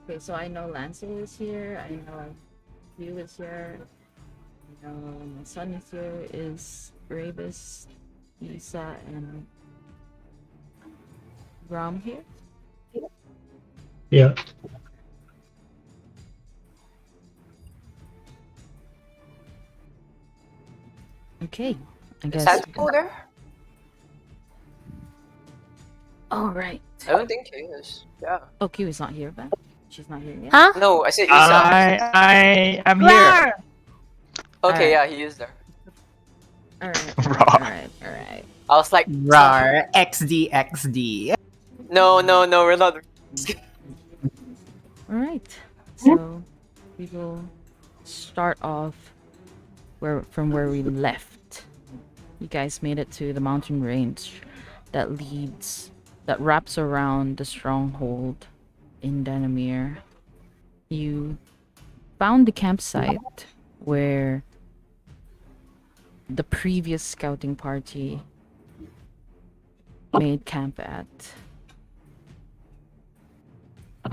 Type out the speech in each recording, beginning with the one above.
Okay, so I know Lancel is here. I know Hugh is here. I know my son is here. Is Ravis, Lisa, and Ram here? Yeah. Okay, I Is guess. that go there? All right. I don't think he is. Yeah. Oh, Q is not here, but she's not here yet. Huh? No, I said Isa. I am here. Okay, Alright. yeah, he is there. Alright. I was like, Rar XD. no, we're not. Alright. So we will start off from where we left. You guys made it to the mountain range that wraps around the stronghold in Danamir. You found the campsite where the previous scouting party made camp at.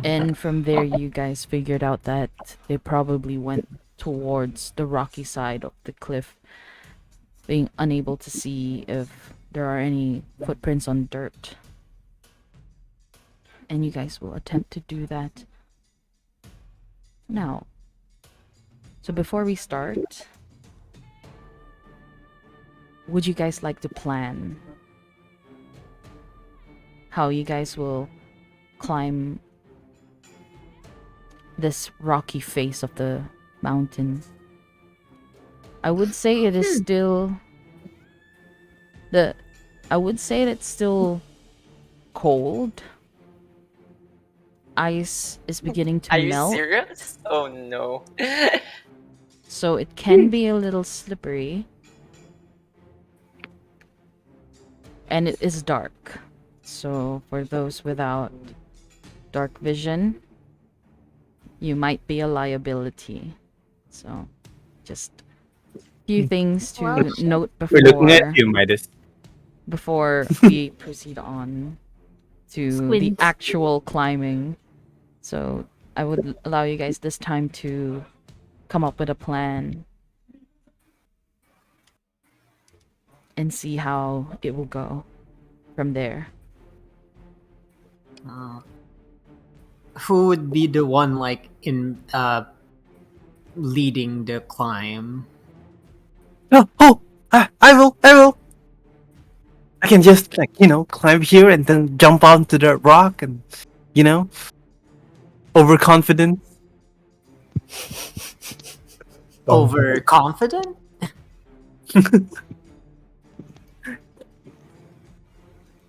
And from there, you guys figured out that they probably went towards the rocky side of the cliff, being unable to see if there are any footprints on dirt. And you guys will attempt to do that now. So before we start, would you guys like to plan how you guys will climb this rocky face of the mountain? I would say it is still it's still cold. Ice is beginning to Are you melt. serious? Oh no. So it can be a little slippery. And it is dark. So for those without dark vision, you might be a liability. So just a few things to note We're looking at before you, Midas. we proceed on to the Squint. actual climbing. So I would allow you guys this time to come up with a plan and see how it will go from there. Who would be the one in leading the climb? I will. I can just climb here and then jump onto the rock and overconfident. Overconfident?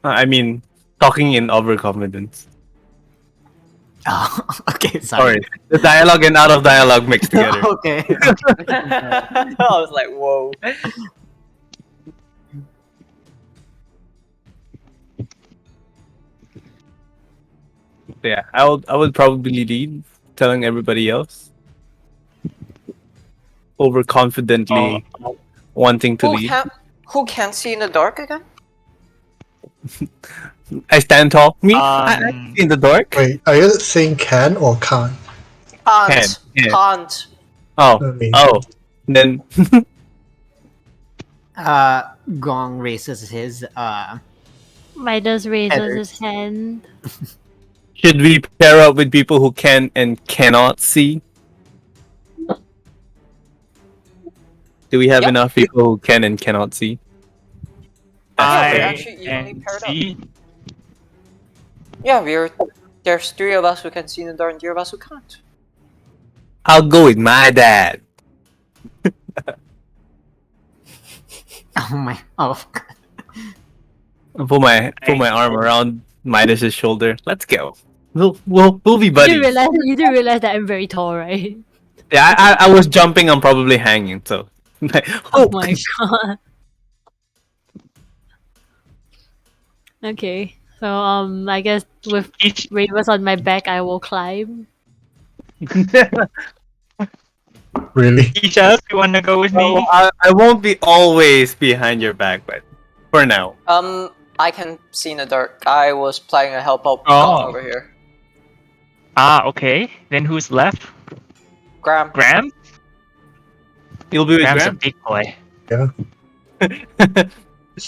I mean, talking in overconfidence. Oh, okay, Sorry, sorry. the dialogue and out of dialogue mixed together. Okay. I was like, whoa. Yeah, I would probably lead, telling everybody else. Overconfidently wanting to lead. Who can't see in the dark again? I stand tall. Me? I Um, can see in the dark. Wait, are you saying can or can't? Can't. Can. Can't. Oh, I mean, then Gong raises his Midas raises Heather. his hand. should we pair up with people who can and cannot see? Do we have Yep. enough people who can and cannot see? we're I actually evenly can paired up. see. Yeah, there's 3 of us who can see in the dark and 3 of us who can't. I'll go with my dad. Oh my! Oh, I'll put my arm around Midas's shoulder. Let's go. We'll be You buddies. do realize that I'm very tall, right? Yeah, I was jumping. I'm probably hanging. So, Oh my god. Okay, so I guess with Ravens on my back, I will climb. really? Isha, you wanna go with No, me? I won't be always behind your back, but for now. I can see in the dark. I was planning to help out Oh. over here. Okay. Then who's left? Graham. Graham? You'll be with Graham's a Graham. big boy. Yeah.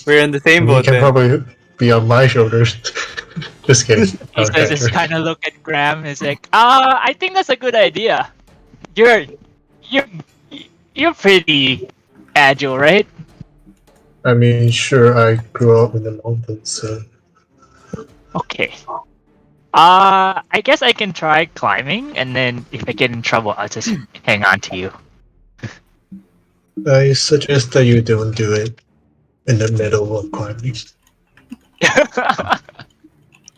We're in the same You boat can then. probably be on my shoulders. Just kidding. He Okay, says, just kind of look at Graham. He's like, I think that's a good idea. You're, you're, you're pretty agile, right? I mean, sure, I grew up in the mountains, so Okay. I guess I can try climbing, and then if I get in trouble, I'll just hang on to you. I suggest that you don't do it in the middle of climbing.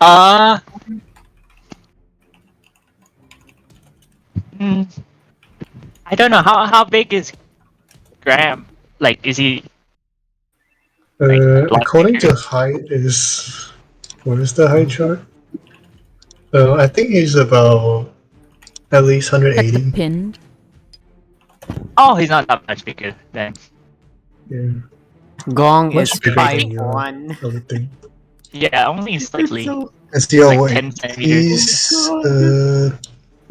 uh, hmm, I don't know how big is Graham? Like, is he like a lot According bigger? to height is... What is the height chart? I think he's about at least Check the 180. pinned. Oh, he's not that much bigger then. Yeah, Gong much is bigger than you, 5'1". I would think. Yeah, only slightly. Let's see, Like wait. 10 centimeters. He's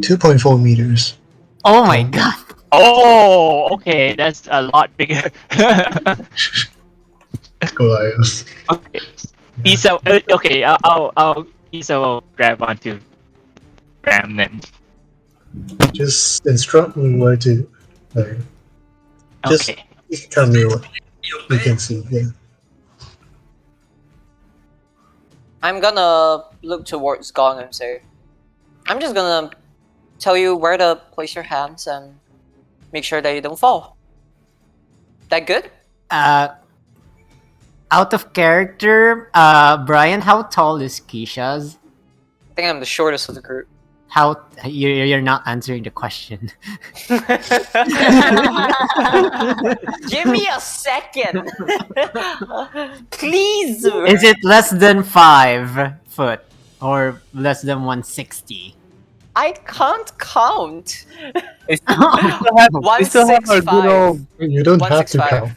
2.4 meters. Oh my god. Oh, okay, that's a lot bigger. Goliath. Okay, Isa. Okay, I'll Isa will grab onto Graham then. Just instruct me where to. Like, just Okay. tell me what you can see. Yeah. I'm gonna look towards Gong and say, I'm just gonna tell you where to place your hands and make sure that you don't fall. That good? Out of character, Brian, how tall is Keisha's? I think I'm the shortest of the group. How you're not answering the question. Give me a second! Please! Is it less than 5 foot or less than 160? I can't count! We still have our good 165. old. You don't have to 165. count.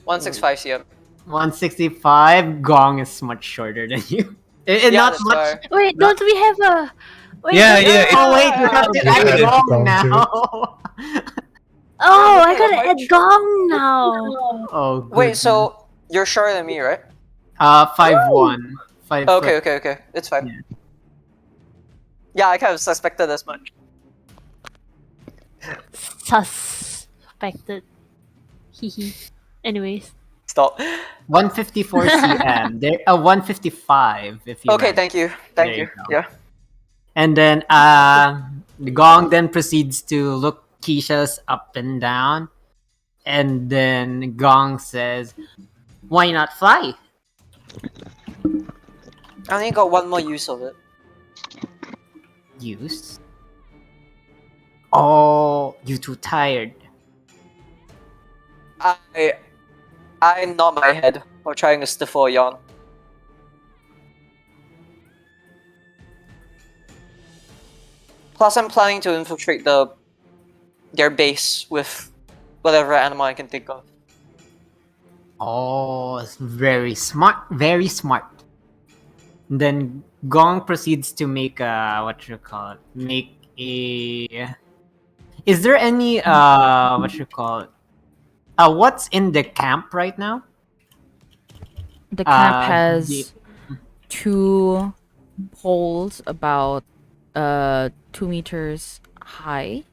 165 cm. 165. Gong is much shorter than you. Yeah, Not that's much. fair. Wait, don't we have a? Wait, Yeah, don't- yeah. Oh wait, you have to You add added Gong Gong now. Oh, I Okay, gotta okay. add Gong now. Oh. Wait, goodness. so you're shorter than me, right? 5'1". 5 Okay, foot. okay. It's fine. Yeah. Yeah, I kind of suspected as much. Suspected. Hehe. Anyways. Stop. 154 cm. There, 155 if you. Okay, want. thank you. There Thank you you. go. Yeah. And then the Gong then proceeds to look Keisha's up and down, and then Gong says, "Why not fly?" I only got one more use of it. Use. Oh, you too tired. I nod my head while trying to stifle a yawn. Plus, I'm planning to infiltrate their base with whatever animal I can think of. Oh, it's very smart. Very smart. Then Gong proceeds to make a what you call it? Make a. Is there any what you call it? What's in the camp right now? The camp the- has 2 poles about 2 meters high.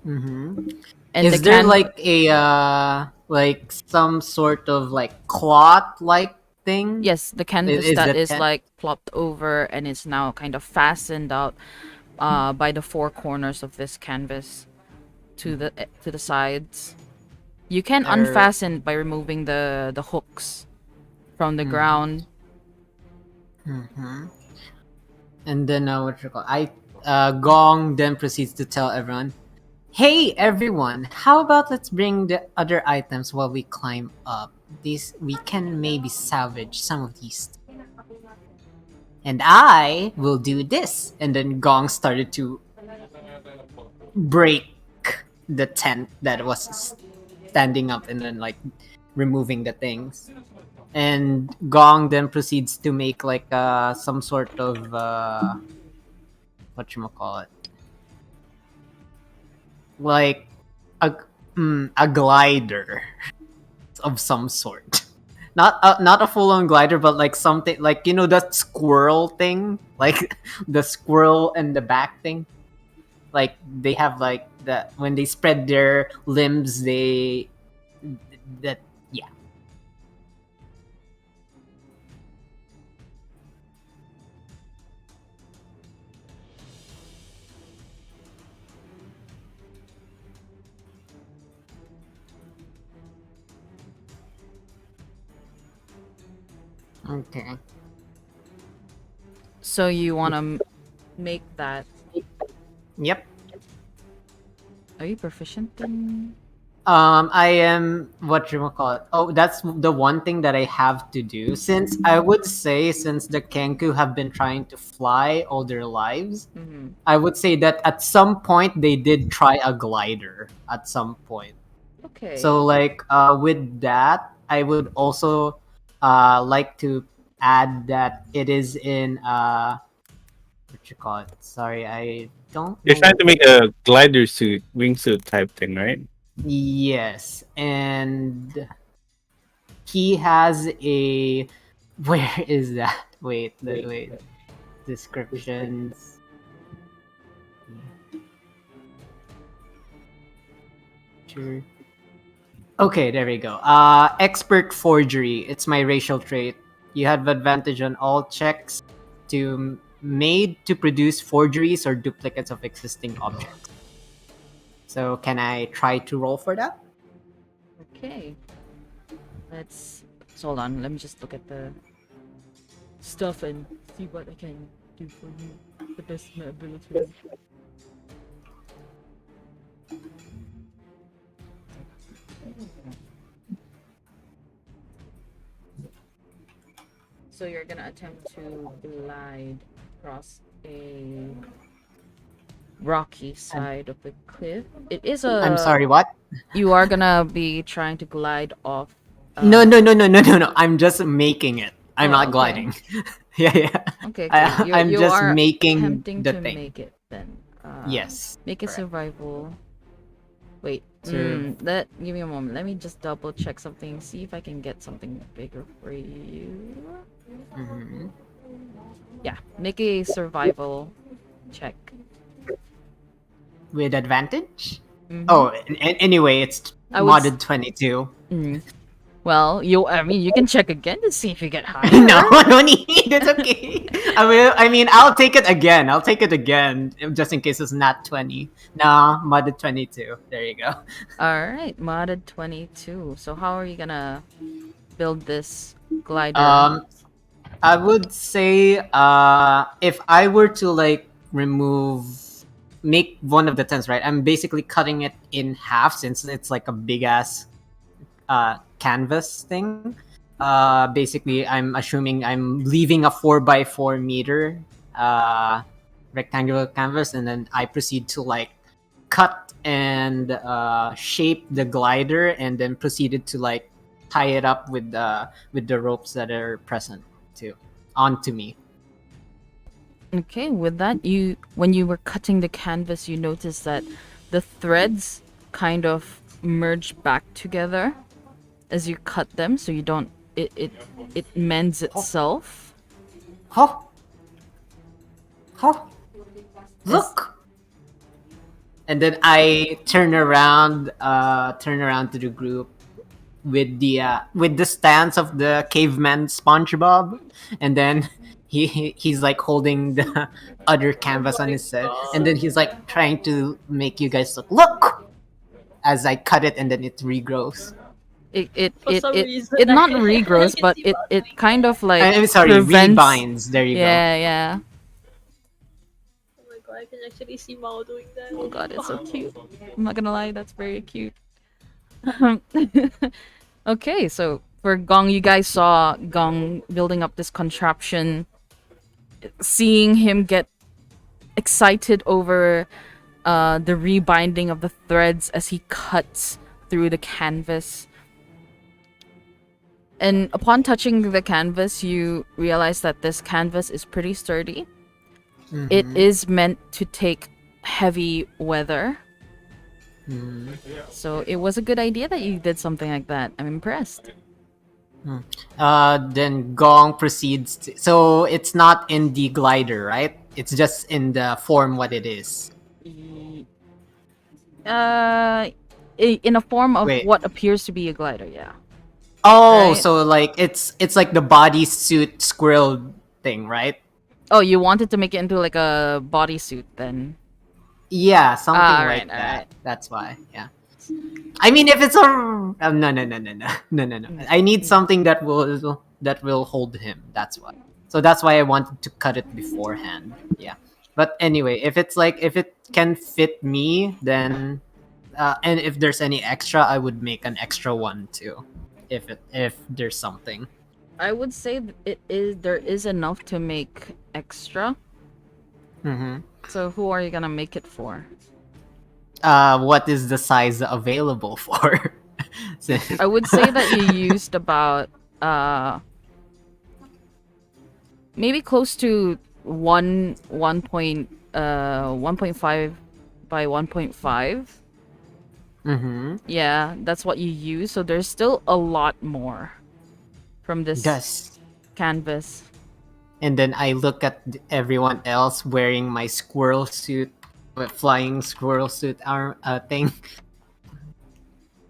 Mm-hmm. And Is the there can- like a like some sort of like cloth like thing? Yes, the canvas is that the is tent- like plopped over and is now kind of fastened out by the 4 corners of this canvas to the sides. You can There- unfasten by removing the hooks from the ground. Mm-hmm. And then what you call Gong then proceeds to tell everyone, "Hey everyone, how about let's bring the other items while we climb up? We can maybe salvage some of these. And I will do this." And then Gong started to break the tent that was standing up and then like removing the things. And Gong then proceeds to make like some sort of whatchamacallit, like a glider of some sort. Not a full on glider, but like something like, you know, that squirrel thing, like the squirrel and the back thing. Like they have like that when they spread their limbs, they that yeah. Okay. So you want to make that? Yep. Are you proficient in? I am whatchamacallit. Oh, that's the one thing that I have to do. Since I would say, since the Kenku have been trying to fly all their lives, Mhm. I would say that at some point they did try a glider at some point. Okay. So like with that, I would also like to add that it is in what you call it? Sorry, I don't You're know. trying to make a glider suit, wingsuit type thing, right? Yes, and he has a. Where is that? Wait. Descriptions. Sure. Okay, there we go. Expert forgery. It's my racial trait. You have advantage on all checks made to produce forgeries or duplicates of existing objects. So can I try to roll for that? Okay. Let's hold on. Let me just look at the stuff and see what I can do for you. The best of my ability. So you're gonna attempt to glide across a rocky side of the cliff. It is a. I'm sorry, what? You are gonna be trying to glide off. No. I'm just making it. I'm Oh, not okay. gliding. yeah. Okay, I'm you just are making attempting the to thing. make it then. Yes. Make a correct. survival. Wait. Sur- Give me a moment. Let me just double check something. See if I can get something bigger for you. Mhm. Yeah. Make a survival check. With advantage? Mhm. Oh, anyway, it's I would modded 22. Well, I mean, you can check again to see if you get higher. no need. It's okay. I'll take it again. Just in case it's not 20. No, modded 22. There you go. All right, modded 22. So how are you gonna build this glider? I would say if I were to like make one of the tents, right? I'm basically cutting it in half since it's like a big ass canvas thing. Basically, I'm assuming I'm leaving a 4x4 meter rectangular canvas, and then I proceed to like cut and shape the glider, and then proceeded to like tie it up with the ropes that are present onto me. Okay, with that, when you were cutting the canvas, you noticed that the threads kind of merge back together as you cut them, so you don't it mends itself. Huh? Look. And then I turn around to the group with the stance of the caveman SpongeBob, and then he's like holding the other canvas on his head, and then he's like trying to make you guys look as I cut it, and then it regrows. For some reason, it not I regrows, can but see it kind of like I'm sorry, prevents. rebinds. There you go. Yeah. Oh my god, I can actually see Mao doing that. Oh god, it's so cute. I'm not gonna lie, that's very cute. Okay, so for Gong, you guys saw Gong building up this contraption, seeing him get excited over the rebinding of the threads as he cuts through the canvas. And upon touching the canvas, you realize that this canvas is pretty sturdy. It Mhm. is meant to take heavy weather. Mhm. So it was a good idea that you did something like that. I'm impressed. Then Gong proceeds to, so it's not in the glider, right? It's just in the form what it is. Y- Uh, in a form of Wait. what appears to be a glider, yeah. Oh, Right? so like it's like the bodysuit squirrel thing, right? Oh, you wanted to make it into like a bodysuit then. Yeah, something Alright, like that. alright. That's why. Yeah. I mean, if it's a no. I need something that will hold him. That's why. So that's why I wanted to cut it beforehand. Yeah. But anyway, if it's like if it can fit me, then and if there's any extra, I would make an extra one too. If there's something. I would say there is enough to make extra. Mm-hmm. So who are you gonna make it for? What is the size available for? I would say that you used about maybe close to 1.5 by 1.5. Mm-hmm. Yeah, that's what you use. So there's still a lot more from this Yes. canvas. And then I look at everyone else wearing my squirrel suit, flying squirrel suit arm thing,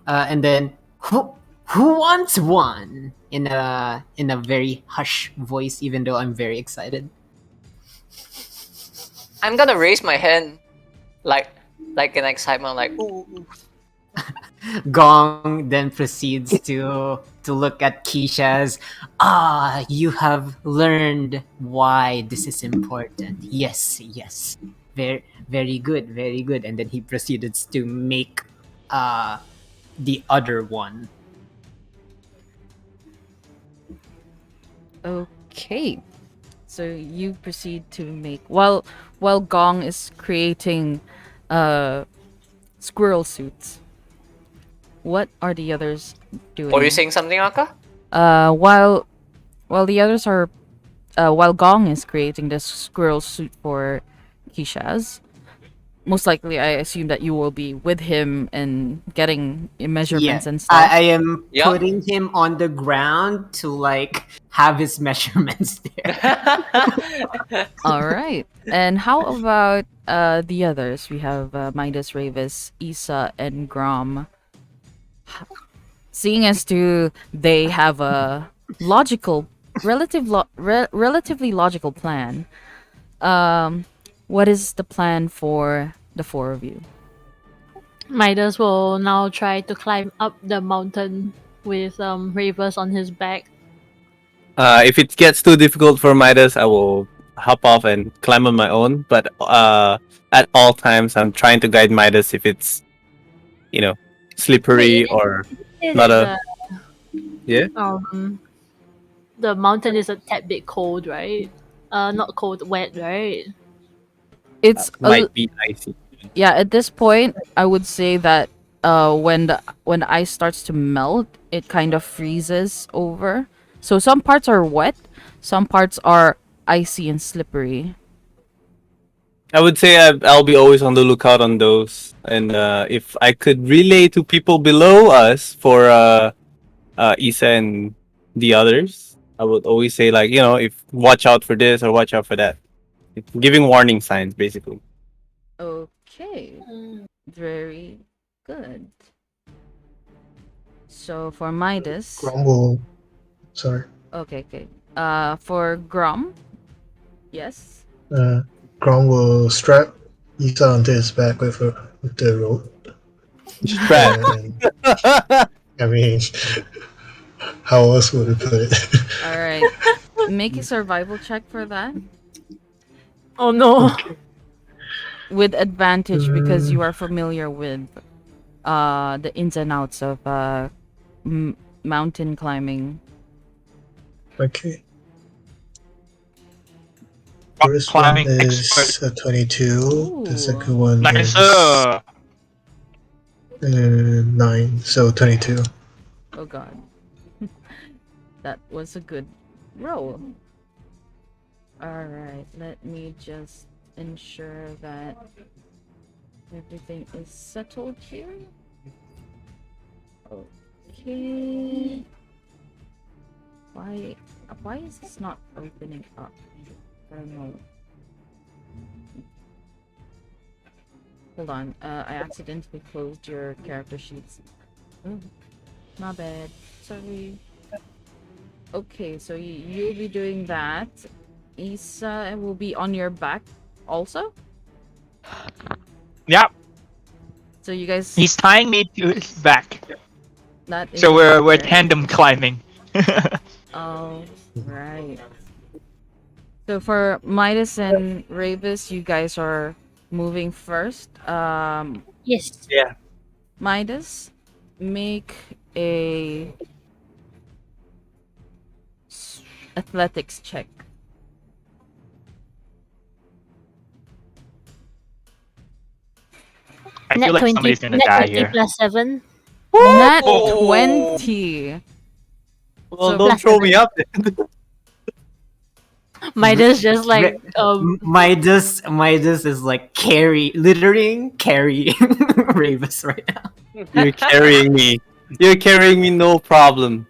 and then who wants one in a very hush voice, even though I'm very excited. I'm gonna raise my hand, like in excitement, like ooh. Ooh. Gong then proceeds to look at Keisha's. You have learned why this is important. Yes. Very good, very good. And then he proceeded to make the other one. Okay. So you proceed to make while Gong is creating squirrel suits. What are the others doing? Were you saying something, Aka? While the others are while Gong is creating this squirrel suit for Kisha's, most likely I assume that you will be with him and getting measurements Yeah, and stuff. I am Yup. putting him on the ground to like have his measurements there. All right. And how about the others? We have Midas, Ravis, Isa, and Grom. Seeing as to they have a logical, relatively logical plan. What is the plan for the four of you? Midas will now try to climb up the mountain with Ravers on his back. If it gets too difficult for Midas, I will hop off and climb on my own. But at all times, I'm trying to guide Midas if it's, slippery Wait, or it not is a. Yeah? the mountain is a tad bit cold, right? Not cold, wet, right? It's Might be icy. yeah. At this point, I would say that when the ice starts to melt, it kind of freezes over. So some parts are wet, some parts are icy and slippery. I would say I'll be always on the lookout on those. And if I could relay to people below us for Isa and the others, I would always say, like, if watch out for this or watch out for that. Giving warning signs, basically. Okay, very good. So for Midas, Grumble. Sorry. okay. For Grom, yes. Grom will strap Isa onto his back with the rope. Strap. And, I mean, how else would it put it? All right. Make a survival check for that Oh no! with advantage because you are familiar with the ins and outs of mountain climbing. Okay. Rock First one climbing is expert. a 22. Ooh. The second one Nice. is 9, so 22. Oh god. That was a good roll. Alright, let me just ensure that everything is settled here. Okay. Why is this not opening up? I don't know. Hold on. I accidentally closed your character sheets. Oh, my bad. Sorry. Okay, so you'll be doing that. Isa will be on your back also. Yep. So you guys. He's tying me to his back. That is So we're fair. tandem climbing. Oh, right. So for Midas and Ravis, you guys are moving first. Yes. Yeah. Midas, make a athletics check. I Net feel like 20, somebody's gonna net die 20 here. plus 7. Nat Oh. 20. Well, So- don't Plus throw seven. me up. Then. Midas just like Midas is like carrying Ravis right now. You're carrying me. You're carrying me, no problem.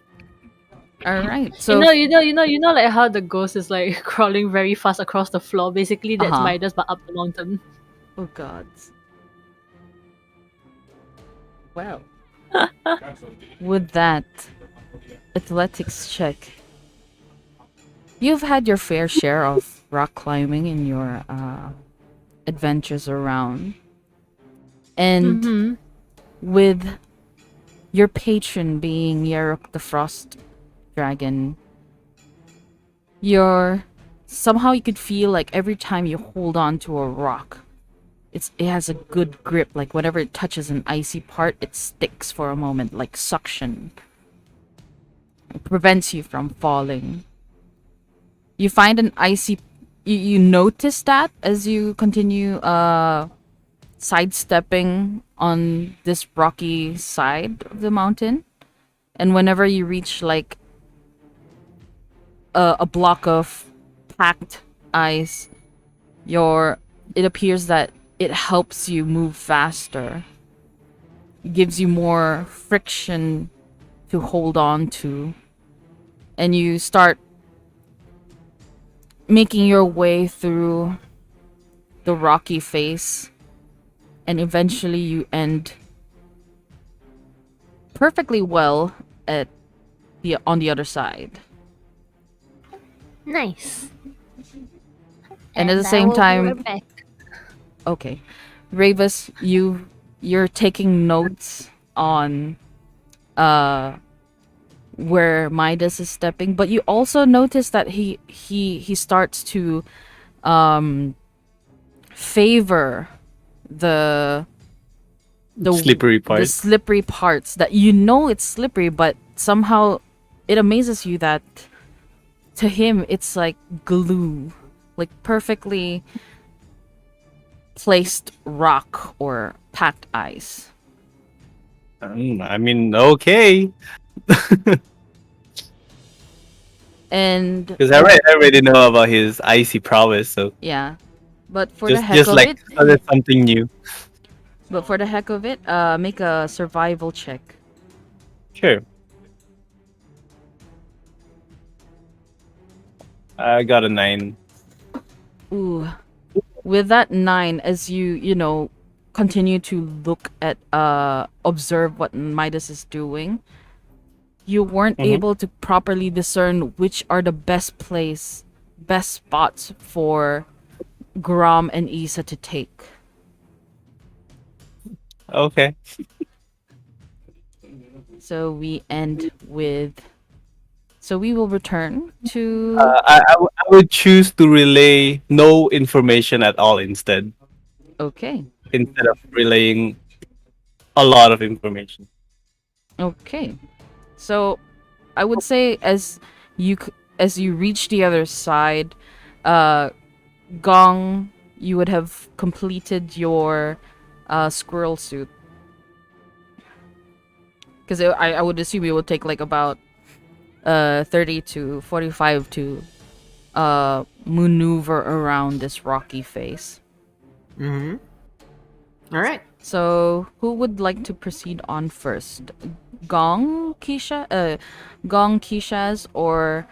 All right. So you know like how the ghost is like crawling very fast across the floor. Basically that's Uh-huh. Midas but up the mountain. oh god. Well, with that athletics check, you've had your fair share of rock climbing in your adventures around, and Mm-hmm. with your patron being Yeruk the Frost Dragon, somehow you could feel like every time you hold on to a rock, it has a good grip. Like whenever it touches an icy part, it sticks for a moment, like suction. It prevents you from falling. You find an icy. You notice that as you continue sidestepping on this rocky side of the mountain, and whenever you reach like a block of packed ice, it appears that it helps you move faster, gives you more friction to hold on to, and you start making your way through the rocky face, and eventually you end perfectly well on the other side. Nice. And at the I same will be time, right back. okay, Ravis, you're taking notes on where Midas is stepping, but you also notice that he starts to favor the Slippery the part. slippery parts that you know it's slippery, but somehow it amazes you that to him it's like glue, like perfectly placed rock or packed ice. I mean, okay. And Because I already know about his icy prowess, so yeah, but for the just heck just of like it, started something new. make a survival check. Sure. I got a 9. Ooh, with that 9, as you know, continue to look at observe what Midas is doing, you weren't Mhm. able to properly discern which are the best spots for Grom and Isa to take. Okay. So we end with. So we will return to. I would choose to relay no information at all instead Okay. of relaying a lot of information. Okay. So I would say as you reach the other side, Gong, you would have completed your squirrel suit. Because I would assume it would take like about 30 to 45 to maneuver around this rocky face. Mm-hmm. All right. So, who would like to proceed on first? Gong Kishas, or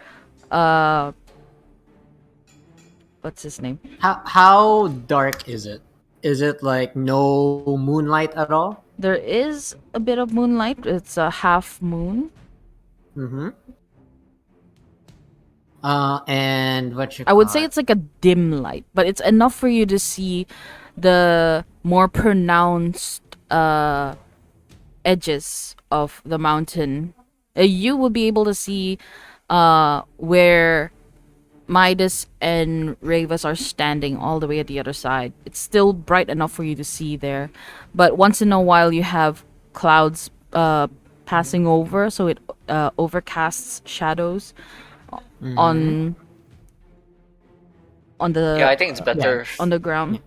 what's his name? How dark is it? Is it like no moonlight at all? There is a bit of moonlight. It's a half moon. Mm-hmm. And what you I would call say it? it's like a dim light, but it's enough for you to see the more pronounced edges of the mountain. You will be able to see where Midas and Ravus are standing all the way at the other side. It's still bright enough for you to see there, but once in a while you have clouds passing over, so it overcasts shadows on the Yeah, I think it's better. on the ground.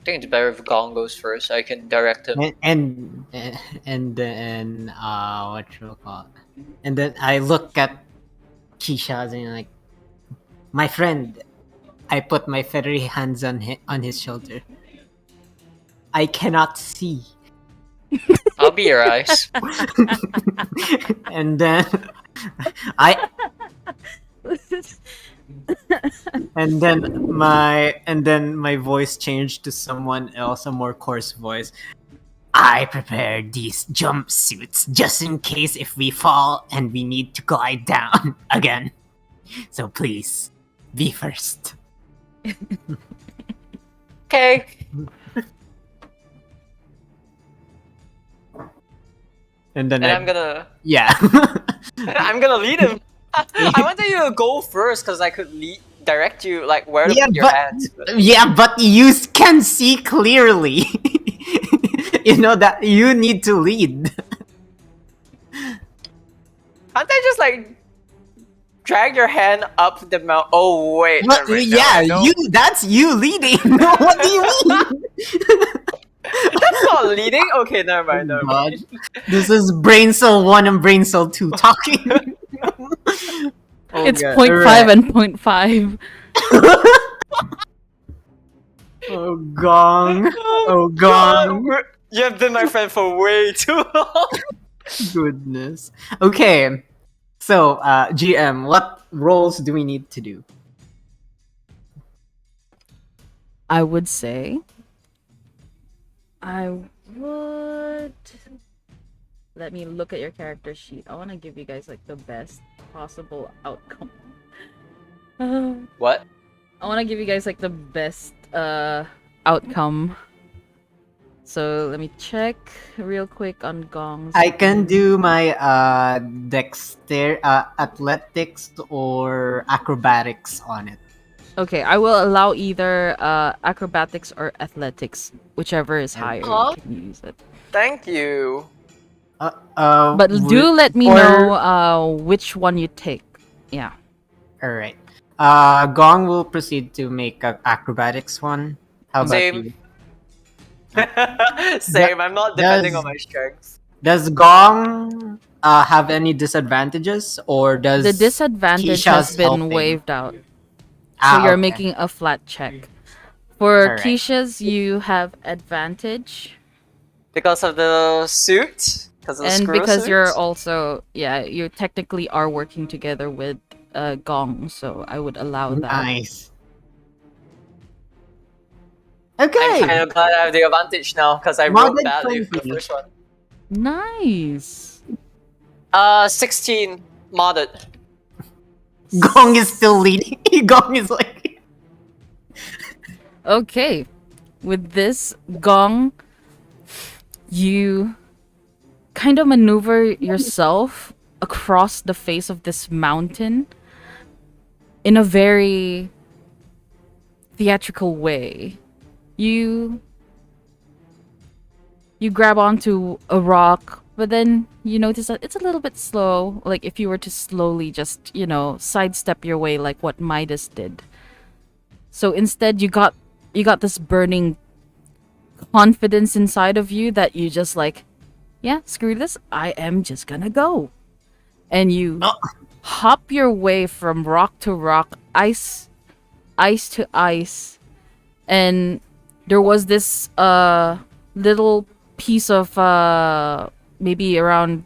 I think it's better if Gong goes first. I can direct him. And then what you call it? And then I look at Keisha and like, my friend. I put my feathery hands on his shoulder. I cannot see. I'll be your eyes. And then I and then my voice changed to someone else, a more coarse voice. I prepared these jumpsuits just in case if we fall and we need to glide down again. So please, be first. Okay. And then And I'm gonna yeah. I'm gonna lead him. I wanted you to go first because I could direct you like where to Yeah, put your but- hands. Yeah, but you can see clearly. You know that you need to lead. Can't I just like drag your hand up the mount? Oh wait. But, never mind, yeah, no. that's you leading. What do you mean? That's not leading. Okay, never mind. Never God. mind. This is Brain Cell 1 and Brain Cell 2 talking. It's God. 0.5 Alright. and 0.5. Oh, gong. Oh, gong. You have been my friend for way too long. Goodness. Okay. So, GM, what roles do we need to do? I would say I would let me look at your character sheet. I want to give you guys like the best possible outcome. What? I want to give you guys like the best outcome. So let me check real quick on Gong's. I can do my athletics or acrobatics on it. Okay, I will allow either acrobatics or athletics, whichever is higher. Huh? You can use it. Thank you. But do let me know which one you take. Yeah. All right. Gong will proceed to make a acrobatics one. How about Same. you? Same. I'm not depending does- on my strengths. Does Gong have any disadvantages, or does The disadvantage Keisha's has been helping? waived out. So Ah, you're okay. making a flat check. For Alright. Keisha's, you have advantage. Because of the suit? Because of the And squirrel because suit? you're also, you technically are working together with Gong, so I would allow that. Nice. I'm Okay. kind of glad I have the advantage now because I rolled Modded badly for the 20. first one. Nice. 16 modded. Gong is still leading. Gong is like. Okay. With this, Gong, you kind of maneuver yourself across the face of this mountain in a very theatrical way. You grab onto a rock, but then you notice that it's a little bit slow. Like if you were to slowly just, sidestep your way like what Midas did. So instead you got this burning confidence inside of you that you just like, yeah, screw this, I am just gonna go. And you Oh. hop your way from rock to rock, ice ice to ice, and there was this little piece of maybe around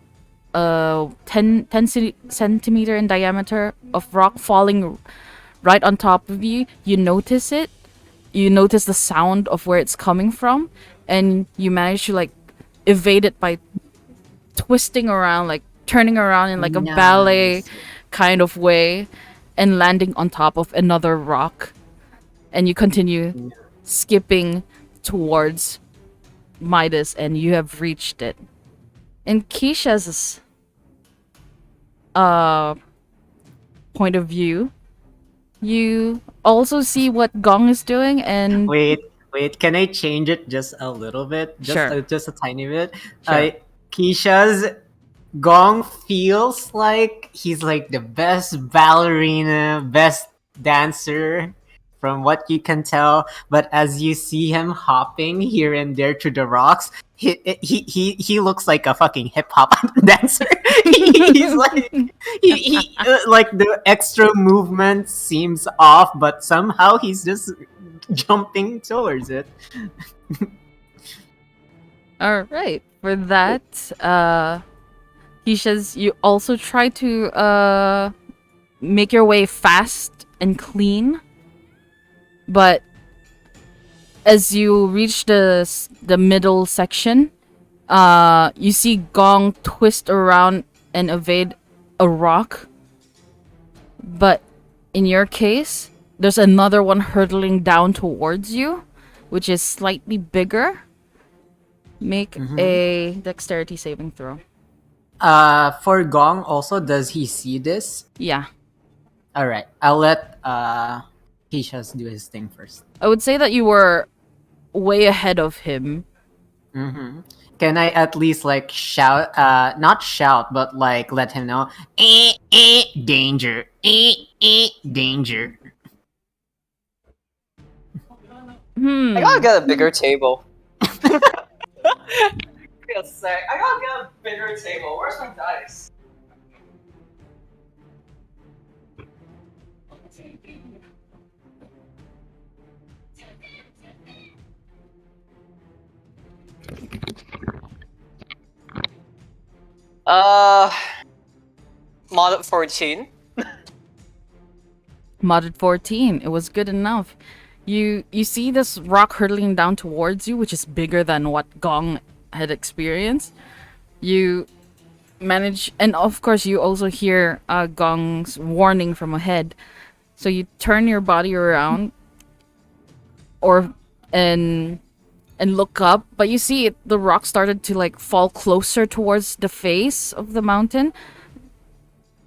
10 centimeter in diameter of rock falling right on top of you. You notice it. You notice the sound of where it's coming from, and you manage to like evade it by twisting around, like turning around in like a ballet Nice. kind of way, and landing on top of another rock. And you continue skipping towards Midas, and you have reached it. In Keisha's point of view, you also see what Gong is doing, and Wait, can I change it just a little bit? Sure. Just a tiny bit. Sure. Keisha's Gong feels like he's like the best ballerina, best dancer from what you can tell. But as you see him hopping here and there through the rocks, he looks like a fucking hip hop dancer. He's like like the extra movement seems off, but somehow he's just jumping towards it. all right. For that, Keisha's, you also try to make your way fast and clean, but as you reach the middle section, you see Gong twist around and evade a rock. But in your case, there's another one hurtling down towards you, which is slightly bigger. Make a dexterity saving throw. For Gong also, does he see this? Yeah. Alright, I'll let Keisha's do his thing first. I would say that you were way ahead of him. Can I at least like shout, not shout, but like let him know, danger, danger. I gotta get a bigger table. Real sec. I gotta get a bigger table. Where's my dice? Mod 14. Modded 14. It was good enough. You see this rock hurtling down towards you, which is bigger than what Gong had experienced. You manage, and of course you also hear Gong's warning from ahead. So you turn your body around, and look up, but you see the rock started to like fall closer towards the face of the mountain.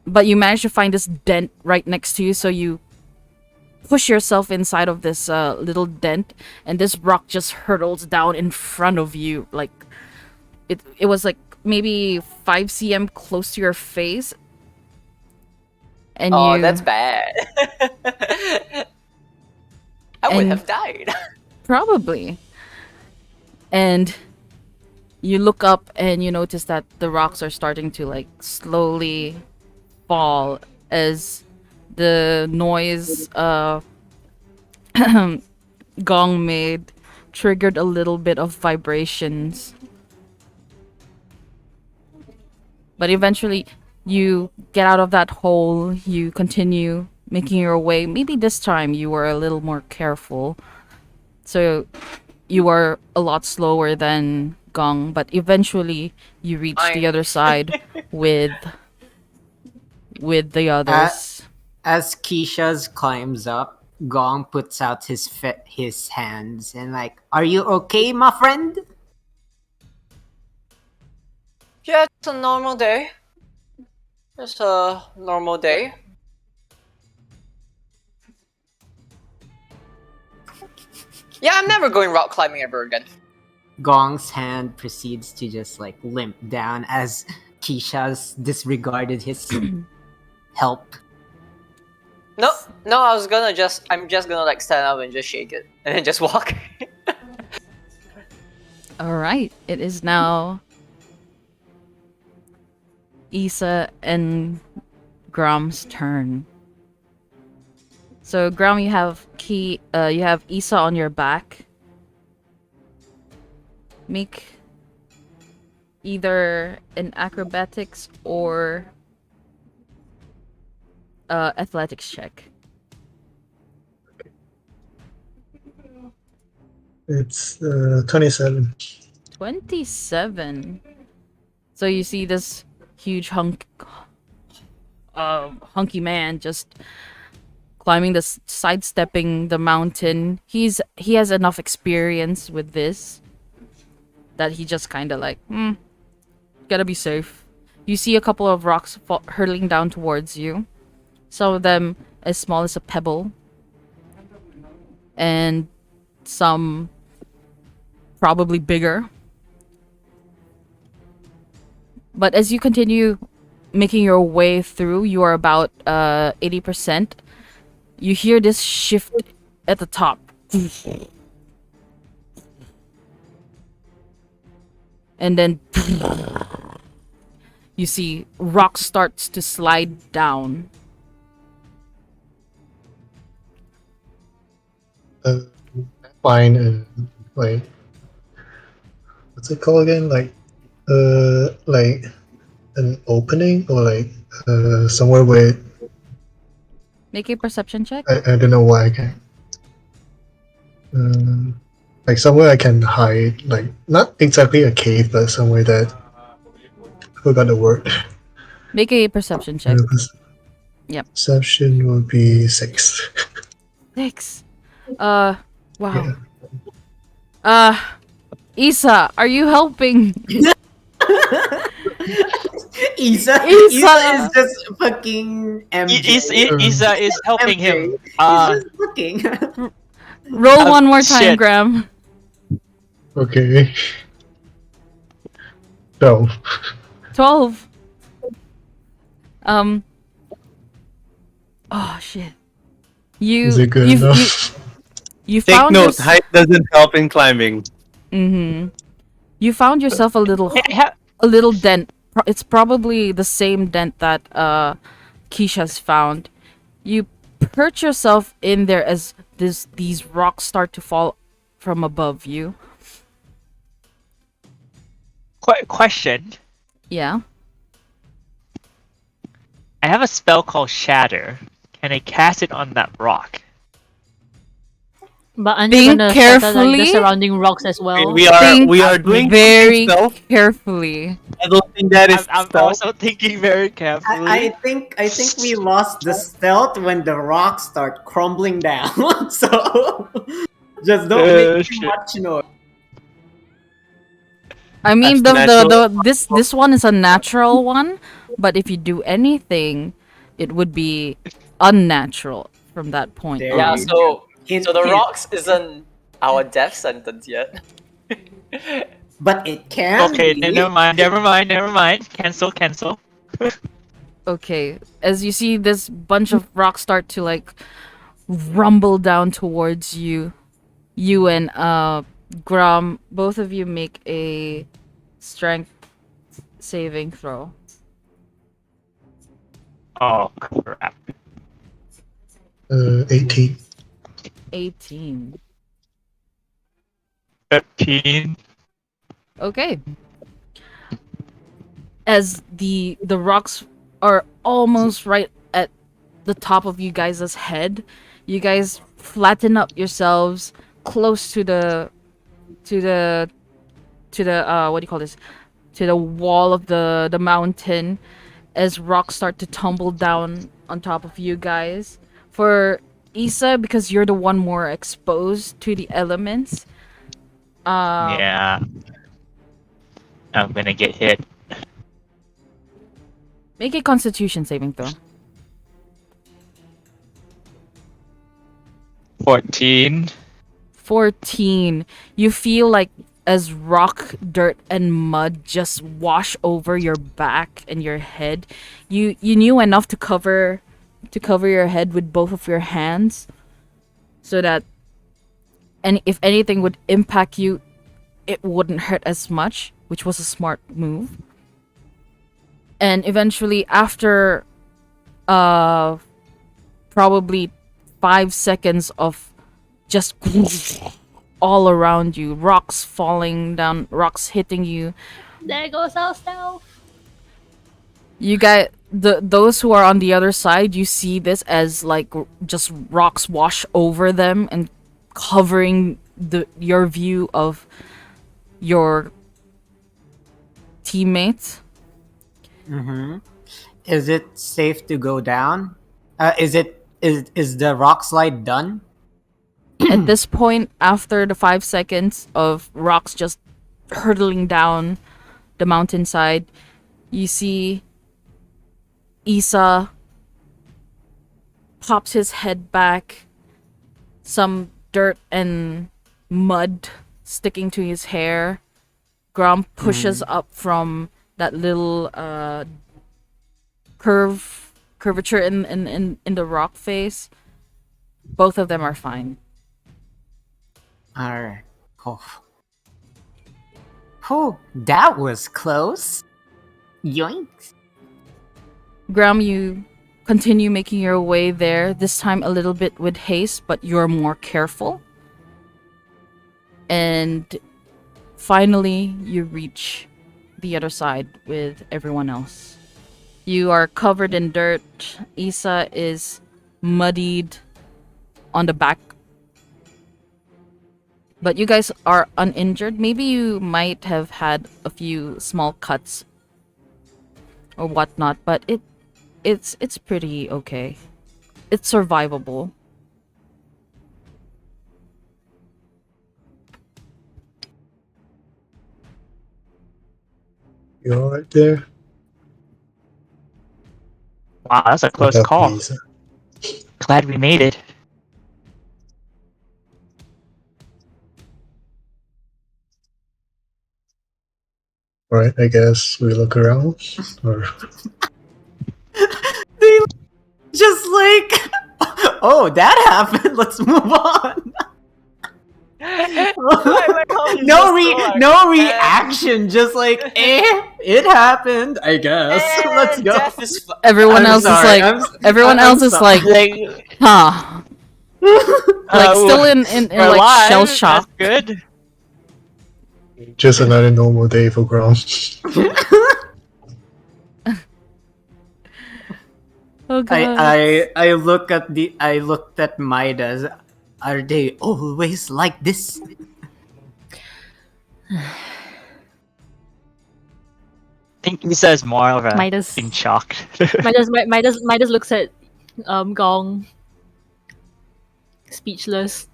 But you manage to find this dent right next to you, so you push yourself inside of this little dent, and this rock just hurtles down in front of you. Like it was like maybe 5 cm close to your face. And That's bad. I would And- have died. Probably. And you look up and you notice that the rocks are starting to like slowly fall as the noise Gong made triggered a little bit of vibrations. But eventually you get out of that hole, you continue making your way. Maybe this time you were a little more careful. So you were a lot slower than Gong, but eventually you reach the Fine. other side with the others. As Keisha's climbs up, Gong puts out his hands and like, "Are you okay, my friend?" Yeah, it's a normal day. Just a normal day. Yeah, I'm never going rock climbing ever again. Gong's hand proceeds to just like limp down as Keisha's disregarded his help. No, I'm just gonna like stand up and just shake it and then just walk. All right, it is now Issa and Grom's turn. So Grom, you have you have Isa on your back. Make either an acrobatics or athletics check. It's 27. 27. So you see this huge hunky man just climbing sidestepping the mountain. He has enough experience with this that he just kind of like, gotta be safe. You see a couple of rocks hurtling down towards you. Some of them as small as a pebble, and some probably bigger. But as you continue making your way through, you are about 80%. You hear this shift at the top. And then you see rock starts to slide down. Find like, what's it called again? Like an opening, or like somewhere where Make a perception check. I don't know why I can. Like somewhere I can hide, like not exactly a cave, but somewhere that I forgot the word. Make a perception check. Yep. Perception would be 6. 6. Wow. Isa, are you helping? Isa is just fucking MJ. Isa is helping him. He's just fucking. Roll one more time, shit. Graham. Okay. So 12. Oh shit. is it good enough? You Take found note, height doesn't help in climbing. You found yourself a little dent. It's probably the same dent that Keisha's found. You perch yourself in there as these rocks start to fall from above you. Question. Yeah. I have a spell called Shatter. Can I cast it on that rock? But aren't Think you gonna shatter like carefully. the surrounding rocks as well? We Think are doing very something stealth. carefully. I don't think that is I'm stealth. also thinking very carefully. I think we lost the stealth when the rocks start crumbling down. So just don't make too shit. much noise. I mean, That's this one is a natural one, but if you do anything, it would be unnatural from that point. There on. Yeah, you so Hint, the hint. rocks isn't our death sentence yet. But it can Okay, be. never mind. Cancel. Okay, as you see this bunch of rocks start to like rumble down towards you, you and Grom, both of you make a strength saving throw. Oh crap. 18. 18. 13. Okay. As the rocks are almost right at the top of you guys' head, you guys flatten up yourselves close to the what do you call this? To the wall of the mountain as rocks start to tumble down on top of you guys. For Isa, because you're the one more exposed to the elements. Yeah. I'm gonna get hit. Make a Constitution saving throw. 14. 14. You feel like as rock, dirt, and mud just wash over your back and your head. You knew enough to cover your head with both of your hands, so that if anything would impact you, it wouldn't hurt as much, which was a smart move. And eventually, after probably 5 seconds of just all around you, rocks falling down, rocks hitting you. There goes our stealth. You guys, those who are on the other side, you see this as like just rocks wash over them and covering your view of your teammates. Mm-hmm. Is it safe to go down? Is the rock slide done? At this point, after the 5 seconds of rocks just hurtling down the mountainside, you see Isa pops his head back, some dirt and mud sticking to his hair. Grom pushes up from that little curvature in the rock face. Both of them are fine. Alright. Oh, that was close. Yoinks. Grom, you continue making your way there, this time a little bit with haste, but you're more careful. And finally, you reach the other side with everyone else. You are covered in dirt. Isa is muddied on the back. But you guys are uninjured. Maybe you might have had a few small cuts or whatnot, but it's pretty okay. It's survivable. You alright there? Wow, that's a close What up, call. Lisa? Glad we made it. Alright, I guess we look around. Or They just like, oh, that happened. Let's move on. No reaction. Just like, it happened. I guess. Let's go. Death is Everyone I'm else sorry, is I'm like, everyone I'm else is sorry. like, huh? Like still in we're like alive, shell that's shock. good. just another normal day for Grom. Oh god. I looked at Midas. Are they always like this? I think Lisa is more of a Midas. in shock. Midas looks at Gong, speechless.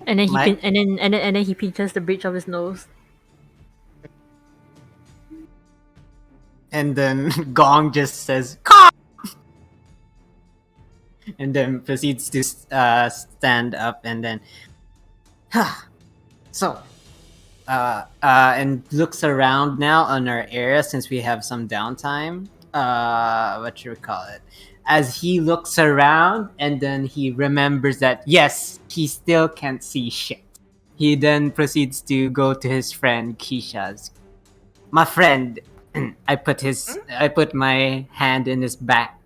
And then My- and then he pinches the bridge of his nose. And then Gong just says, "Caw!" and then proceeds to stand up and then, so, and looks around now on our area since we have some downtime. What should we call it? As he looks around and then he remembers that yes, he still can't see shit. He then proceeds to go to his friend Keisha's. My friend, I put my hand in his back.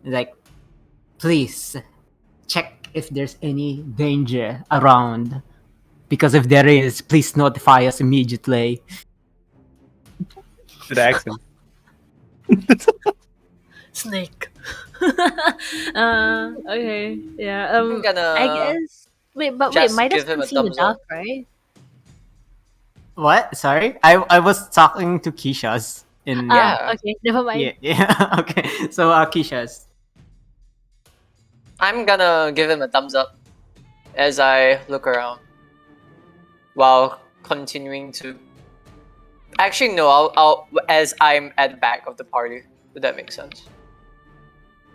Like, please check if there's any danger around. Because if there is, please notify us immediately. Good accent. Snake. Okay. Yeah. I'm gonna I guess. Wait, just Midas give him can a see in the thumbs up. dark, right? What? Sorry? I was talking to Keisha's. In Yeah. Okay. Never mind. Yeah. Okay. So Keisha's. I'm gonna give him a thumbs up as I look around while continuing to. Actually, no. I'll as I'm at the back of the party. Would that make sense?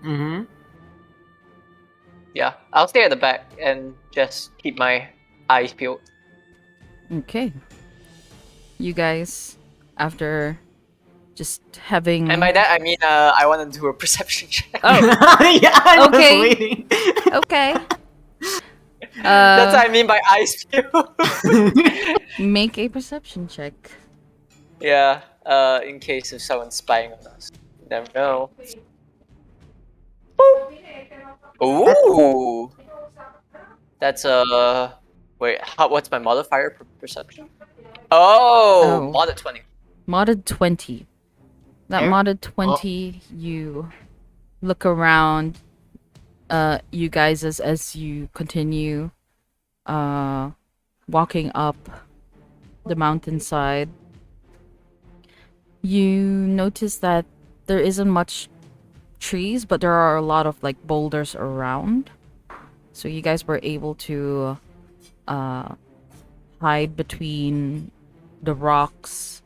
Mm-hmm. Yeah, I'll stay at the back and just keep my eyes peeled. Okay. You guys, after just having And by that I mean I want to do a perception check. Oh, Yeah. I was Okay. waiting. okay. That's what I mean by eyes peeled. Make a perception check. Yeah. in case of someone spying on us. You never know. Ooh, that's a wait. What's my modifier for perception? Oh, Oh. mod 20. Modded 20. That There? modded 20, you look around, you guys as you continue walking up the mountainside. You notice that there isn't much trees, but there are a lot of like boulders around. So you guys were able to hide between the rocks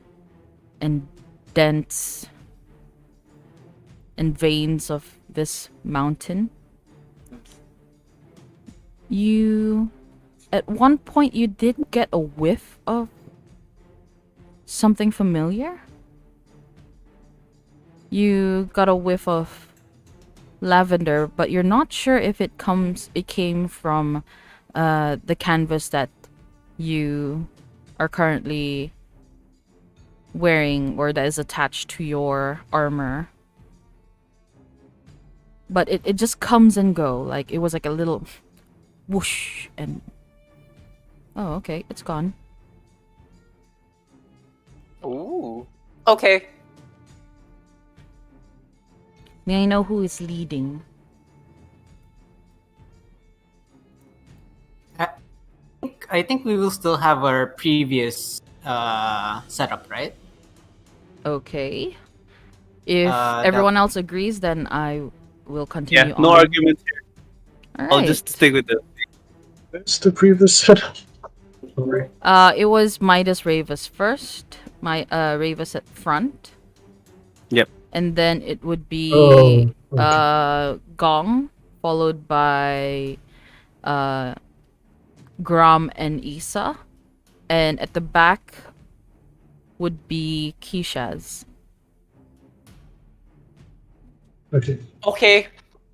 and dents and veins of this mountain. You, at one point, you did get a whiff of something familiar. You got a whiff of lavender, but you're not sure if it came from the canvas that you are currently wearing or that is attached to your armor. But it just comes and go. Like it was like a little whoosh and oh, okay, it's gone. Ooh. Okay. May I know who is leading? I think we will still have our previous setup, right? Okay. If That- everyone else agrees, then I will continue Yeah, on. no arguments here. All I'll right. just stick with it. Where's the previous setup? Sorry. It was Midas Ravus first. Ravus at front. Yep. And then it would be Oh, okay. Gong, followed by Grom and Isa. And at the back would be Kishaz. Okay. Okay.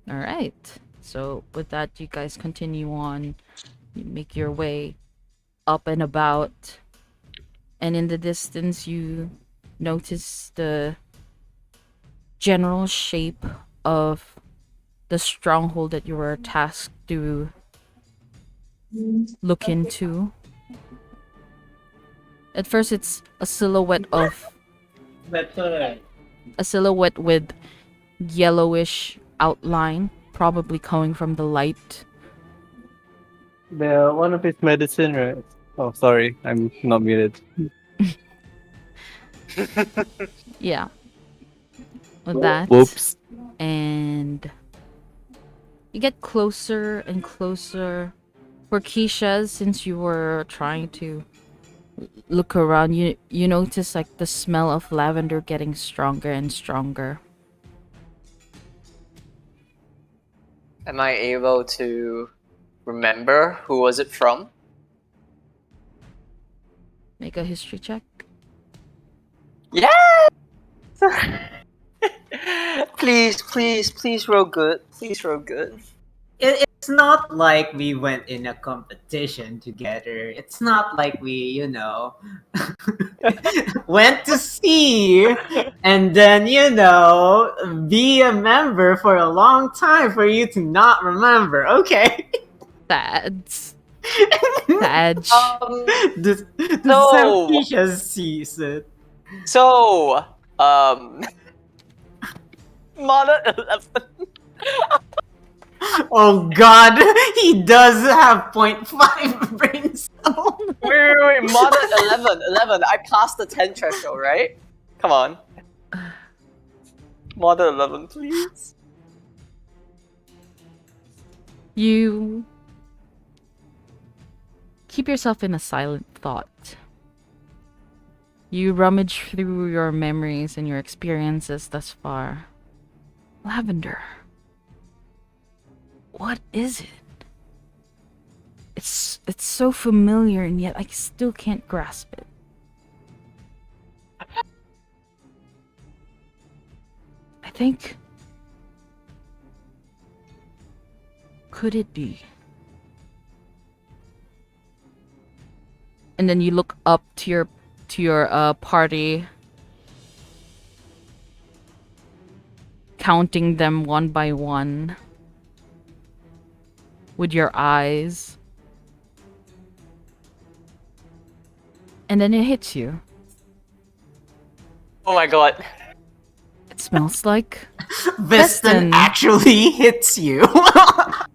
Alright. So with that, you guys continue on. You make your way up and about. And in the distance, you notice the general shape of the stronghold that you were tasked to look into. At first, it's a silhouette with yellowish outline, probably coming from the light. The one of his medicine, right? Oh, sorry, I'm not muted. Yeah. With that. Whoops. And you get closer and closer. For Keisha, since you were trying to look around, you notice like the smell of lavender getting stronger and stronger. Am I able to remember who was it from? Make a history check. Yeah. please roll good. Please roll good. It's not like we went in a competition together. It's not like we, went to sea and then, be a member for a long time for you to not remember. Okay. That's Badge. This No. Keisha sees it. So, Mana 11. Oh god, he does have 0.5 brain cell. Wait, Mana 11. I passed the 10 threshold, right? Come on. Mana 11, please. You keep yourself in a silent thought. You rummage through your memories and your experiences thus far. Lavender. What is it? It's so familiar and yet I still can't grasp it. I think... Could it be? And then you look up to your party counting them one by one with your eyes. And then it hits you. Oh my god. It smells like Veston Veston. actually hits you. That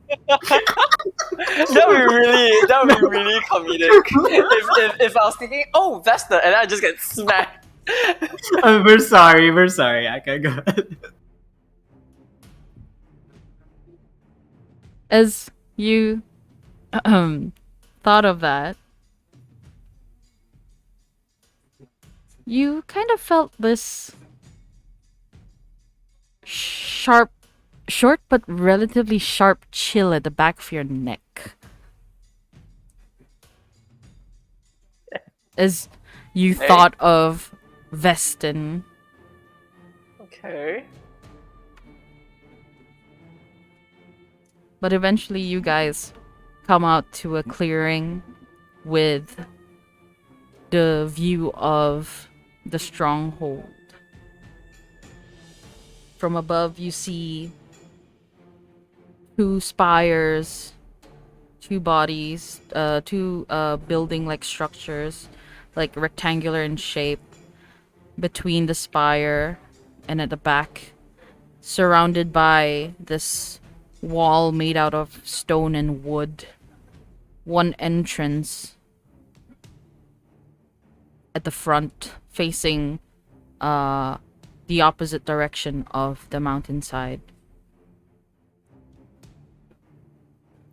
would be really comedic. If I was thinking, oh, Vesta, and I just get smacked. We're sorry. I can go ahead. As you thought of that, you kind of felt this short but relatively sharp chill at the back of your neck. As you Hey. thought of Veston. Okay. But eventually you guys come out to a clearing with the view of the stronghold. From above you see two spires, two bodies, two building-like structures, like rectangular in shape, between the spire and at the back, surrounded by this wall made out of stone and wood. One entrance at the front, facing the opposite direction of the mountainside,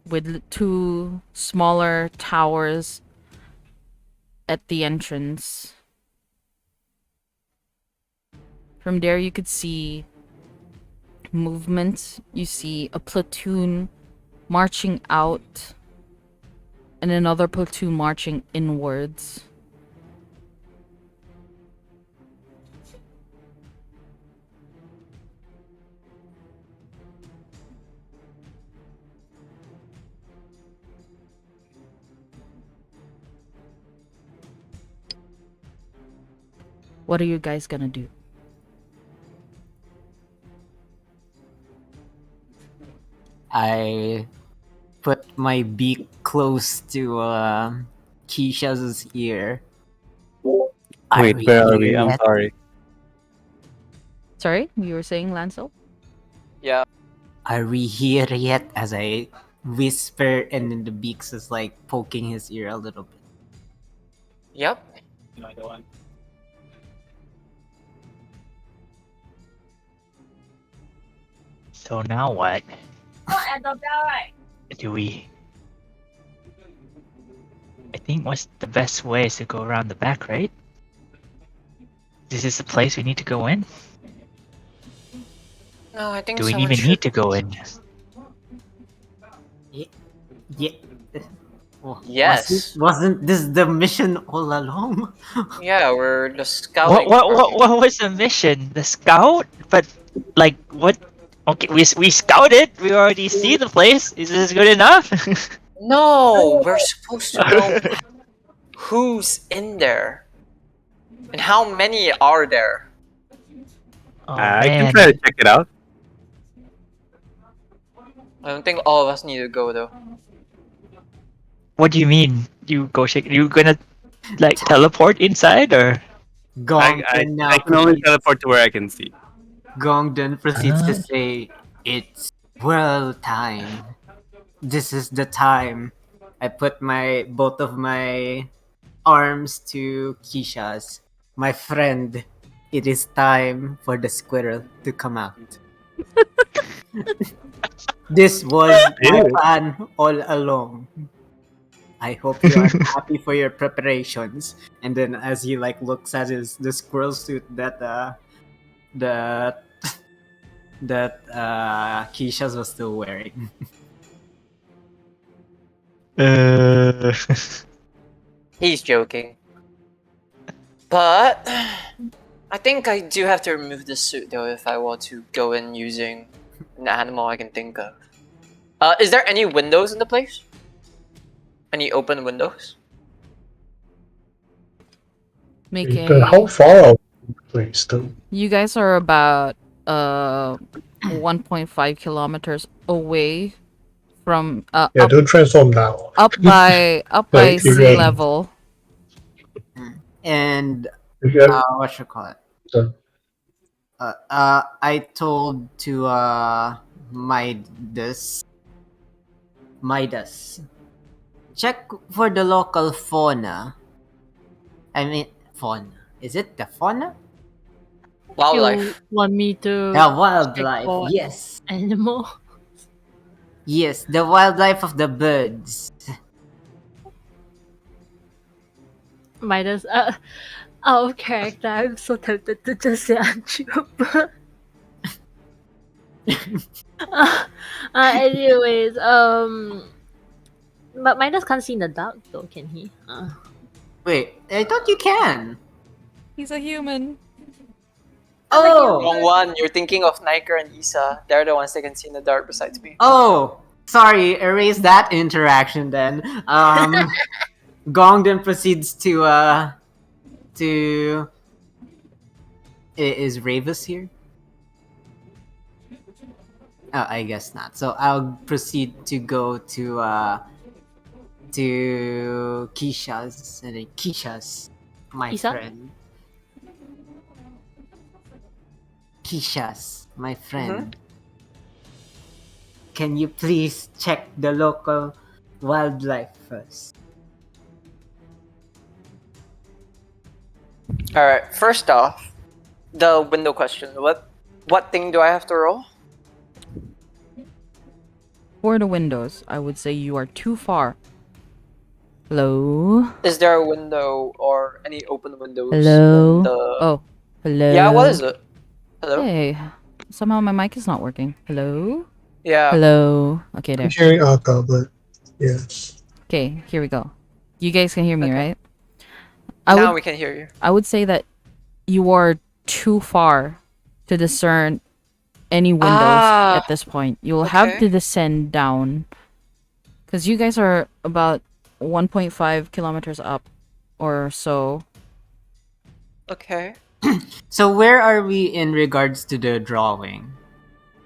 with two smaller towers at the entrance. From there you could see movement. You see a platoon marching out and another platoon marching inwards. What are you guys gonna do? I put my beak close to Keisha's ear. Wait, where are we? hear I'm yet? sorry. Sorry, you were saying, Lancel? Yeah. Are we here yet? As I whisper, and then the beaks is like poking his ear a little bit. Yep. So now what? Do we? I think what's the best way is to go around the back, right? This is the place we need to go in? No, I think Do we someone even should... need to go in? Yeah. Oh, Yes. Wasn't this the mission all along? Yeah, we're the scouting. What was the mission? The scout? But like what? Okay, we scouted. We already see the place. Is this good enough? No, we're supposed to know who's in there and how many are there. Oh, I can man. try to check it out. I don't think all of us need to go though. What do you mean? You go shake? You gonna like teleport inside or? Gong I then now can only proceeds- teleport to where I can see. Gong then proceeds to Ah. say, "It's well time. This is the time." I put both of my arms to Keisha's. My friend, it is time for the squirrel to come out. This was my plan all along. I hope you are happy for your preparations. And then as he like looks at the squirrel suit that Keisha's was still wearing. He's joking. But I think I do have to remove this suit though if I want to go in using an animal I can think of. Is there any windows in the place? Any open windows? Make How a... far out of the place though? You guys are about 1.5 kilometers away from Yeah, don't transform now. up by Like, if sea you're- level. And If you're, what you call it? so- I told to Midas, check for the local fauna. I mean, fauna. Is it the fauna? Wildlife. You want me to Yeah, check wildlife. for Yes, animal? yes, the wildlife of the birds. Midas, out of character, I'm so tempted to just say Anju, but... Anyways, but Midas can't see in the dark though, can he? Wait, I thought you can. He's a human. Oh, Wrong one. You're thinking of Niker and Isa. They're the ones that can see in the dark besides me. oh, sorry. Erase that interaction then. Gong then proceeds to Is Ravis here? Oh, I guess not. So I'll proceed to go to Keisha's, and then Keisha's, my Isa? friend. Keisha's, my friend. Can you please check the local wildlife first? Alright, first off, the window question. What thing do I have to roll? For the windows, I would say you are too far. Hello? Is there a window or any open windows? Hello? in the- Oh, hello? Yeah, what is it? Hello? Hey, somehow my mic is not working. Hello? Yeah. Hello? Okay, there. I'm hearing our goblet. Yeah. Okay, here we go. You guys can hear me, Okay. right? Now we can hear you. I would say that you are too far to discern any windows at this point. You'll have okay. to descend down. Because you guys are about 1.5 kilometers up or so. Okay. So where are we in regards to the drawing?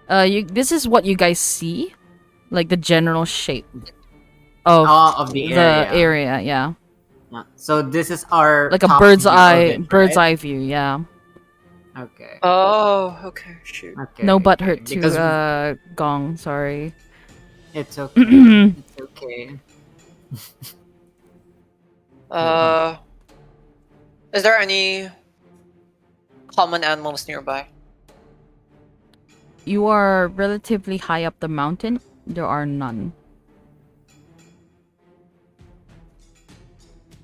This is what you guys see. Like the general shape of, Of the area. yeah. So this is our Like a top bird's view of eye it, right? eye view, yeah. Okay. Oh, okay. Shoot. Okay. No butt okay. hurt to Because Gong, sorry. it's okay. It's okay. Is there any common animals nearby? You are relatively high up the mountain. There are none.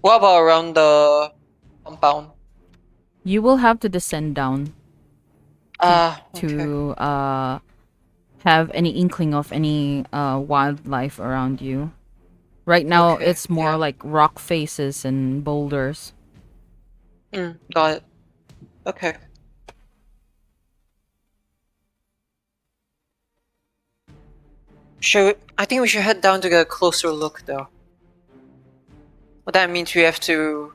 What about around the compound? You will have to descend down Okay. to have any inkling of any wildlife around you. Right now, Okay, it's more yeah. like rock faces and boulders. Got it. Okay. I think we should head down to get a closer look, though. But that means we have to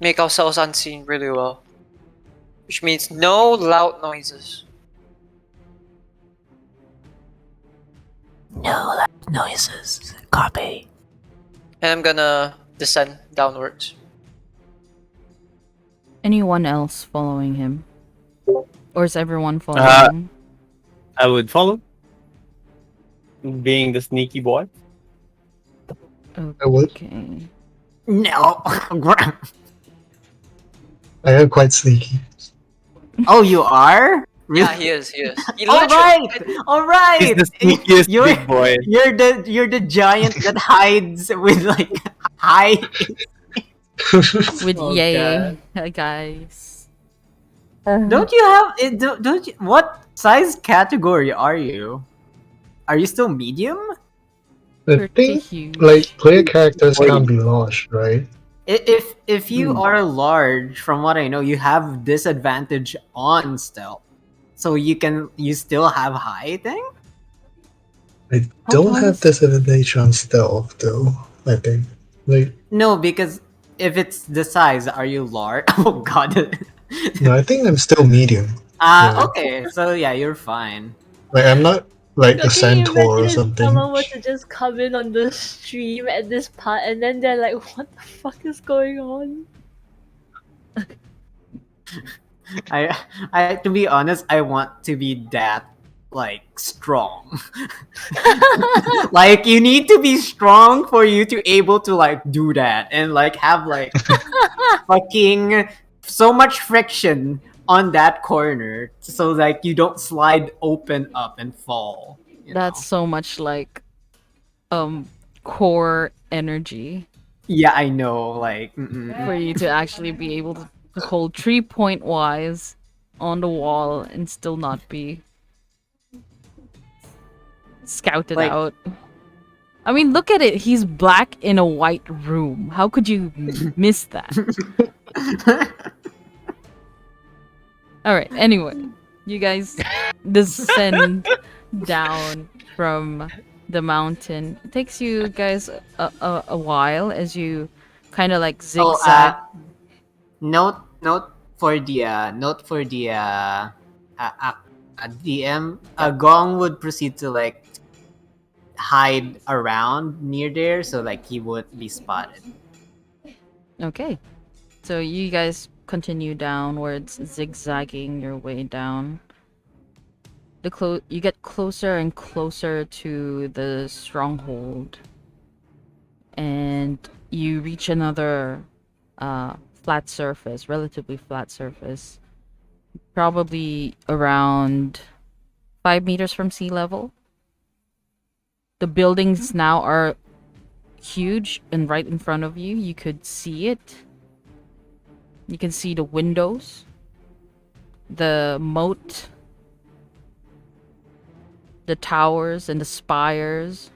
make ourselves unseen really well. Which means no loud noises. No loud noises. Copy. And I'm gonna descend downwards. Anyone else following him? Or is everyone following? I would follow. Being the sneaky boy. I would. Okay. No. I am quite sneaky. Oh, you are? Really? Yeah, he is. He All right. All right. He's the sneakiest You're- big boy. You're the giant that hides with like hide. With Oh, yay, guys. Don't you have it? Don't you? What size category are you? Are you still medium? I Pretty think huge. like player characters can't be launched, right? If you are large, from what I know, you have disadvantage on stealth, so you still have hiding. I How don't tall have is- disadvantage on stealth though. I think like No, because if it's the size, are you large? Oh god. no, I think I'm still medium. Yeah. Okay, so yeah, you're fine. Like I'm not like a Can you centaur or imagine if something. someone were to just come in on the stream at this part and then they're like, what the fuck is going on? I to be honest, I want to be that like strong. Like you need to be strong for you to able to like do that and like have like fucking so much friction on that corner so like you don't slide open up and fall. You That's know? so much like core energy Yeah, I know. Like for you to actually be able to hold 3 point wise on the wall and still not be scouted Like- out. I mean, look at it. He's black in a white room. How could you miss that? All right. Anyway, you guys descend down from the mountain. It takes you guys a while as you kind of like Oh, zigzag. note for the DM. Gong would proceed to like hide around near there, so like he would be spotted. Okay. So you guys continue downwards, zigzagging your way down. You get closer and closer to the stronghold, and you reach another flat surface, relatively flat surface, probably around 5 meters from sea level. The buildings now are huge and right in front of you. You could see it. You can see the windows, the moat, the towers and the spires.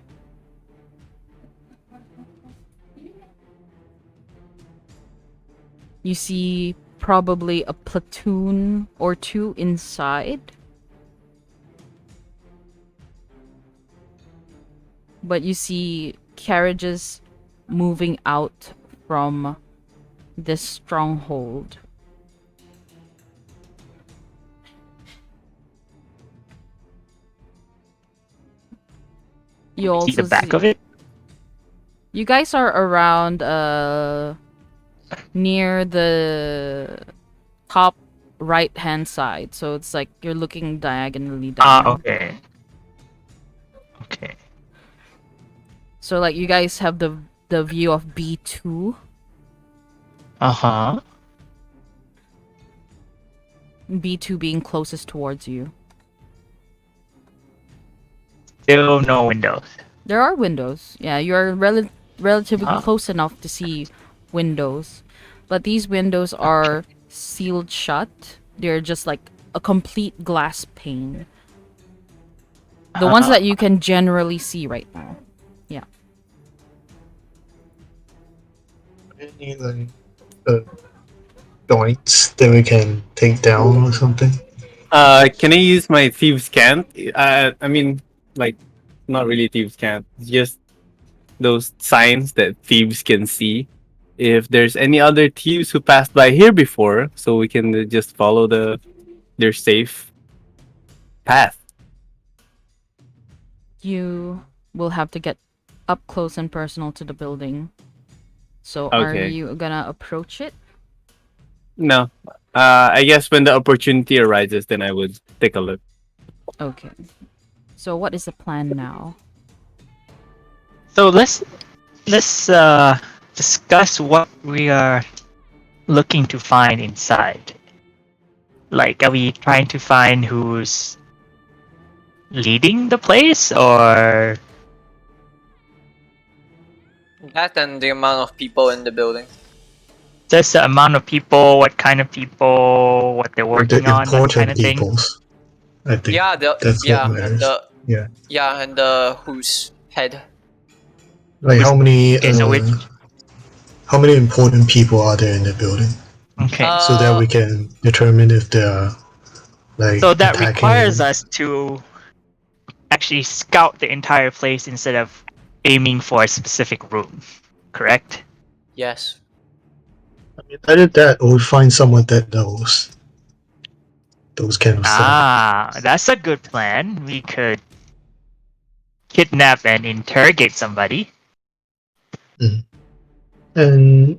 You see probably a platoon or two inside. But you see carriages moving out from this stronghold. You also See the back of it? You guys are around near the top right hand side, so it's like you're looking diagonally down. Ah, okay. Okay. So like you guys have the view of B2. Uh-huh. B2 being closest towards you. Still no windows. There are windows. Yeah, you're relatively Ah. close enough to see windows. But these windows are sealed shut. They're just like a complete glass pane. The ones that you can generally see right now. Yeah. Any like joints that we can take down or something? Can I use my thieves' cant? I mean, like, not really thieves' cant. Just those signs that thieves can see. If there's any other thieves who passed by here before, so we can just follow their safe path. You will have to get up close and personal to the building. So are Okay. you gonna approach it? No. I guess when the opportunity arises, then I would take a look. Okay. So what is the plan now? So let's discuss what we are looking to find inside. Like, are we trying to find who's leading the place, or That and the amount of people in the building. just the amount of people, what kind of people, what they're working The on, that important kind of thing? peoples. I think Yeah, that's yeah, what and matters. Yeah. and the whose head. Like how many Okay, so how many important people are there in the building? Okay. So that we can determine if they're like So that attacking. requires us to actually scout the entire place instead of aiming for a specific room, correct? Yes. I mean, either that or we find someone that knows. those kind of stuff. Ah, that's a good plan. We could kidnap and interrogate somebody. And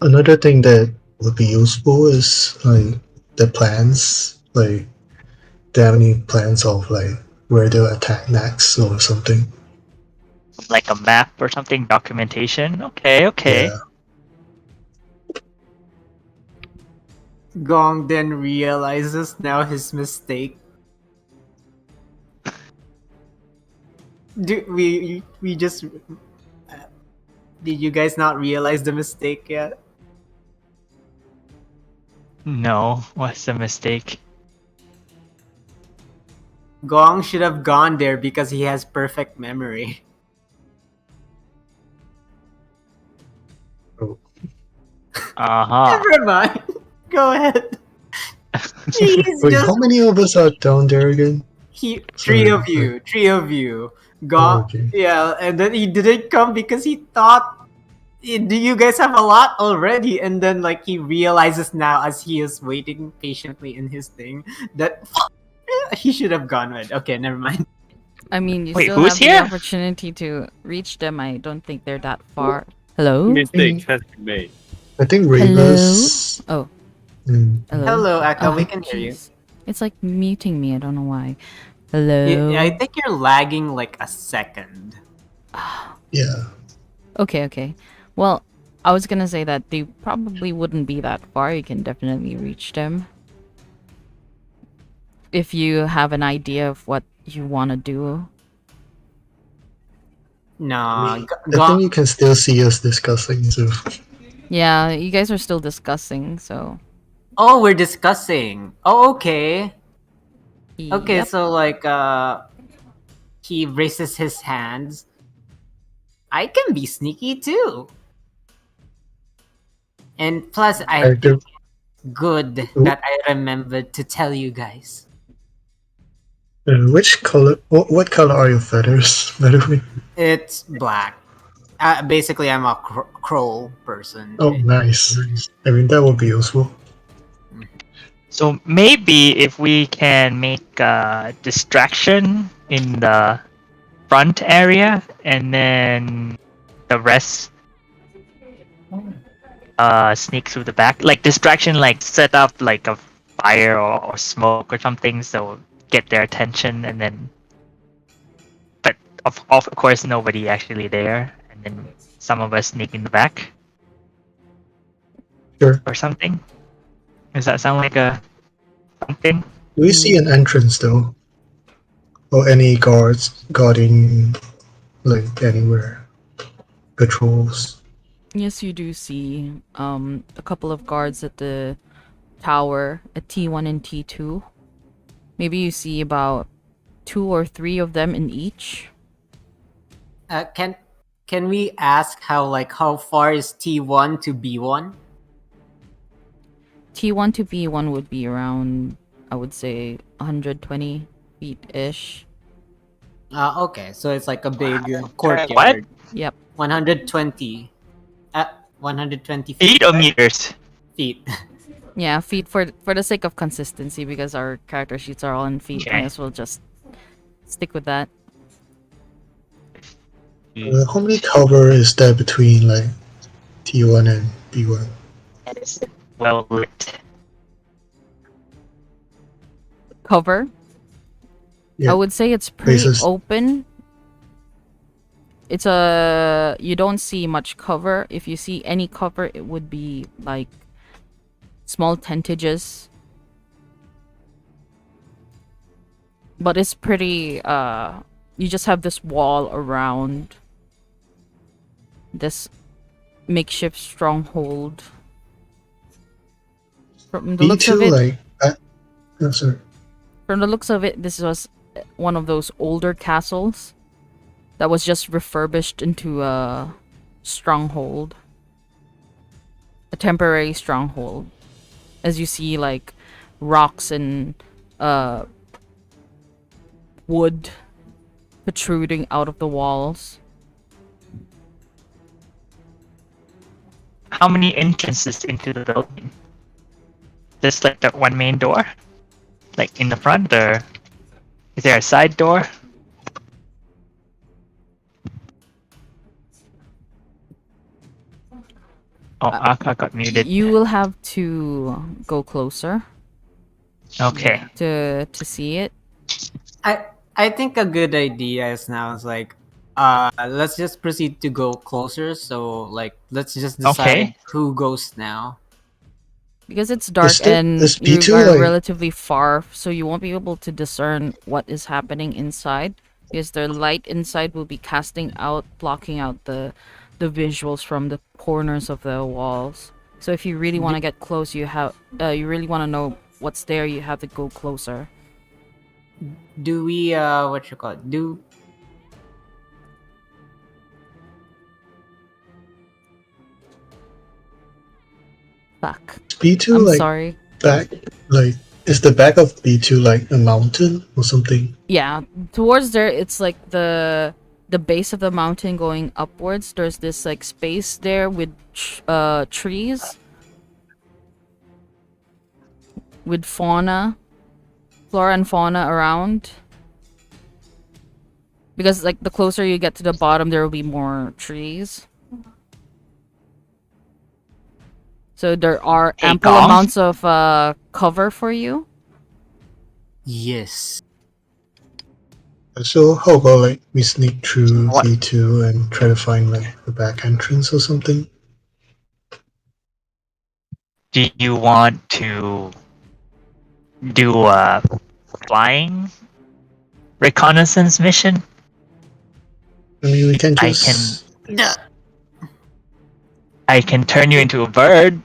another thing that would be useful is like the plans. Like, do you have any plans of like where to attack next or something? Like a map or something, documentation. Okay, okay. Yeah. Gong then realizes now his mistake. We just did you guys not realize the mistake yet? No, what's the mistake? Gong should have gone there because he has perfect memory. Oh. Uh-huh. Never mind. Go ahead. He's Wait, just how many of us are down there again? three Sorry, of you. Three of you. Oh, Gong. okay. Yeah, and then he didn't come because he thought do you guys have a lot already? And then like he realizes now as he is waiting patiently in his thing that he should have gone with. Okay, never mind. I mean, you Wait, still who's have the here? opportunity to reach them. I don't think they're that far. Hello? Mistake has been made. I think Ravers. Oh, Mm, hello. Hello, Akka. Oh, We can hear you. jeez. It's like muting me. I don't know why. Hello? I think you're lagging like a second. yeah. Okay. Well, I was gonna say that they probably wouldn't be that far. You can definitely reach them. If you have an idea of what you want to do. No, I mean, I Gong. think you can still see us discussing. So Yeah, you guys are still discussing, so... Oh, we're discussing. Oh, okay. Okay, Yep. so like he raises his hands. I can be sneaky too. And plus I character. think it's good that I remembered to tell you guys. Which color? What color are your feathers, by the way? It's black. Basically I'm a crow person. Oh, nice. I mean, that would be useful. So maybe if we can make a distraction in the front area and then the rest sneak through the back. Like distraction, like set up like a fire or smoke or something, so get their attention, and then but of course nobody actually there, and then some of us sneak in the back Sure. or something. Does that sound like a something? Do we see an entrance though, or any guards guarding like anywhere? Patrols. Yes, you do see a couple of guards at the tower at T1 and T2. Maybe you see about 2 or 3 of them in each. Can we ask how far is T1 to B1? T1 to B1 would be around, I would say, 120 feet-ish. Okay, so it's like a big What? courtyard. Yep. 120. 120 Feet or meters? feet. Yeah, feet for the sake of consistency, because our character sheets are all in feet. Okay. I guess we'll just stick with that. How many cover is there between like T1 and B1? Well lit. Cover? Yeah. I would say it's pretty Places. open. It's you don't see much cover. If you see any cover, it would be like small tentages. But it's pretty you just have this wall around this makeshift stronghold. From the looks of B2 it, like oh, sorry. From the looks of it, this was one of those older castles that was just refurbished into a stronghold. A temporary stronghold. As you see, like, rocks and wood protruding out of the walls. How many entrances into the building? Just like that one main door? Like in the front, or is there a side door? Oh, Aka got muted. You will have to go closer Okay. to see it. I think a good idea is now is like let's just proceed to go closer. So like let's just decide Okay. who goes now. Because it's dark and is you B2 are like relatively far, so you won't be able to discern what is happening inside. Because the light inside will be casting out, blocking out the visuals from the corners of the walls. So if you really want to get close, you really want to know what's there. You have to go closer. Do we what you call it? Fuck. B2 I'm like sorry. back like is the back of B2 like a mountain or something? Yeah, towards there, it's like the base of the mountain going upwards. There's this like space there with trees, with flora and fauna around. Because like the closer you get to the bottom, there will be more trees. So there are Hey, ample Gong? amounts of cover for you. Yes. So how about like we sneak through What? B2 and try to find like the back entrance or something? Do you want to do a flying reconnaissance mission? I mean we can I just can turn you into a bird.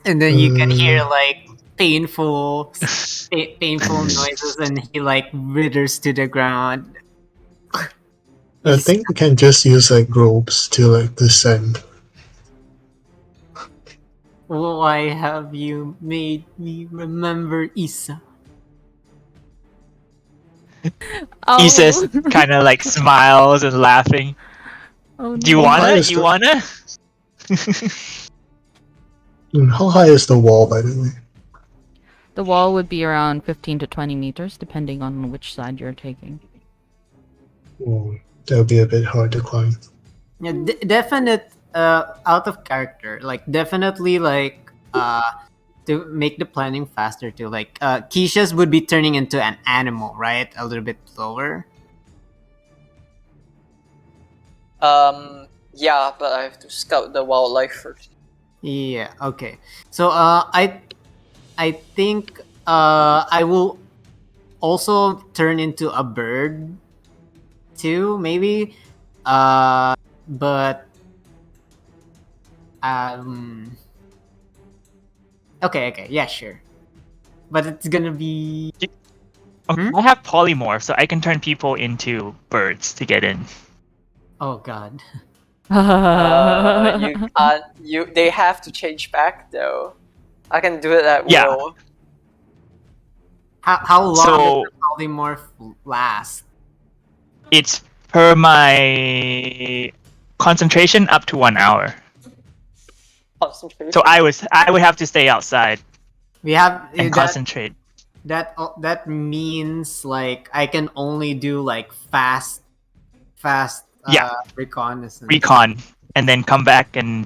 And then you can hear Mm. like painful noises, and he like withers to the ground. I think we can just use like ropes to like descend. Why have you made me remember Isa? Oh. He says, kind of like smiles and laughing. Oh Do you no. wanna? Highest You the- wanna? How high is the wall by the way? The wall would be around 15 to 20 meters, depending on which side you're taking. Oh, that would be a bit hard to climb. Yeah, definite out of character. Like definitely like to make the planning faster too. Like Keisha's would be turning into an animal, right? A little bit slower. Yeah, but I have to scout the wildlife first. Yeah. Okay. So I think I will also turn into a bird too, maybe. But okay, yeah, sure. But it's gonna be I have polymorph, so I can turn people into birds to get in. oh god. You can't. They have to change back though. I can do it at Yeah. will. How long So- does the polymorph last? It's per my concentration up to 1 hour. Concentration. So I would have to stay outside We have and concentrate. that means like I can only do like fast Yeah. reconnaissance. Recon, and then come back and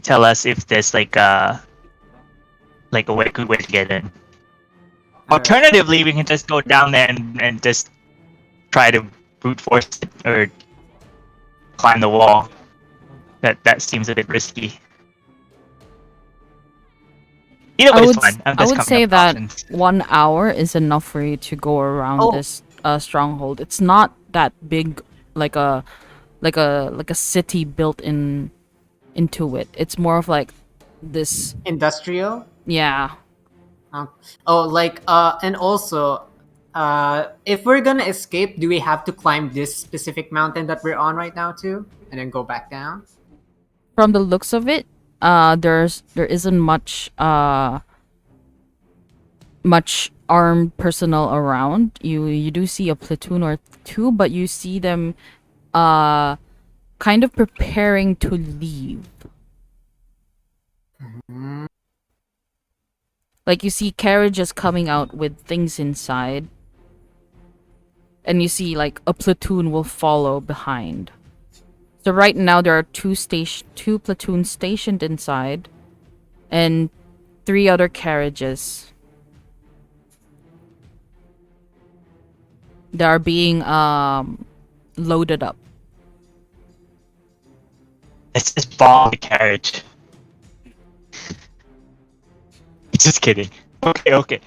tell us if there's like a good way to get in. Alright. Alternatively, we can just go down there and just try to brute force it or climb the wall. That seems a bit risky. Either way, it's fine. I'm I just would coming say up with that options. 1 hour is enough for you to go around Oh. this stronghold. It's not that big, like a city built into it. It's more of like this. Industrial? Yeah. Oh, like and also if we're gonna escape, do we have to climb this specific mountain that we're on right now too, and then go back down? From the looks of it, there isn't much armed personnel around. You do see a platoon or two, but you see them kind of preparing to leave. Like you see carriages coming out with things inside. And you see like a platoon will follow behind. So right now there are two platoons stationed inside and 3 other carriages that are being loaded up. Let's just bomb the carriage. Just kidding. Okay.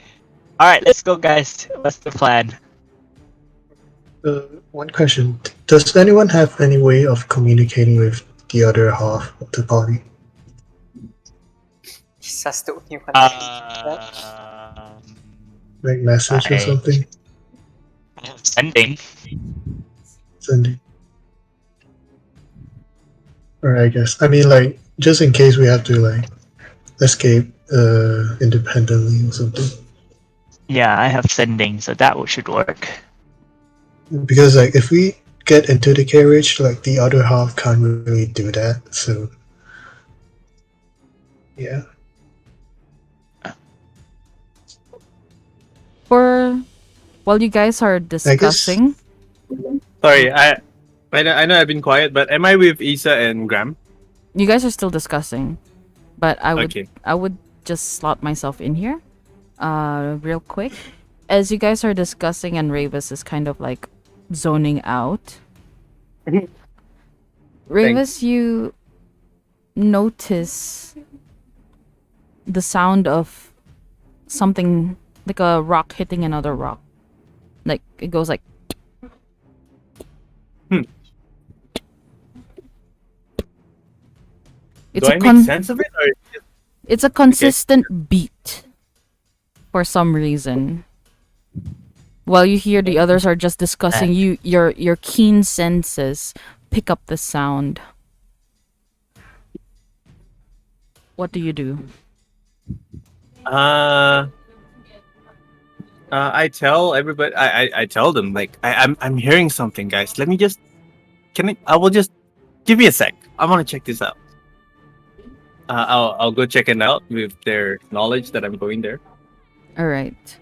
Alright, let's go, guys. What's the plan? One question: does anyone have any way of communicating with the other half of the party? Just has the only one. Like message or I something? am sending. Sending. Or I guess. I mean, like, just in case we have to, like, escape independently or something. Yeah, I have sending, so that should work. Because, like, if we get into the carriage, like, the other half can't really do that, so. Yeah. While you guys are discussing, Sorry, I know I've been quiet, but am I with Isa and Graham? you guys are still discussing, but Okay. I would just slot myself in here, real quick. As you guys are discussing and Ravis is kind of like zoning out. Ravis, you notice the sound of something like a rock hitting another rock. Like it goes like Do I make sense of it? Or it's a consistent beat for some reason. While you hear the others are just discussing, your keen senses pick up the sound. What do you do? I tell everybody. I tell them like I'm hearing something, guys. Let me just. I will just give me a sec. I want to check this out. I'll go check it out with their knowledge that I'm going there. All right.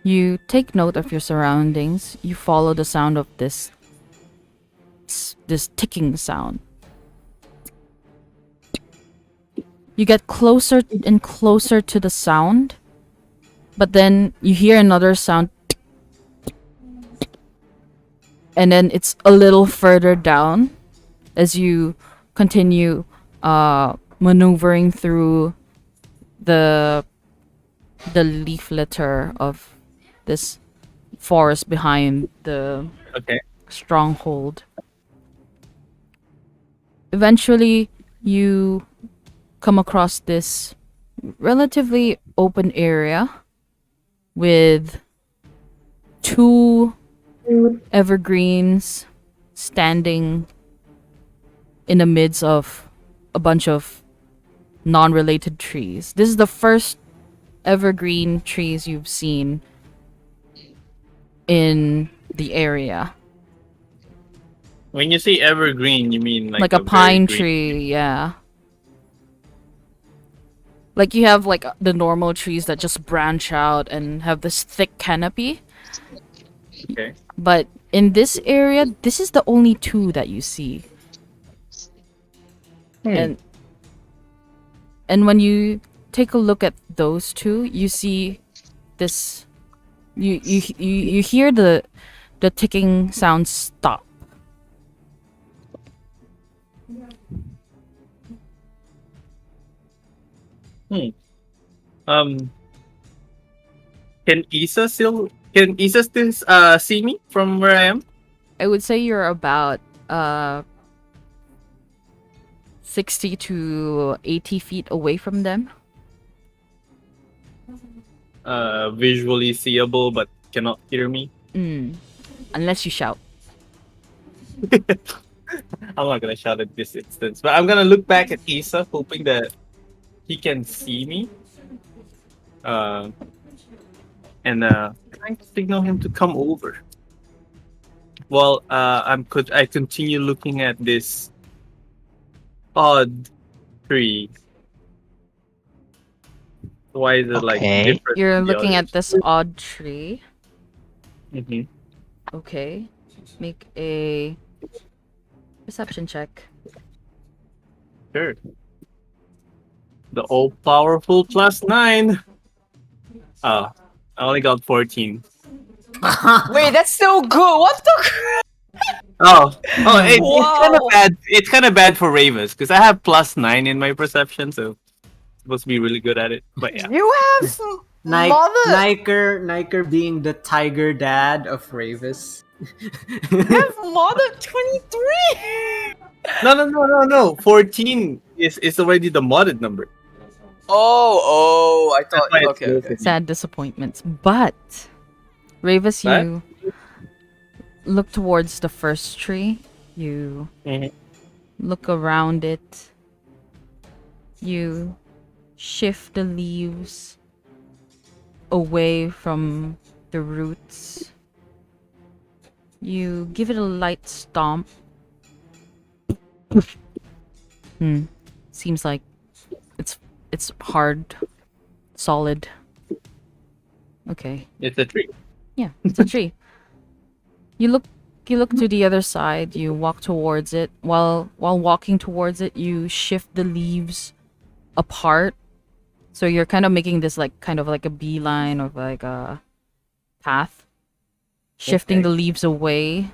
You take note of your surroundings. You follow the sound of this ticking sound. You get closer and closer to the sound, but then you hear another sound, and then it's a little further down as you continue maneuvering through the leaf litter of this forest behind the stronghold. Eventually, you come across this relatively open area with 2 evergreens standing in the midst of a bunch of non-related trees. This is the first evergreen trees you've seen in the area. When you say evergreen, you mean Like a very pine green- tree, yeah. Like you have like the normal trees that just branch out and have this thick canopy. Okay. But in this area, this is the only 2 that you see. And when you take a look at those 2, you see this. You hear the ticking sound stop. Can Isa still see me from where I am? I would say you're about 60 to 80 feet away from them. Visually seeable but cannot hear me. Unless you shout. I'm not gonna shout at this instance, but I'm gonna look back at Isa, hoping that he can see me. And trying to signal him to come over. Well, I continue looking at this odd tree. Why is it like Okay. different? You're from the looking at others? this odd tree. Mhm. Okay. Make a perception check. Sure. The all powerful +9. Oh, I only got 14. Wait, that's still good. What the? Oh, it's kind of Wow. bad. It's kind of bad for Ravens because I have +9 in my perception, so supposed to be really good at it. But yeah, You have mother. Niker being the tiger dad of Ravis. You have mother 23. no. 14 is already the modded number. Oh, I That's thought. why it's Okay, low okay. for me. Sad disappointments. But Ravis, What? you look towards the first tree. You Mhm. look around it. You shift the leaves away from the roots. You give it a light stomp. Seems like it's hard, solid. Okay. It's a tree. Yeah, it's a tree. You look to the other side, you walk towards it. While walking towards it, you shift the leaves apart. So you're kind of making this like kind of like a beeline of like a path. Shifting Okay. the leaves away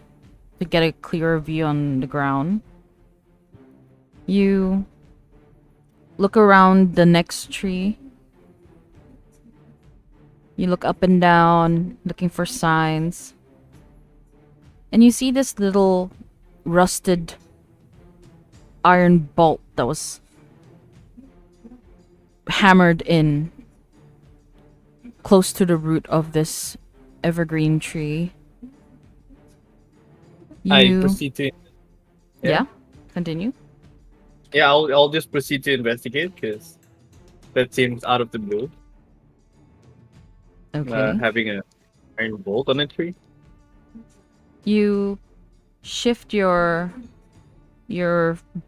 to get a clearer view on the ground. You look around the next tree. You look up and down, looking for signs. And you see this little rusted iron bolt that was hammered in close to the root of this evergreen tree. I proceed to. Yeah? Continue. Yeah, I'll just proceed to investigate because that seems out of the blue. Okay. Having a iron bolt on a tree. You shift your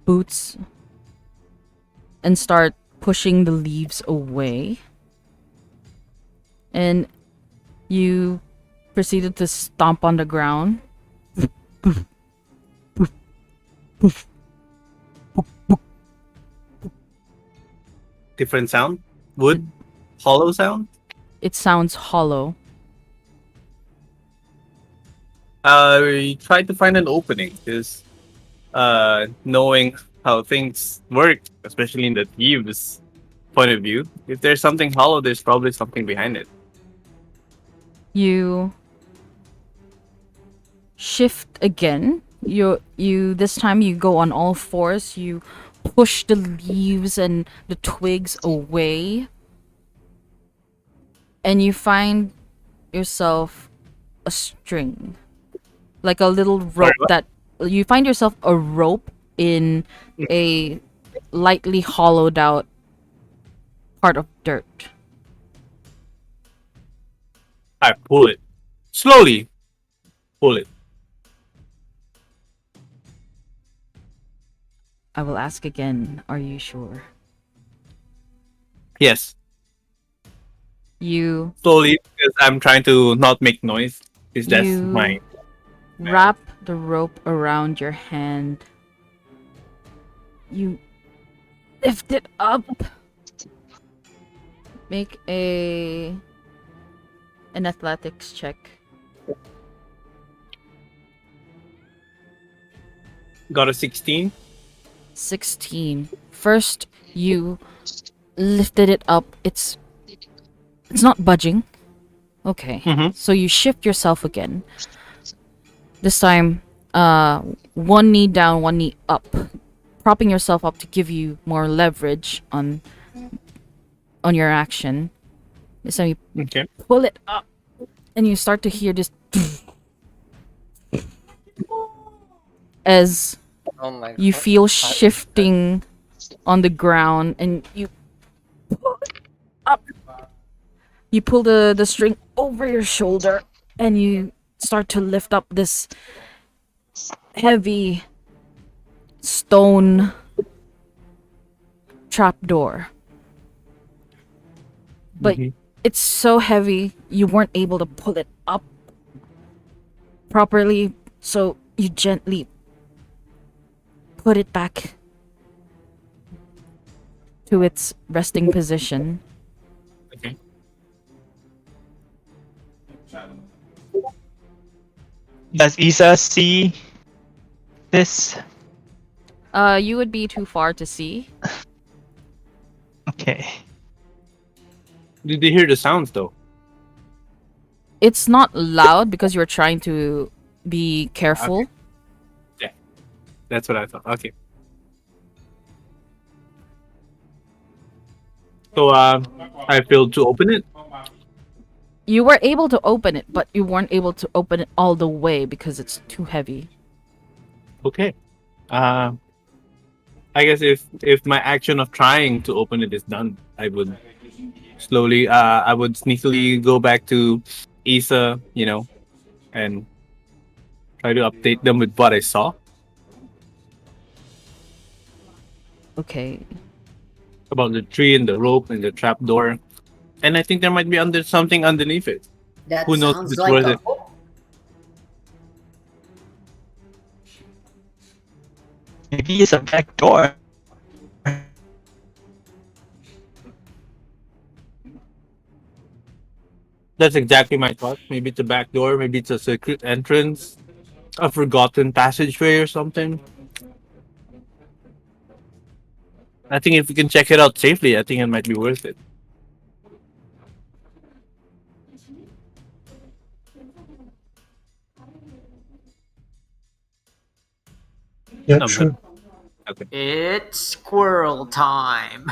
boots and start pushing the leaves away. And you proceeded to stomp on the ground. Different sound. Wood. Hollow sound. It sounds hollow. We try to find an opening because knowing how things work, especially in the thieves' point of view, if there's something hollow, there's probably something behind it. You shift again. You this time you go on all fours. You push the leaves and the twigs away. And you find yourself a string. Like a little rope what? that you find yourself a rope in a lightly hollowed out part of dirt. I pull it slowly. Pull it. I will ask again, are you sure? Yes, You slowly because I'm trying to not make noise. Because that's You- my. wrap the rope around your hand. You lift it up. Make an athletics check. Got a 16. 16. First, you lifted it up. It's not budging. Okay. Mhm. So you shift yourself again. This time, one knee down, one knee up, propping yourself up to give you more leverage on your action. This time you Okay. pull it up, and you start to hear this as Oh my god. you feel shifting on the ground, and you pull it up. You pull the string over your shoulder, and you start to lift up this heavy stone trapdoor. but Mhm. it's so heavy you weren't able to pull it up properly, so you gently put it back to its resting position. Okay. Does Isa see this? You would be too far to see. Okay. Did they hear the sounds though? It's not loud because you're trying to be careful. Okay. That's what I thought. Okay. So I failed to open it. You were able to open it, but you weren't able to open it all the way because it's too heavy. Okay. I guess if my action of trying to open it is done, I would slowly I would sneakily go back to Isa, and try to update them with what I saw Okay. about the tree and the rope and the trapdoor. And I think there might be something underneath it. That Who knows if sounds it's like worth a it? hook. Maybe it's a back door. That's exactly my thought. Maybe it's a back door, maybe it's a secret entrance, a forgotten passageway or something. I think if we can check it out safely, I think it might be worth it. Yeah, I'm sure. It's squirrel time.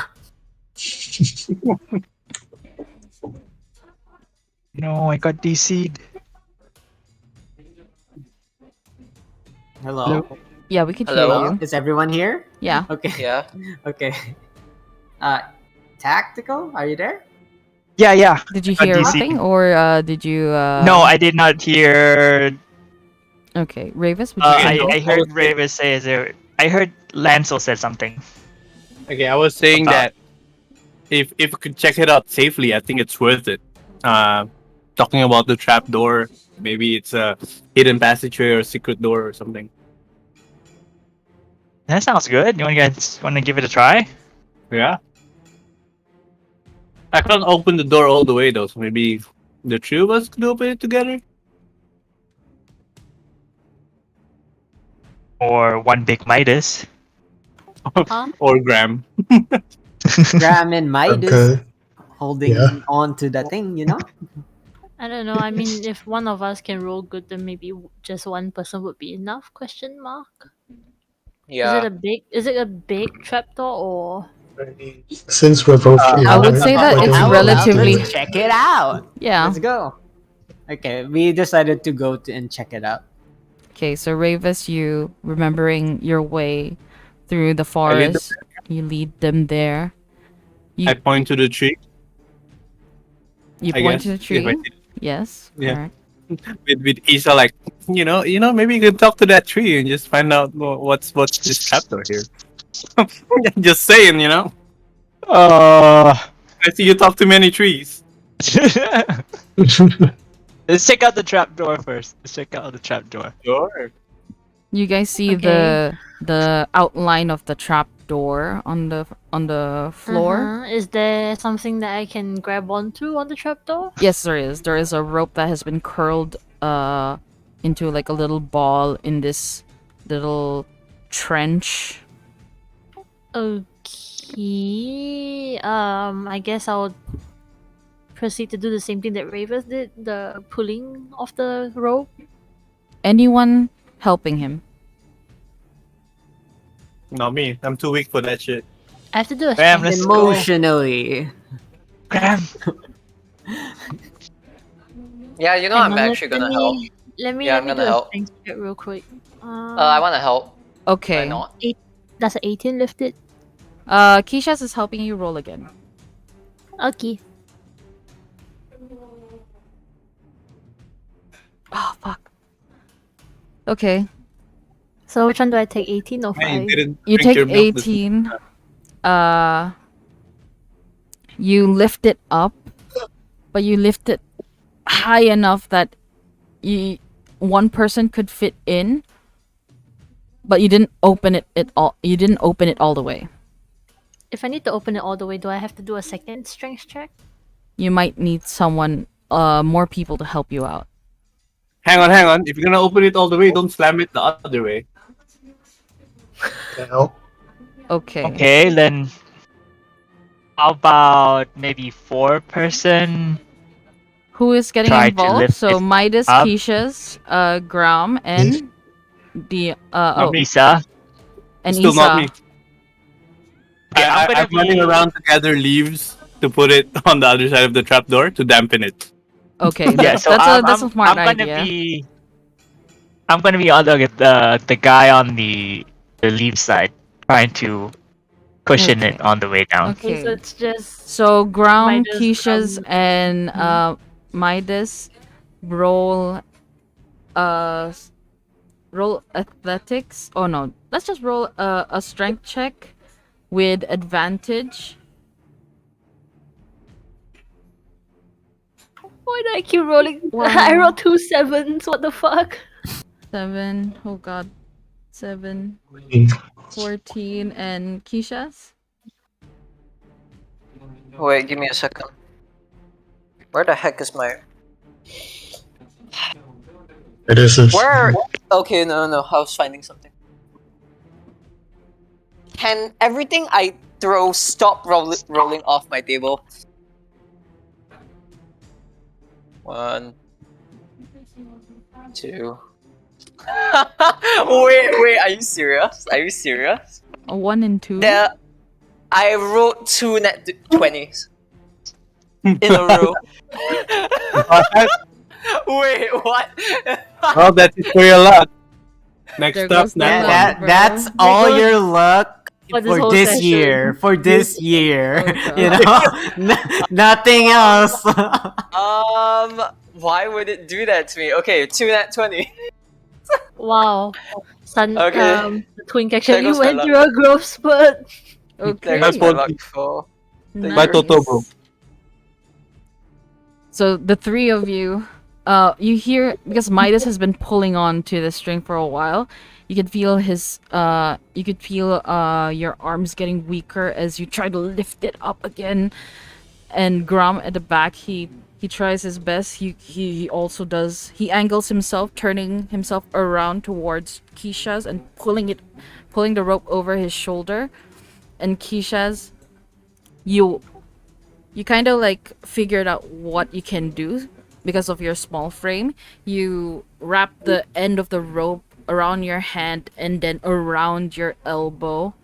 No, I got DC'd. Hello? Hello? Yeah, we could Hello? hear you. Is everyone here? Yeah. Okay. Yeah. Okay. Tactical, are you there? Yeah. Did you I got hear DC'd. anything, or did you? No, I did not hear. Okay, Ravis, would you? Okay, say? no. I heard Ravis say there. I heard Lancel said something. Okay, I was saying About- that if we could check it out safely, I think it's worth it. Talking about the trap door, maybe it's a hidden passageway or a secret door or something. That sounds good. You guys want to give it a try? Yeah. I can't open the door all the way though, so maybe the three of us could open it together. Or one big Midas? Huh? Or Graham. Graham and Midas Okay. holding Yeah. on to the thing, you know? I don't know. I mean, if one of us can roll good, then maybe just one person would be enough? Question mark. Yeah. Is it a big trapdoor or? Since we're both here, I would right, say that why it's don't How we go about relatively- let's check it out? Yeah. Let's go. Okay, we decided to go and check it out. Okay, so Ravis, you remembering your way through the lead them forest, you lead them there. I point to the tree. You I point guess, to the if I tree. did. Yes. Yeah. Alright. With Isa, like maybe you can talk to that tree and just find out what's this trapdoor here. Just saying, I see you talk to many trees. Let's check out the trapdoor first. Let's check out the trapdoor. Sure. You guys see Okay. the outline of the trap door on the floor. Is there something that I can grab onto on the trapdoor? Yes, there is. There is a rope that has been curled into like a little ball in this little trench. Okay. I guess I'll proceed to do the same thing that Ravis did, the pulling of the rope. Anyone helping him? Not me. I'm too weak for that shit. I have to do a Bam, strength. let's go. Emotionally. Graham. Yeah, you know Hang I'm on, actually gonna help. Let me Yeah, I'm do gonna a help. strength check real quick. I wanna help. Why Okay. not? Does an 18 lift it? Keisha's is helping you roll again. Okay. Oh fuck. Okay. So which one do I take? 18 or 5? Man, you didn't You drink your take milk this 18. You lift it up but you lift it high enough that one person could fit in, but you didn't open it all. You didn't open it all the way. If I need to open it all the way, do I have to do a second strength check? You might need someone, more people to help you out. Hang on. If you're gonna open it all the way, don't slam it the other way. Now, Okay. Okay, then how about maybe 4-person? Who is getting Try to involved? lift So it Midas, up. Keisha's, Gram, and the Me. Isa? and Still not me. Isa. Okay, I'm running around to gather leaves to put it on the other side of the trapdoor to dampen it. Okay, Yeah, so that's a smart I'm idea. I'm gonna be on the guy on the leave side, trying to cushion it Okay. on the way down. Okay. So it's just So Gram, Midas, Keisha's, Gram, and Midas roll roll athletics. Oh no, let's just roll a strength check with advantage. why do I keep rolling? Wow. I rolled 2 7s. What the fuck? 7. Oh god. 7, 14, and Keisha's. Wait, give me a second. Where the heck is my... it is a Where? Okay, no. I was finding something. Can everything I throw stop rolling off my table? 1, 2. Wait, are you serious? A 1 and 2. I rolled 2 net 20s in a row. Wait, what? Oh, that's it for your luck. Next There up, goes the Nat luck. one. bro. That's all goes- your luck For this for whole this session. year. For this year. Oh, You know? Nothing else. Why would it do that to me? Okay, 2 net 20. Wow. Okay. The twink There actually goes my went luck. through a growth spurt. Okay. There goes my That's luck for... Bye, Totoro. So the three of you, you hear, because Midas has been pulling on to the string for a while. You could feel your arms getting weaker as you try to lift it up again. And Grom at the back, he tries his best. He also does. He angles himself, turning himself around towards Keisha's and pulling the rope over his shoulder. And Keisha's, you kind of like figured out what you can do because of your small frame. You wrap the end of the rope around your hand and then around your elbow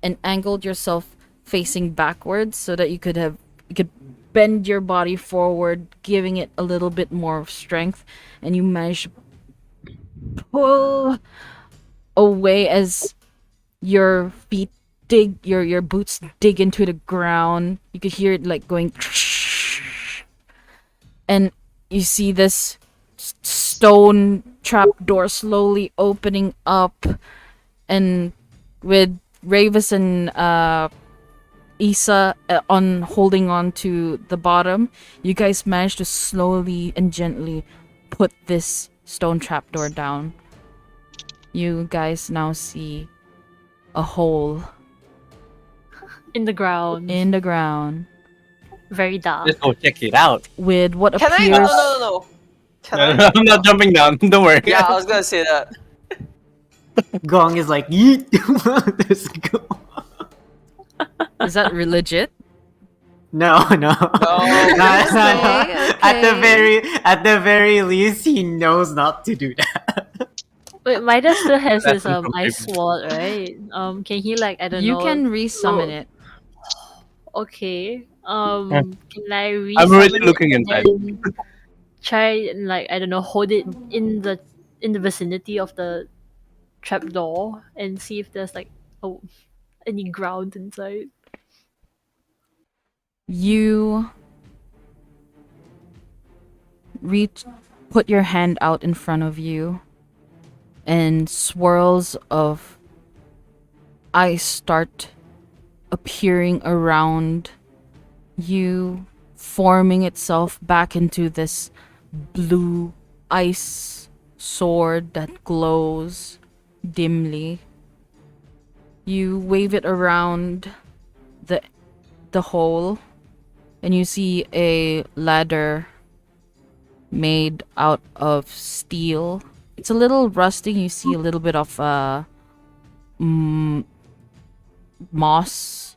and angled yourself facing backwards so that you could bend your body forward, giving it a little bit more strength, and you manage to pull away as your feet your boots dig into the ground. You could hear it like going, and you see this stone trapdoor slowly opening up, and with Ravis and Isa holding on to the bottom, you guys manage to slowly and gently put this stone trapdoor down. You guys now see a hole In the ground. in the ground Very dark. Let's go check it out. with what Can I? appears. No. Can I? I'm not jumping down. Don't worry. Yeah, I was gonna say that. Gong is like, yeet. Let's go. Is that legit? No. No. Okay. At the very least, he knows not to do that. Wait, Midas still has That's his ice inconceivable. sword, right? Can he like I don't You know? can resummon it. Okay. Yeah. Can I resummon I'm already it looking and inside. then try and like I don't know, hold it in the vicinity of the trapdoor and see if there's like any ground inside. You put your hand out in front of you, and swirls of ice start appearing around you forming itself back into this blue ice sword that glows dimly. You wave it around the hole, and you see a ladder made out of steel. It's a little rusty. You see a little bit of moss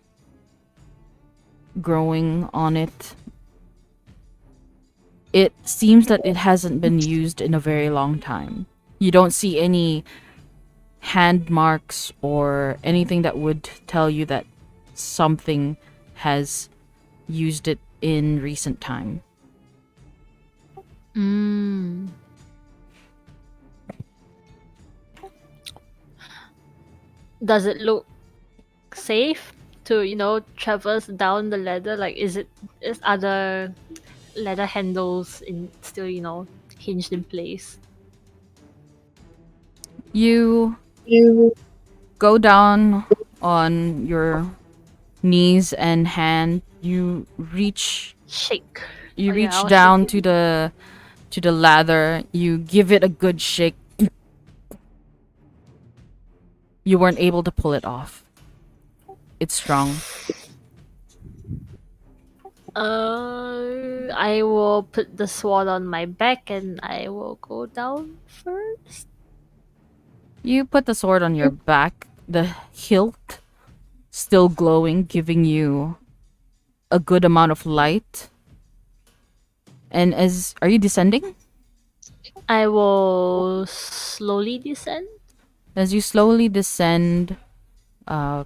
growing on it. It seems that it hasn't been used in a very long time. You don't see any hand marks or anything that would tell you that something has used it in recent time. Mm. Does it look safe to, traverse down the ladder? Like, is other ladder handles still, hinged in place? You go down on your knees and hand. You reach Shake. you Oh, yeah, reach I'll down shake to the ladder. You give it a good shake. You weren't able to pull it off. It's strong. I will put the sword on my back and I will go down first. You put the sword on your back, the hilt still glowing, giving you a good amount of light. And are you descending? I will slowly descend. As you slowly descend, uh,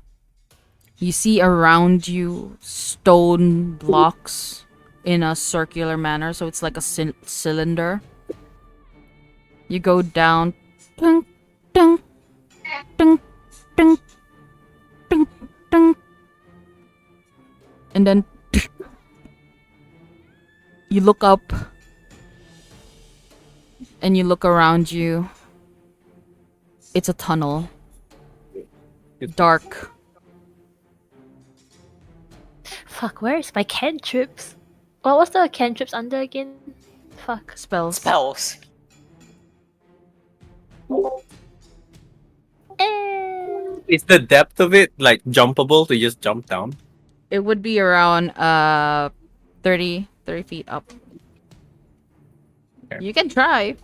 you see around you stone blocks in a circular manner, so it's like a cylinder. You go down, ding, ding, ding, ding, ding, ding, and then you look up and you look around you. It's a tunnel. Dark. Fuck, where is my cantrips? What was the cantrips under again? Fuck. Spells. Spells. Is the depth of it like jumpable to just jump down? It would be around 30 feet up. Okay. You can try.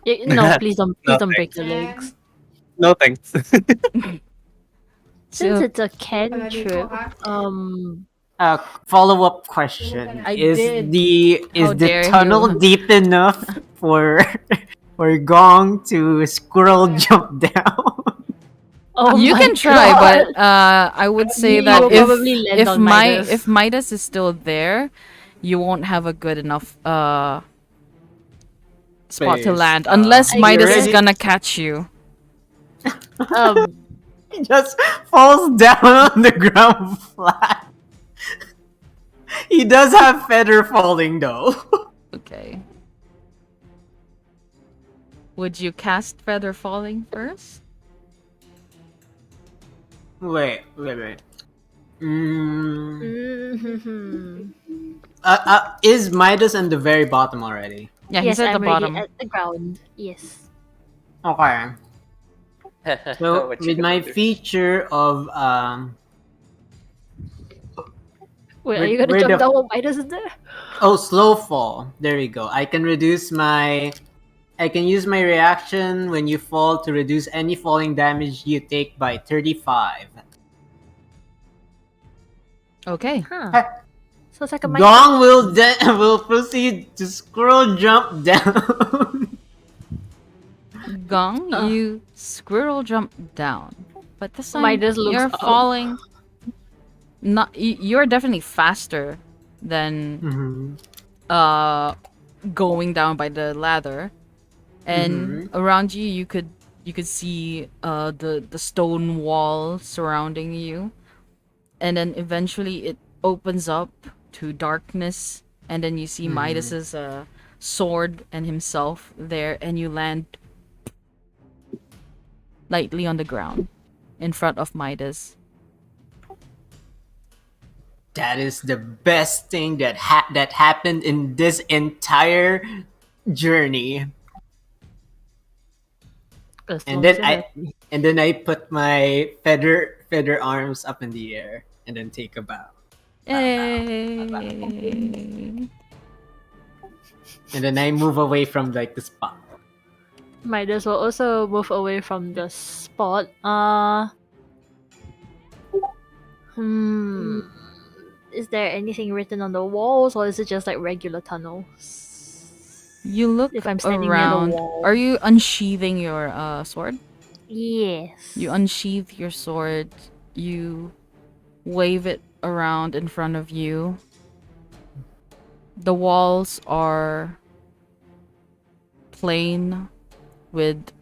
No, please don't No, break your legs. No thanks. Since So- it's a cantrip, Follow-up question: I Is did. the How dare tunnel you. deep enough for Gong to squirrel jump down? oh You my can try, God. but I would say You that will probably land on Midas. if Midas is still there, you won't have a good enough spot to Space. land unless I Midas is guess- gonna catch you. He just falls down on the ground flat. He does have feather falling though. Okay. Would you cast Feather Falling first? Wait. Mhm. Is Midas on the very bottom already? Yeah, Yes, he's at I'm the bottom. already at the ground. Yes. Okay. So What you with my gonna do? feature of Wait, are Where- you gonna where jump the- down while Midas is there? slow fall. There you go. I can use my reaction when you fall to reduce any falling damage you take by 35. Okay. Huh. So it's like a Gong will will proceed to squirrel jump down. Gong, you squirrel jump down. But this time Midas looks you're up. falling. You're definitely faster than Mhm. going down by the ladder, and around you you could see the stone wall surrounding you, and then eventually it opens up to darkness, and then you see Midas's sword and himself there, and you land lightly on the ground in front of Midas. That is the best thing that happened in this entire journey. As And long as then you're I put my feather arms up in the air and then take a bow. Hey. And then I move away from like the spot. Midas will also move away from the spot. Is there anything written on the walls, or is it just like regular tunnels? You look If I'm standing near the around. wall. Are you unsheathing your sword? Yes. You unsheath your sword. You wave it around in front of you. The walls are plain with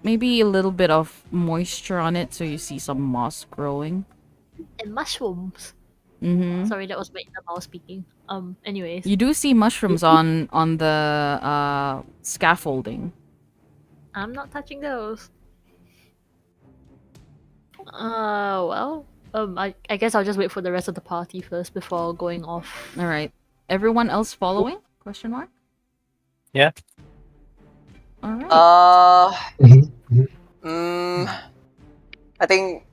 maybe a little bit of moisture on it, so you see some moss growing. And mushrooms. Mm-hmm. Sorry, that was my inner mouse speaking. Anyways. You do see mushrooms on the scaffolding. I'm not touching those. Well, I guess I'll just wait for the rest of the party first before going off. All right. Everyone else following? Question mark. Yeah. All right. Mhm, mhm. I think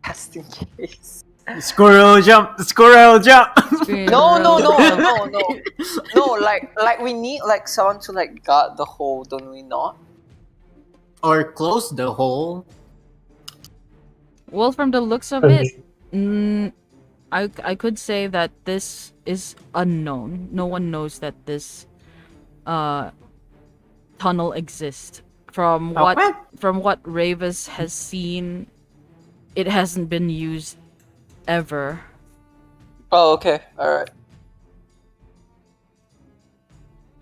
just in case. Squirrel jump! Squirrel jump! No. Like we need like someone to like guard the hole, don't we not? Or close the hole. Well, from the looks of I it, mean, I could say that this is unknown. No one knows that this tunnel exists. From what Ravis has seen, it hasn't been used ever. Oh, okay, all right.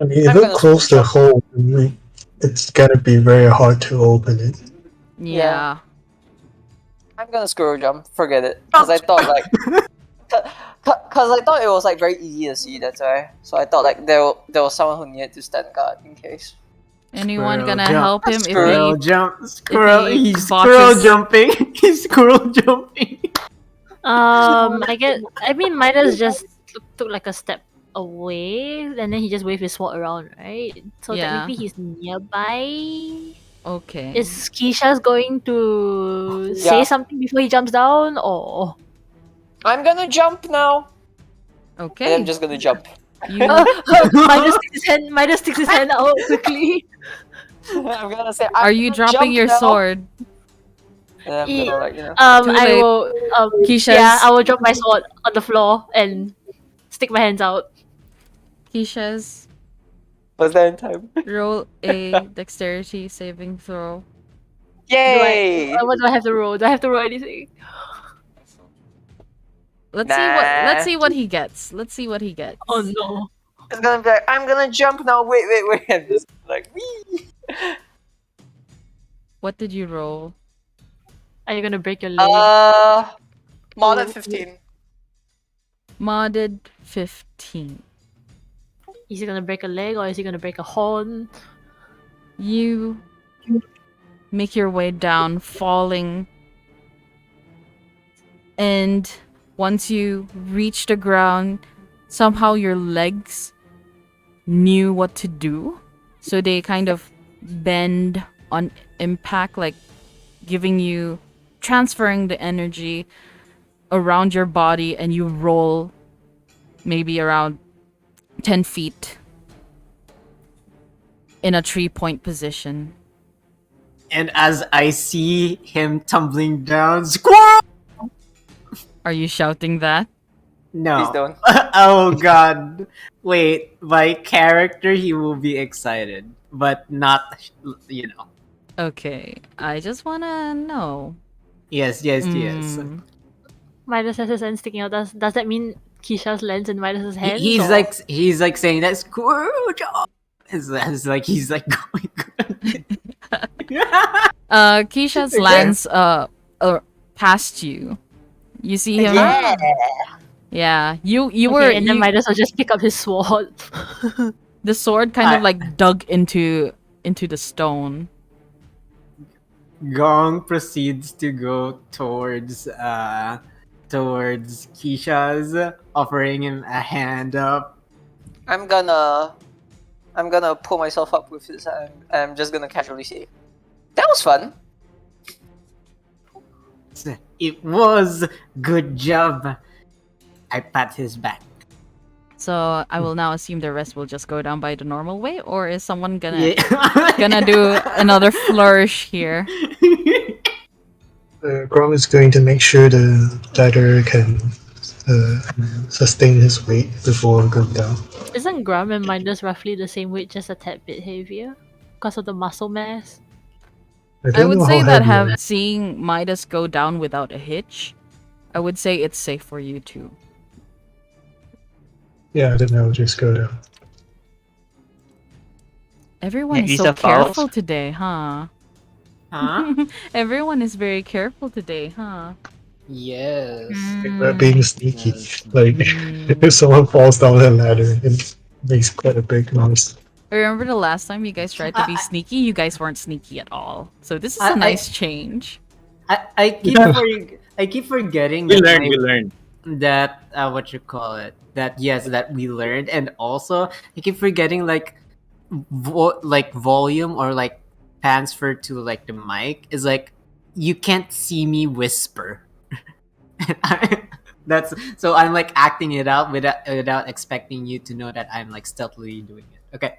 I mean, if I'm you gonna close the jump. hole, it's gonna be very hard to open it. Yeah. I'm gonna scroll jump. Forget it, because I thought like, cause I thought it was like very easy to see. That's why. So I thought like there was someone who needed to stand guard in case. Anyone Squirrel gonna jump. help him if Squirrel he jump. Squirrel. he He's squirrel botches- jumping. He's squirrel jumping. I mean, Midas just took like a step away, and then he just waved his sword around, right? So Yeah. technically he's nearby. Okay. Is Keisha's going to say Yeah. something before he jumps down, or? I'm gonna jump now. Okay. And I'm just gonna jump. You Midas sticks his hand out quickly. I'm gonna say. are you dropping your sword? And I'm gonna like Too I late. will. Keisha's Yeah, I will drop my sword on the floor and stick my hands out. Keisha's Was that in time? roll a dexterity saving throw. Yay! What do I have to roll? Do I have to roll anything? Let's see what he gets. Let's see what he gets. Oh no! It's gonna be like, I'm gonna jump now. Wait. I'm just like, wee. What did you roll? Are you gonna break your leg? More than 15. Modded 15. Is he gonna break a leg or is he gonna break a horn? You make your way down, falling. And once you reach the ground, somehow your legs knew what to do. So they kind of bend on impact, like transferring the energy around your body, and you roll maybe around 10 feet in a 3-point position. And as I see him tumbling down, squirrel! Are you shouting that? No. Please don't. Oh god. Wait, my character, he will be excited, but not, you know. Okay, I just wanna know. Yes. Mm, Midas has his hand sticking out. Does that mean Keisha's lands in Midas's hands? He's or- like saying that squirrel job. It's like he's like going. Keisha's lands past you. You see him? Yeah. Yeah. You Okay, were and then Midas will just pick up his sword. the sword kind of like dug into the stone. Gong proceeds to go towards towards Keisha's, offering him a hand up. I'm gonna pull myself up with his hand. I'm just gonna casually say, "That was fun." It was good job. I pat his back. So I will now assume the rest will just go down by the normal way, or is someone gonna Yeah. gonna do another flourish here? Grom is going to make sure the ladder can sustain his weight before going down. Isn't Graham and Midas roughly the same weight, just a tad bit heavier? Because of the muscle mass? I I don't would know say how that heavy. seeing Midas go down without a hitch, I would say it's safe for you too. Yeah, then I'll just go down. Everyone Yeah, is Isa so follows. careful today, huh? Huh? Everyone is very careful today, huh? Yes. We're being sneaky. Yes. Like, if someone falls down the ladder, it makes quite a big noise. I remember the last time you guys tried to be I- sneaky, you guys weren't sneaky at all. So this is I- a nice change. I keep forgetting We that learned. We learned. that what you call it, that yes, that we learned. And also I keep forgetting like volume or like transfer to like the mic is like you can't see me whisper. That's so I'm like acting it out without expecting you to know that I'm like stealthily doing it. Okay.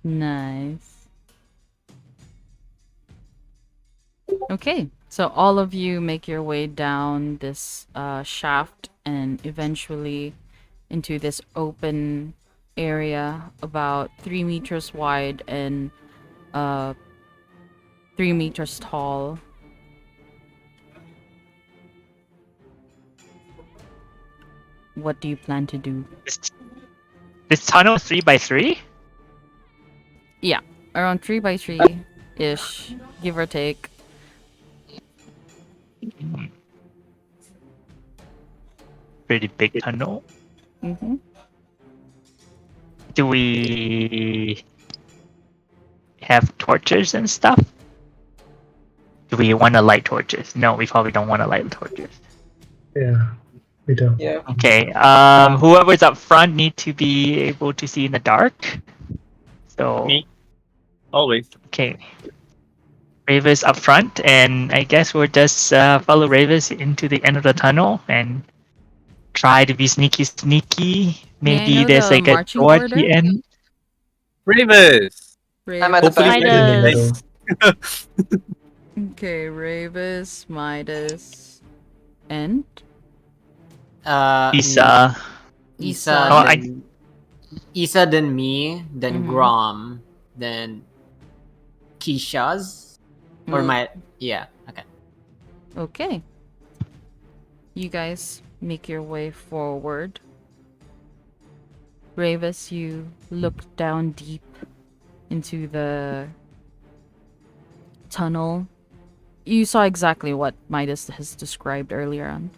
Nice. Okay, so all of you make your way down this shaft and eventually into this open area about 3 meters wide and 3 meters tall. What do you plan to do? This tunnel is 3x3? Yeah, around 3 by 3 ish, give or take. Pretty big tunnel. Mm-hmm. Do we have torches and stuff? Do we want to light torches? No, we probably don't want to light torches. Yeah, we don't. Yeah. Okay. Whoever's up front need to be able to see in the dark. So Me. Always. okay. Ravis up front, and I guess we'll just follow Ravis into the end of the tunnel and try to be sneaky. May I Maybe know there's the like a marching door at order? the end. Ravis. I'm at the Hopefully, back. Midas. Okay, Ravis, Midas, and Isa. Isa. Oh, then, Isa, then me, then Mhm. Grom, then Keisha's, or Mm. my yeah. Okay. Okay. You guys make your way forward. Ravis, you look down deep into the tunnel. You saw exactly what Midas has described earlier on.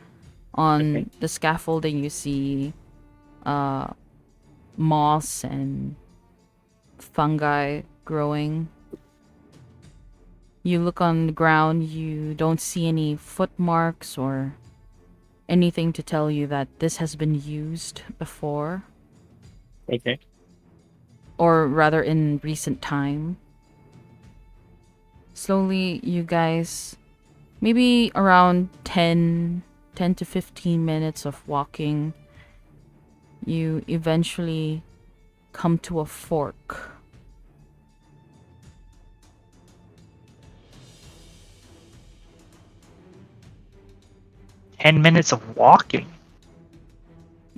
On Okay. the scaffolding, you see moss and fungi growing. You look on the ground, you don't see any footmarks or anything to tell you that this has been used before, Okay. or rather in recent time. Slowly, you guys, maybe around 10 to 15 minutes of walking, you eventually come to a fork. 10 minutes of walking.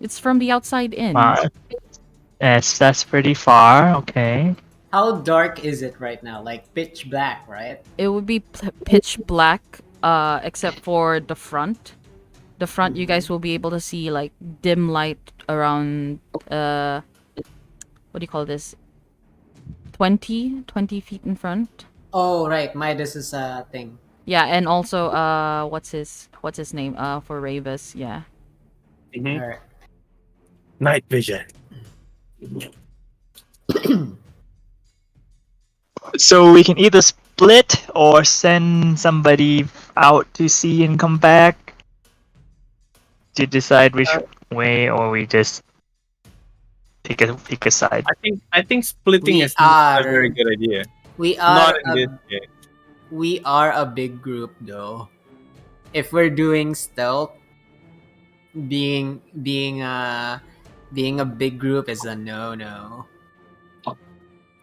It's from the outside in. Yes, that's pretty far. Okay. How dark is it right now? Like pitch black, right? It would be pitch black, except for the front. The front, you guys will be able to see like dim light around, what do you call this? 20 feet in front. Oh, right. Midas is a thing. Yeah, and also, what's his name? For Ravis, yeah. Mhm. All right. Night vision. So we can either split or send somebody out to sea and come back to decide which way, or we just pick a side? I think splitting We is not a very are- good idea. We Not are in this case. we are a big group though. If we're doing stealth, being a big group is a no.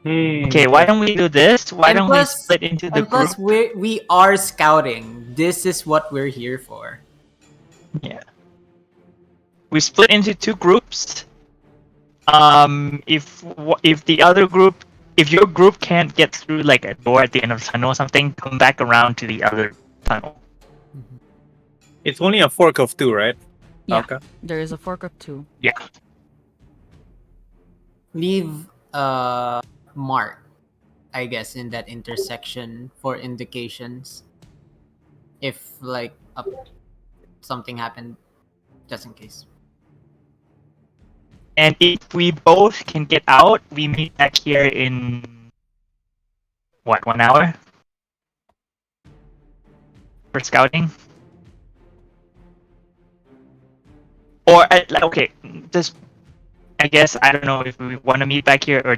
Okay, why don't we do this? Why And don't we plus- split into the And plus, group? we are scouting. This is what we're here for. Yeah. We split into two groups. If the other group, if your group can't get through like a door at the end of the tunnel or something, come back around to the other tunnel. It's only a fork of two, right? Yeah. Okay. There is a fork of 2. Yeah. Leave mark, I guess, in that intersection for indications. If like something happened, just in case. And if we both can get out, we meet back here in what, 1 hour for scouting. Or okay, just I guess I don't know if we want to meet back here or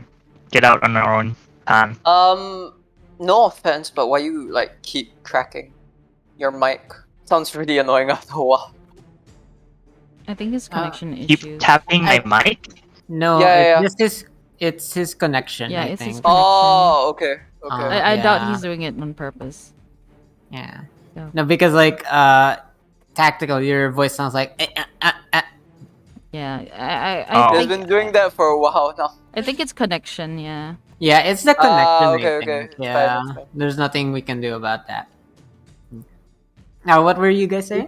get out on our own. No offense, but why you like keep cracking your mic? Sounds really annoying after a while. I think it's connection Keep issues. tapping my mic. No, Yeah. it's his connection. Yeah, I it's his think. connection. Oh, okay. I doubt Yeah. he's doing it on purpose. Yeah. So- No, because like tactical, your voice sounds like. Yeah, I Oh. He's think been doing that for a while now. I think it's connection. Yeah. Yeah, it's the connection. okay, I okay. think. It's fine, Yeah, it's fine. there's nothing we can do about that. Now, what were you guys saying?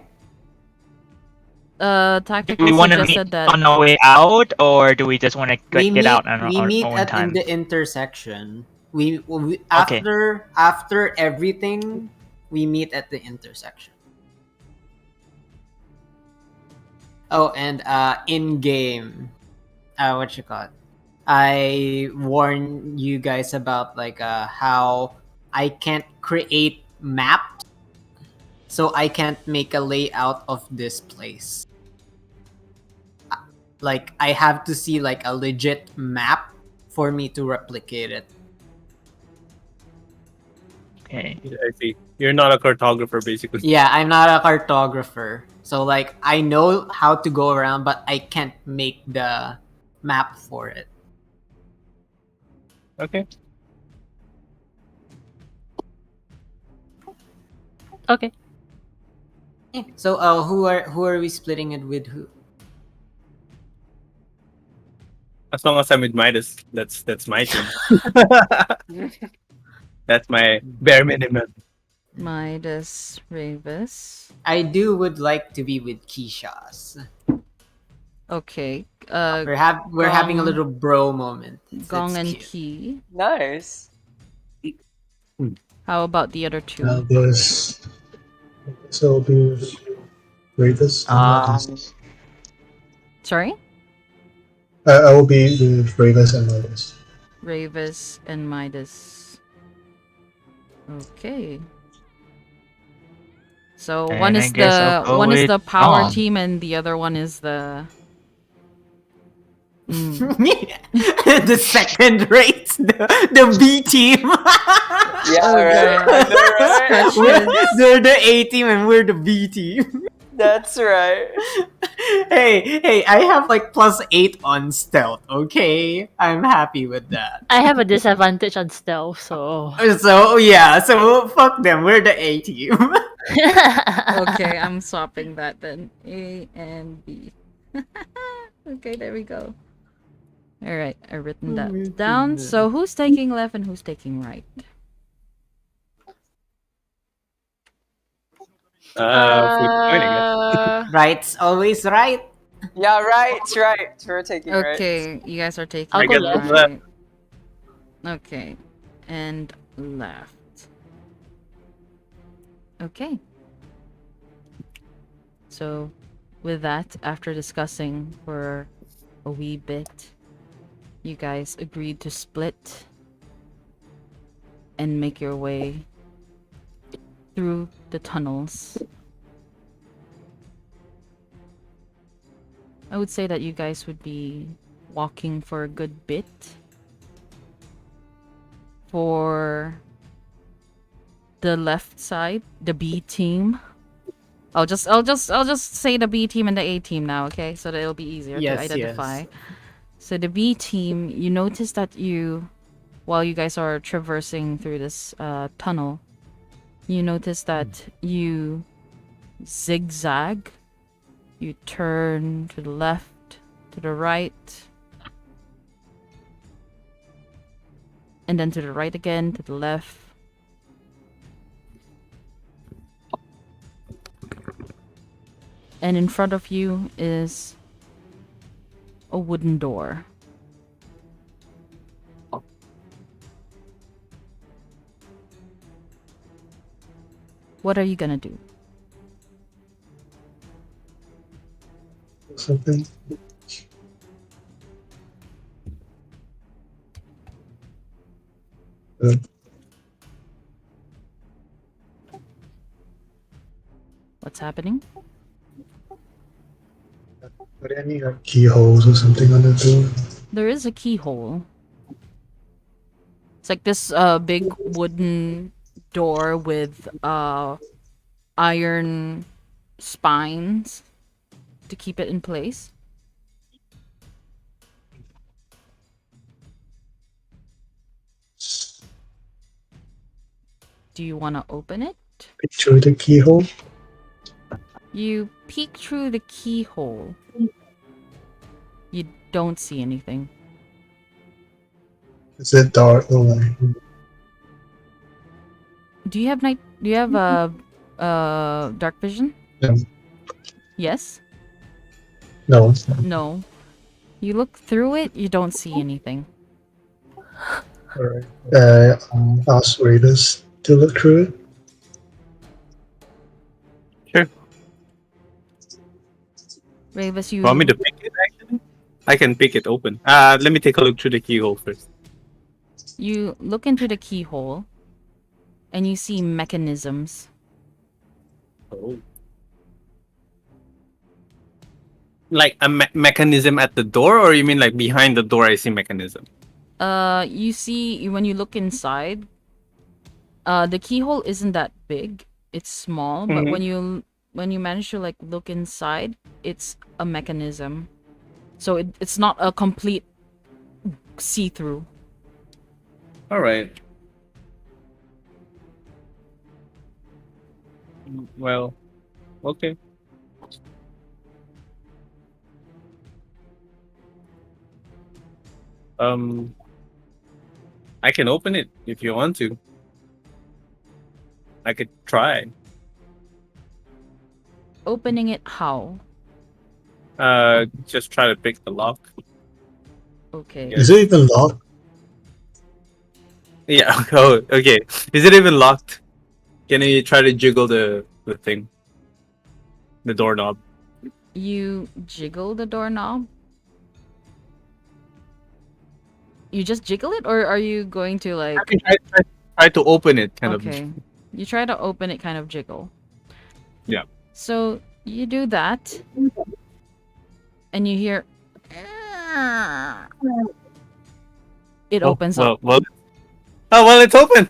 Do Tactical we want to meet suggested that. on our way out, or do we just want to get out on We our meet own at time? in the intersection. We Okay. after everything, we meet at the intersection. Oh, and in game, what you call it? I warn you guys about like how I can't create maps, so I can't make a layout of this place. Like I have to see like a legit map for me to replicate it. Okay. I see. You're not a cartographer, basically. Yeah, I'm not a cartographer. So like I know how to go around, but I can't make the map for it. Okay. Okay. So who are we splitting it with who? As long as I'm with Midas, that's my team. That's my bare minimum. Midas Ravis. I would like to be with Keisha's. Okay. We're having a Gong- little bro moment. Gong It's and cute. Key. Nice. How about the other two? There's so it'll be Ravis and Midas. Sorry? I will be with Ravis and Midas. Ravis and Midas. Okay. So And one I is guess the I'll go one is with the power Gong. team and the other one is the The second rate, the B team. Yeah, Oh, right. God. I know, right? They're the A team and we're the B team. That's right. Hey, I have like +8 on stealth, okay? I'm happy with that. I have a disadvantage on stealth, so. So, yeah, so fuck them, we're the A team. Okay, I'm swapping that then. A and B. Okay, there we go. Alright, I've written Oh, my that down. goodness. So who's taking left and who's taking right? Flip coin, I guess. Right's always right. Yeah, right. We're taking right. Okay, you guys are taking I'll go right. left. Okay, and left. Okay. So, with that, after discussing for a wee bit, you guys agreed to split and make your way through the tunnels. I would say that you guys would be walking for a good bit. For the left side, the B team. I'll just say the B team and the A team now, okay? So that it'll be easier Yes, to identify. yes. So the B team, you notice that while you guys are traversing through this tunnel, you notice that you zigzag, you turn to the left, to the right, and then to the right again, to the left. And in front of you is a wooden door. What are you gonna do? Something. What's happening? Are there any like keyholes or something on the door? There is a keyhole. It's like this big wooden door with iron spines to keep it in place. Do you want to open it? Picture the keyhole. You peek through the keyhole. You don't see anything. Is it dark or like? Do you have dark vision? No. Yes? No. No. You look through it, you don't see anything. Alright. Ask Raiders to look through it. Sure. Ravis, you Want me to pick it, actually? I can pick it open. Let me take a look through the keyhole first. You look into the keyhole and you see mechanisms. Oh. Like a mechanism at the door, or you mean like behind the door I see mechanism? You see when you look inside, the keyhole isn't that big. It's small, but when you manage to like look inside, it's a mechanism. So it's not a complete see-through. Alright. Well, okay. I can open it if you want to. I could try. Opening it how? Just try to pick the lock. Okay. Yeah. Is it even locked? Yeah. Oh, okay. Is it even locked? Can you try to jiggle the thing? The doorknob. You jiggle the doorknob? You just jiggle it, or are you going to like... I can try to open it, kind of. Okay. You try to open it, kind of jiggle. Yeah. So you do that, and you hear... It opens up. Well. Oh, well, it's open!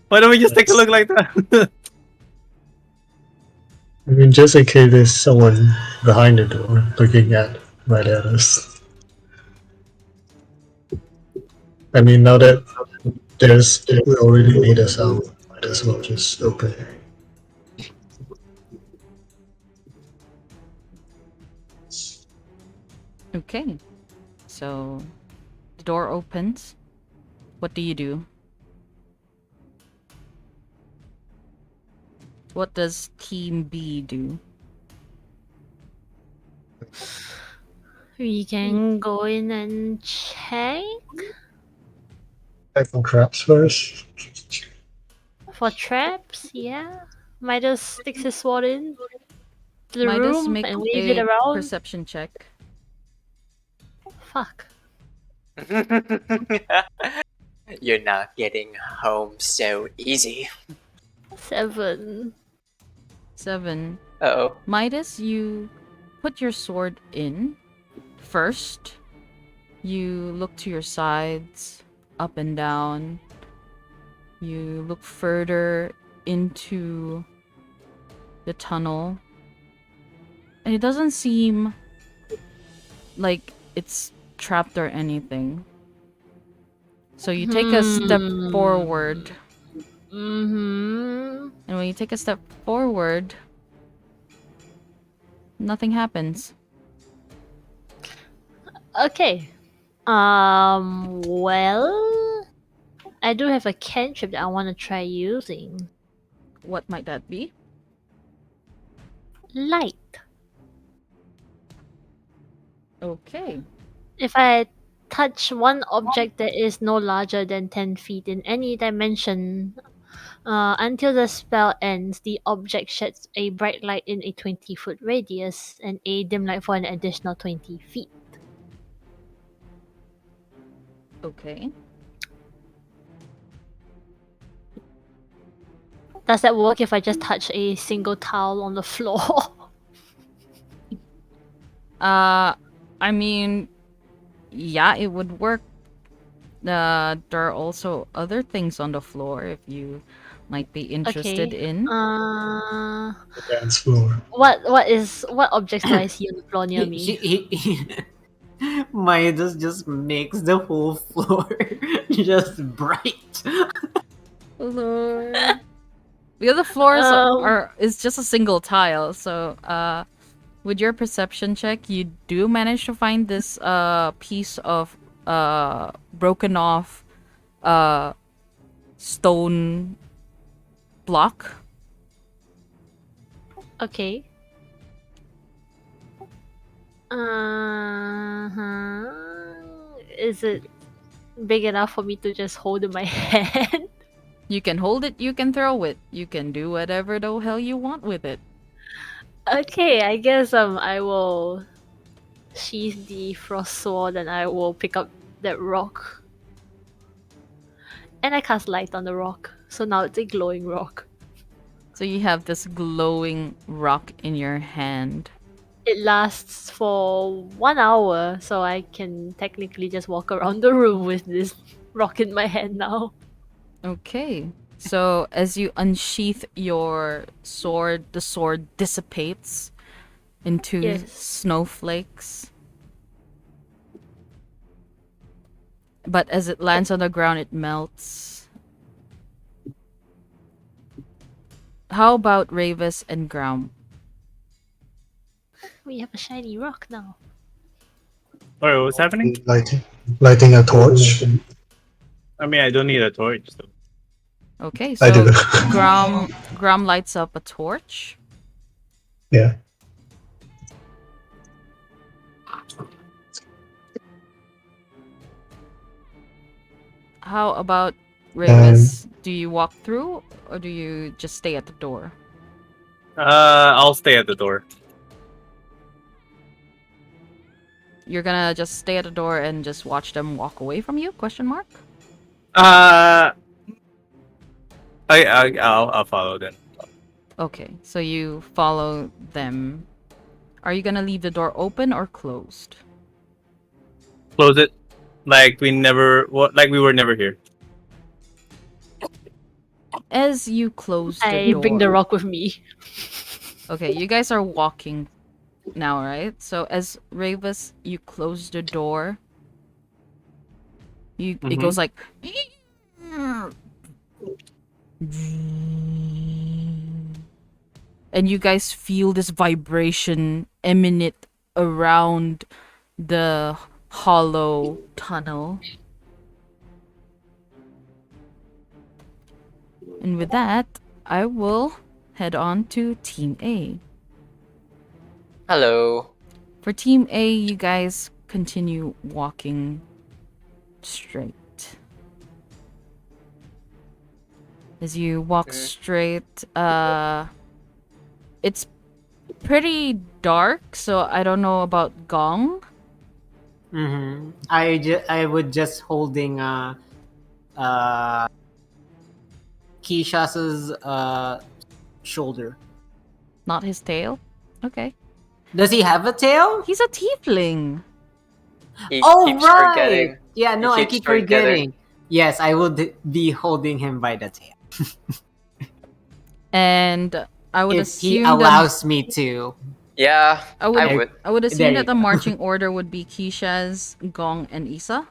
Why don't we just take a look like that? I mean, just in case there's someone behind the door looking right at us. I mean, now that we already made us out, might as well just open it. Okay. So the door opens. What do you do? What does Team B do? We can go in and check Check on traps first. for traps. Yeah, Midas sticks his sword in to the Midas, room make and wave it a around. perception check. Fuck. You're not getting home so easy. 7. 7. Uh-oh. Midas, you put your sword in first. You look to your sides, up and down. You look further into the tunnel. And it doesn't seem like it's trapped or anything. So you take a step forward. Mm-hmm. And when you take a step forward, nothing happens. Okay. Well, I do have a cantrip that I want to try using. What might that be? Light. Okay. If I touch one object that is no larger than 10 feet in any dimension, until the spell ends, the object sheds a bright light in a 20-foot radius and a dim light for an additional 20 feet. Okay. Does that work if I just touch a single tile on the floor? I mean, yeah, it would work. There are also other things on the floor if you might be interested Okay. in. Dance floor. What objects do I see on the floor near me? Midas just makes the whole floor just bright. Lord. The other floors is just a single tile, so with your perception check, you do manage to find this piece of broken off stone block. Okay. Is it big enough for me to just hold in my hand? You can hold it, you can throw it, you can do whatever the hell you want with it. Okay, I guess I will sheath the frost sword and I will pick up that rock. And I cast light on the rock, so now it's a glowing rock. So you have this glowing rock in your hand. It lasts for 1 hour, so I can technically just walk around the room with this rock in my hand now. Okay. So as you unsheath your sword, the sword dissipates into Yes. snowflakes. But as it lands on the ground, it melts. How about Ravis and Ground? We have a shiny rock now. Alright, what's happening? Lighting a torch. I mean, I don't need a torch. So. Okay, I so do. Grom lights up a torch. Yeah. How about Ravis? Do you walk through or do you just stay at the door? I'll stay at the door. You're gonna just stay at the door and just watch them walk away from you? Question mark. I'll follow then. Okay, so you follow them. Are you gonna leave the door open or closed? Close it, like we were never here. As you close the I door, bring the rock with me. Okay, you guys are walking now, right? So as Ravis, you close the door. It goes like, and you guys feel this vibration emanate around the hollow tunnel. And with that, I will head on to Team A. Hello. For Team A, you guys continue walking straight. As you walk straight, it's pretty dark, so I don't know about Gong. I would just holding uh, Keisha's shoulder. Not his tail? Okay. Does he have a tail? He's a tiefling. He Oh keeps right. forgetting. Yeah, no, I keeps keep forgetting. forgetting. Yes, I will be holding him by the tail And I would if he assume that allows me to. Yeah, I would, I would. I would There assume you that the go. marching order would be Keisha's, Gong, and Isa.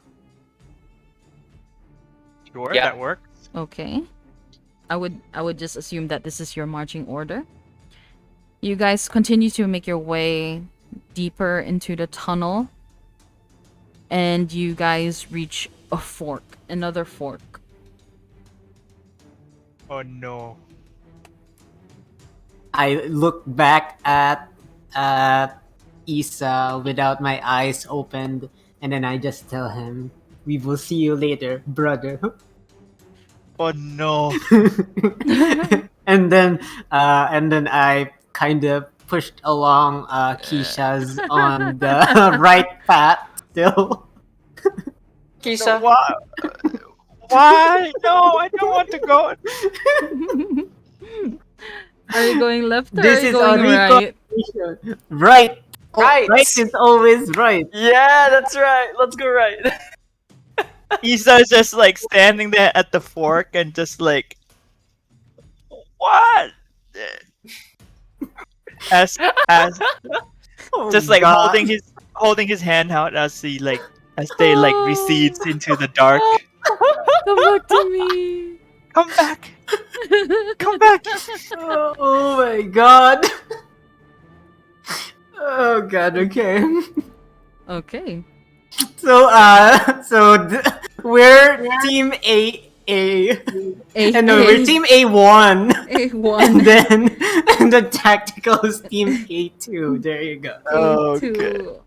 Sure, Yeah. that works. Okay. I would just assume that this is your marching order. You guys continue to make your way deeper into the tunnel. And you guys reach a fork, another fork. Oh no. I look back at Isa without my eyes opened, and then I just tell him, "We will see you later, brother." Oh no. and then I kind of pushed along Keisha's on the right path still. Kisa, Why? Why? No, I don't want to go. Are you going left or This are you is going a right? reconfirmation. Right. Right. Right is always right. yeah, that's right. Let's go right. Isa's just like standing there at the fork and just like, what? As Oh, just like God. holding his hand out as he like as they like recedes into the dark. Come back to me. Come back. Come back. Oh my God. Oh God. Okay. Okay. So we're team A, and no, we're team A1, A1. and then the tactical is team A2. There you go. A2.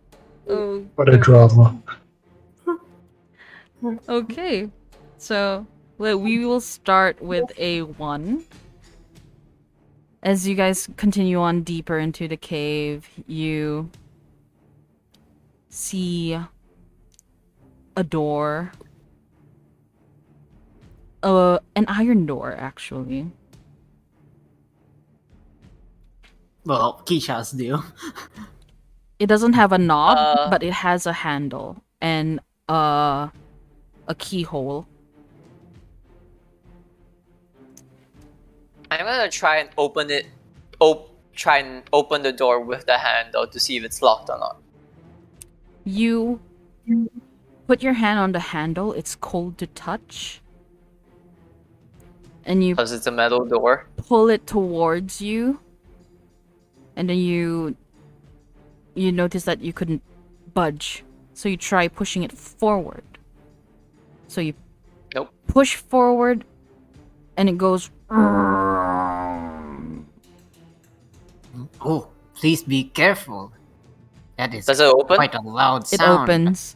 Oh, What a drama. okay. So, well, we will start with A1. As you guys continue on deeper into the cave, you see a door. An iron door, actually. Well, Keisha's do. It doesn't have a knob, Uh. but it has a handle and a keyhole. I'm gonna try and open it. Try and open the door with the handle to see if it's locked or not. You put your hand on the handle. It's cold to touch. And you Because it's a metal door. pull it towards you. And then you notice that you couldn't budge. So you try pushing it forward. So you Nope. push forward and it goes Oh, please be careful. That is Does it open? quite a loud it sound. opens.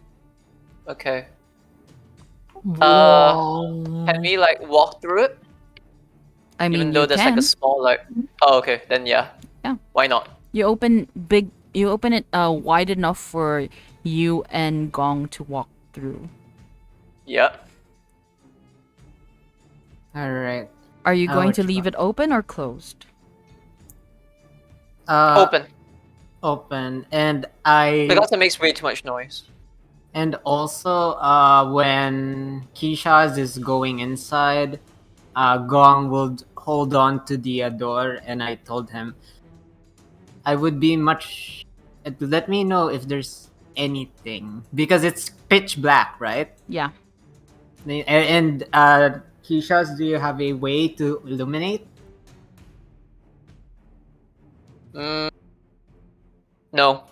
Okay. Whoa. Can we like walk through it? I mean, Even though you there's can. like a small like. Oh, okay. Then yeah. Yeah. Why not? You open it wide enough for you and Gong to walk through. Yeah. All right. Are you going Ouch, to leave it open or closed? Open. Open, and I Because it makes way too much noise. and also when Keisha's is going inside, Gong will hold on to the door, and I told him I would be much. Let me know if there's anything because it's pitch black, right? Yeah. And Keisha's, do you have a way to illuminate? Mm, no.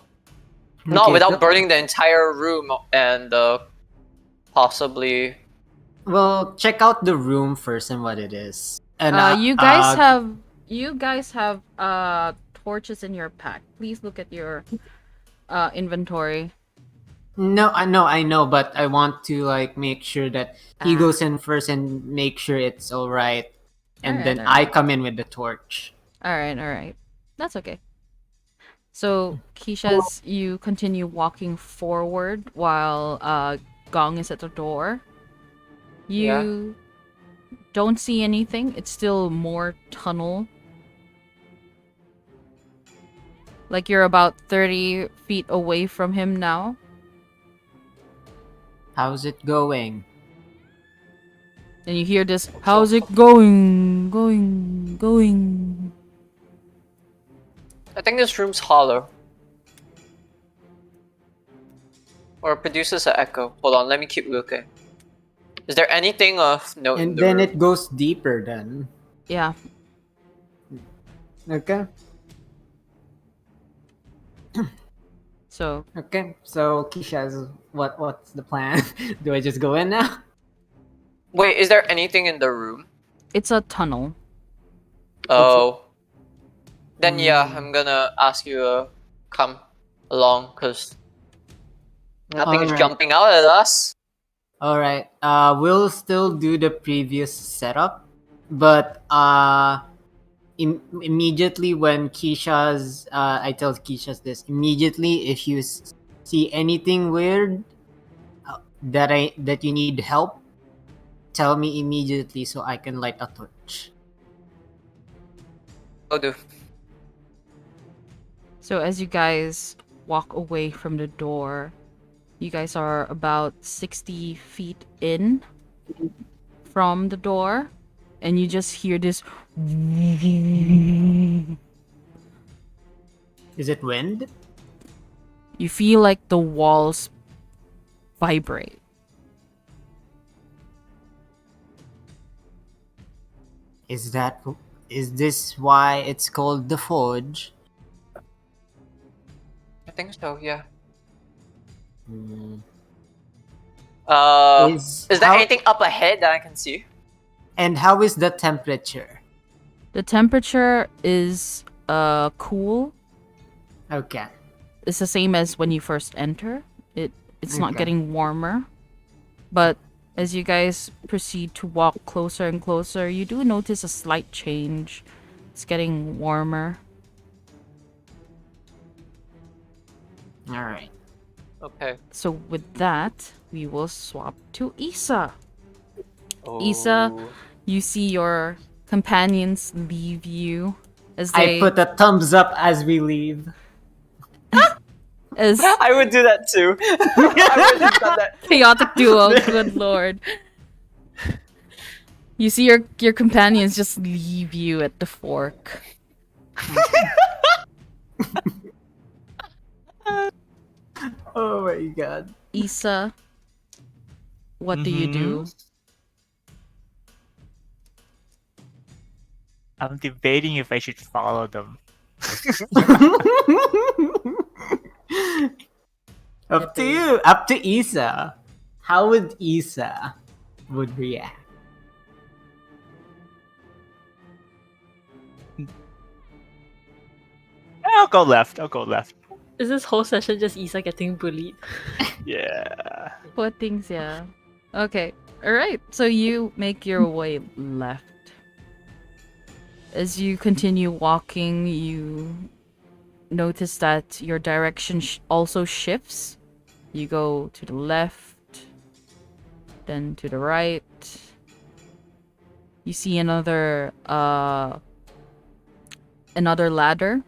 Not Okay, without so- burning the entire room and possibly. Well, check out the room first and what it is. And You guys have torches in your pack. Please look at your inventory. No, I know, but I want to like make sure that he Ah. goes in first and make sure it's all right, and then I Alright. come in with the torch. All right. That's okay. So, Keisha's, you continue walking forward while Gong is at the door. You don't see anything. It's still more tunnel. Like you're about 30 feet away from him now. How's it going? And you hear this, how's it going? Going. I think this room's hollow. Or produces an echo. Hold on, let me keep looking. Is there anything of note in And the then room? it goes deeper then. Yeah. Okay. So Okay. So Keisha's what's the plan? Do I just go in now? Wait, is there anything in the room? it's a tunnel. Oh. Then yeah, Hmm. I'm gonna ask you to come along, cause nothing is Alright. jumping out at us. Alright. We'll still do the previous setup, but immediately when I tell Keisha's this. Immediately, if you see anything weird that you need help, tell me immediately so I can light a torch. Oh, do. So as you guys walk away from the door, you guys are about 60 feet in from the door, and you just hear this. Is it wind? You feel like the walls vibrate. Is this why it's called the Forge? I think so, yeah. Hmm. Is there how- anything up ahead that I can see? And how is the temperature? The temperature is cool. Okay. It's the same as when you first enter. It's not Okay. getting warmer. But as you guys proceed to walk closer and closer, you do notice a slight change. It's getting warmer. Alright. Okay. So with that, we will swap to Isa. Isa, Oh. you see your companions leave you as I they put a thumbs up as we leave. as I would do that too. I would have done that. chaotic duo. Good lord. You see your companions just leave you at the fork. Oh my god. Isa, what do you do? I'm debating if I should follow them. Up to you. Up to Isa. How would Isa react? I'll go left. I'll go left. Is this whole session just Isa getting bullied? Yeah. Poor things, yeah. Okay, alright. So you make your way left. As you continue walking, you notice that your direction also shifts. You go to the left, then to the right. You see another ladder.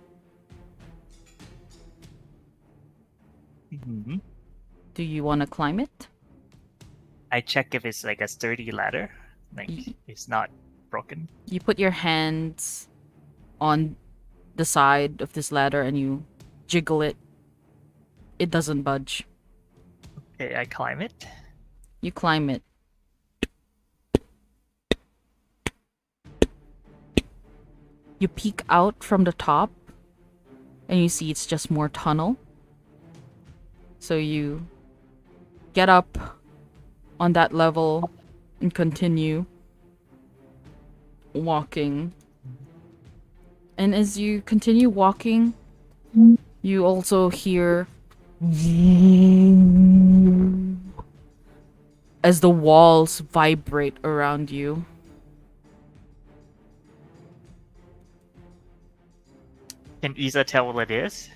hmm Do you want to climb it? I check if it's like a sturdy ladder. Like Y- it's not broken. You put your hands on the side of this ladder and you jiggle it. It doesn't budge. Okay, I climb it. You climb it. You peek out from the top and you see it's just more tunnel. So you get up on that level and continue walking. And as you continue walking, you also hear as the walls vibrate around you. Can Isa tell what it is?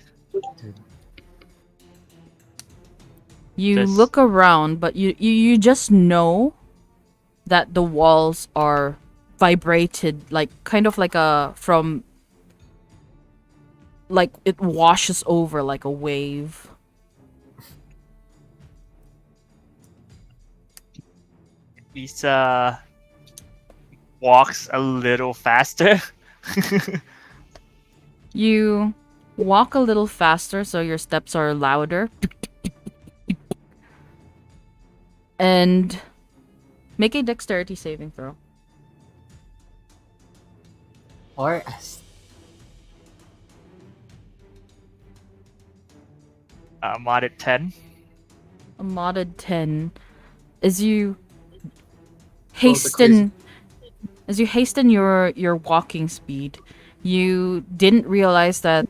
You Just- look around, but you just know that the walls are vibrated, like kind of like like it washes over like a wave. Lisa walks a little faster. You walk a little faster so your steps are louder. And make a dexterity saving throw. Or Modded 10. A modded 10. As you Roll the hasten your walking speed, you didn't realize that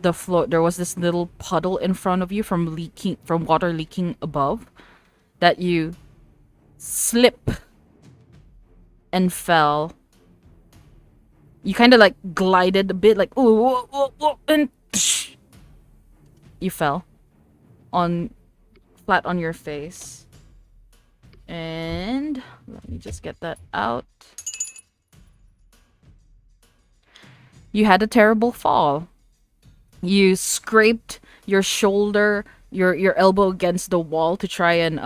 the floor, there was this little puddle in front of you from water leaking above, that you slip and fell. You kind of like glided a bit, like oh, and you fell on flat on your face. And let me just get that out. You had a terrible fall. You scraped your shoulder, your elbow against the wall to try and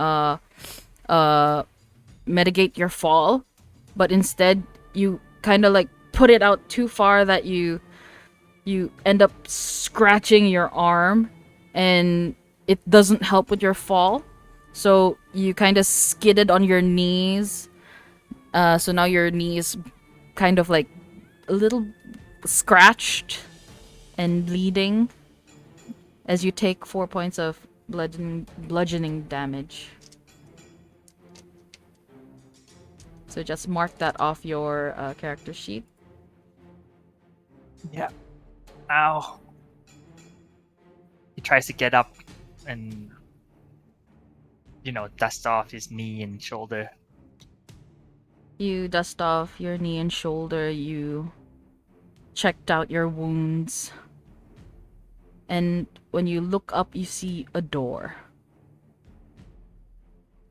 mitigate your fall, but instead you kind of like put it out too far that you end up scratching your arm, and it doesn't help with your fall. So you kind of skidded on your knees. So now your knee is kind of like a little scratched and bleeding as you take 4 points of bludgeoning damage. So just mark that off your character sheet. Yeah. Ow. He tries to get up and, dust off his knee and shoulder. You dust off your knee and shoulder, you checked out your wounds, and when you look up, you see a door.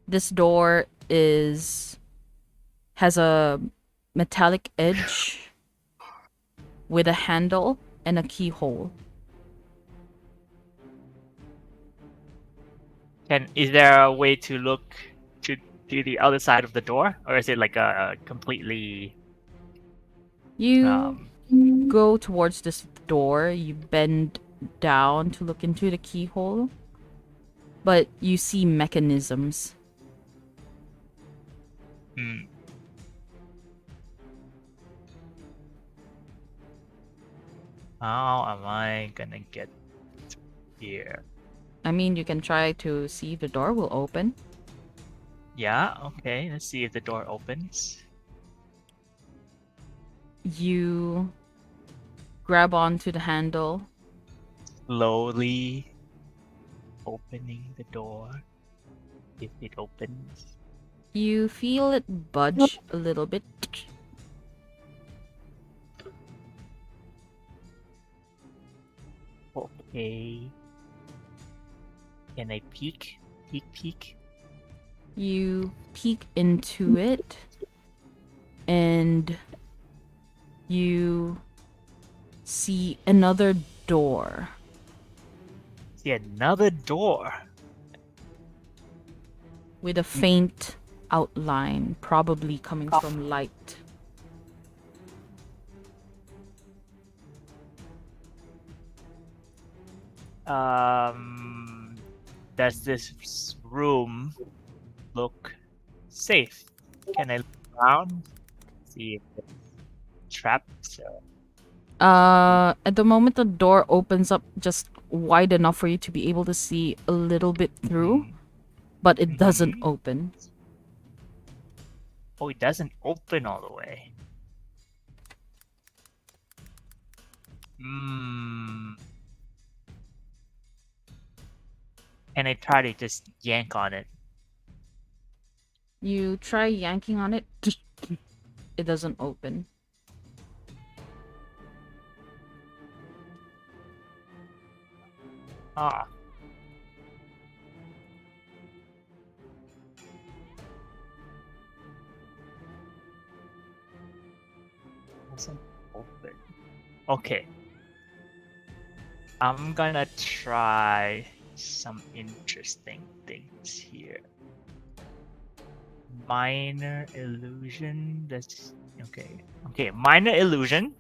This door has a metallic edge with a handle and a keyhole. Is there a way to look to the other side of the door, or is it like a completely? You go towards this door, you bend down to look into the keyhole, but you see mechanisms. How am I gonna get here? I mean, you can try to see if the door will open. Yeah, okay, let's see if the door opens. You grab onto the handle. Slowly opening the door. If it opens. You feel it budge a little bit. Okay. Can I peek? Peek? You peek into it, and you see another door. See another door. With a faint outline, probably coming from light. Does this room look safe? Can I look around? See if it's trapped? At the moment the door opens up just wide enough for you to be able to see a little bit through, but it doesn't open. Oh, it doesn't open all the way. And I try to just yank on it. You try yanking on it, it doesn't open. Ah. Wasn't open. Okay. I'm gonna try some interesting things here. Minor illusion. That's okay. Okay, minor illusion.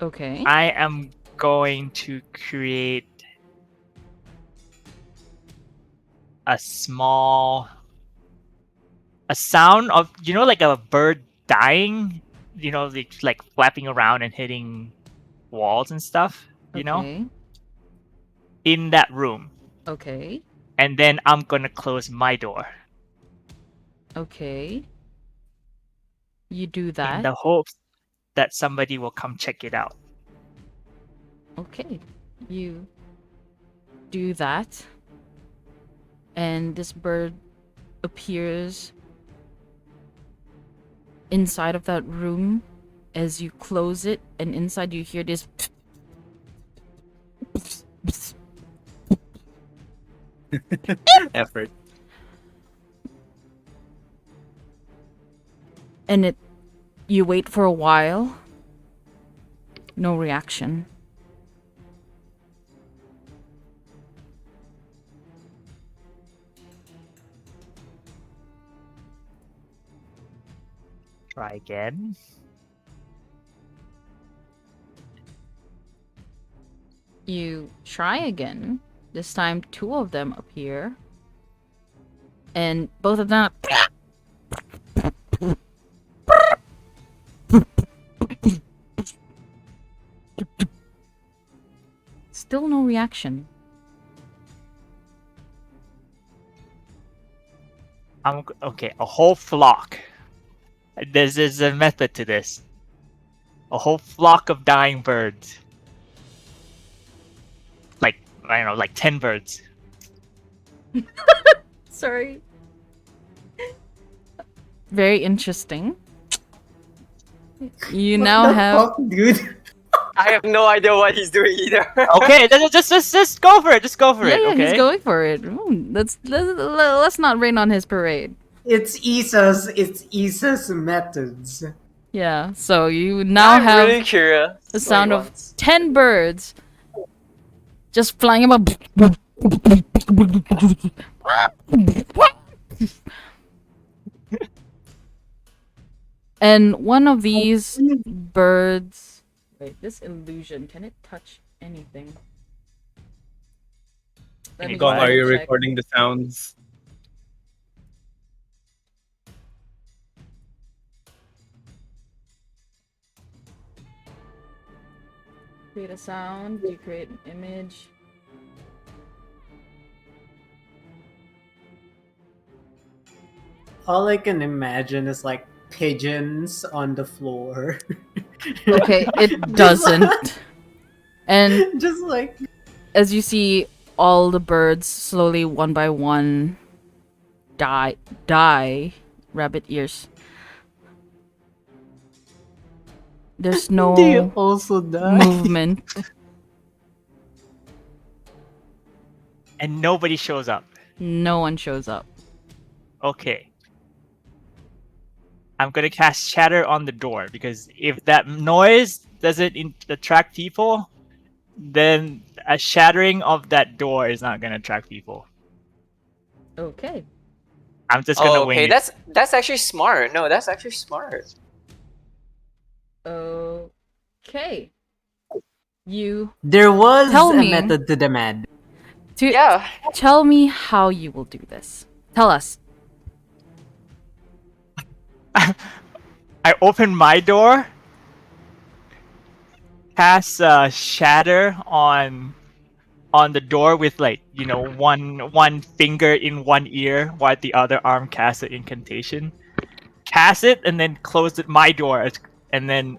Okay. I am going to create a sound of, like a bird dying, like flapping around and hitting walls and stuff, Okay. in that room. Okay. And then I'm gonna close my door Okay. You do in that. the hopes that somebody will come check it out. Okay. You do that. And this bird appears inside of that room as you close it, and inside you hear this Effort. and you wait for a while. No reaction. Try again. You try again. This time, two of them appear. And both of them. Still no reaction. Okay, a whole flock. There's a method to this. A whole flock of dying birds. Like, I don't know, like 10 birds. Sorry. Very interesting. You now have. dude. I have no idea what he's doing either. Okay, just go for it. Just go for Yeah, it. yeah, Okay. he's going for it. Let's not rain on his parade. It's Isa's methods. Yeah, so you now I'm have really curious. the sound of Wait, 10 birds just flying about. And one of these birds. Wait, this illusion, can it touch anything? Let me Gong, just are you double check. recording the sounds? Create a sound, you create an image. All I can imagine is like pigeons on the floor. Okay, it doesn't. And Just like as you see all the birds slowly one by one die rabbit ears. There's do no you also die? movement. And nobody shows up. No one shows up. Okay. I'm gonna cast Shatter on the door, because if that noise doesn't attract people, then a shattering of that door is not gonna attract people. Okay. I'm just gonna Oh, wing okay, it. that's actually smart. No, that's actually smart. Okay. You There was Tell a me. method to the mad. Yeah. tell me how you will do this. Tell us. I open my door, cast Shatter on the door with, like, one finger in one ear while the other arm casts an incantation. Cast it and then close my door, and then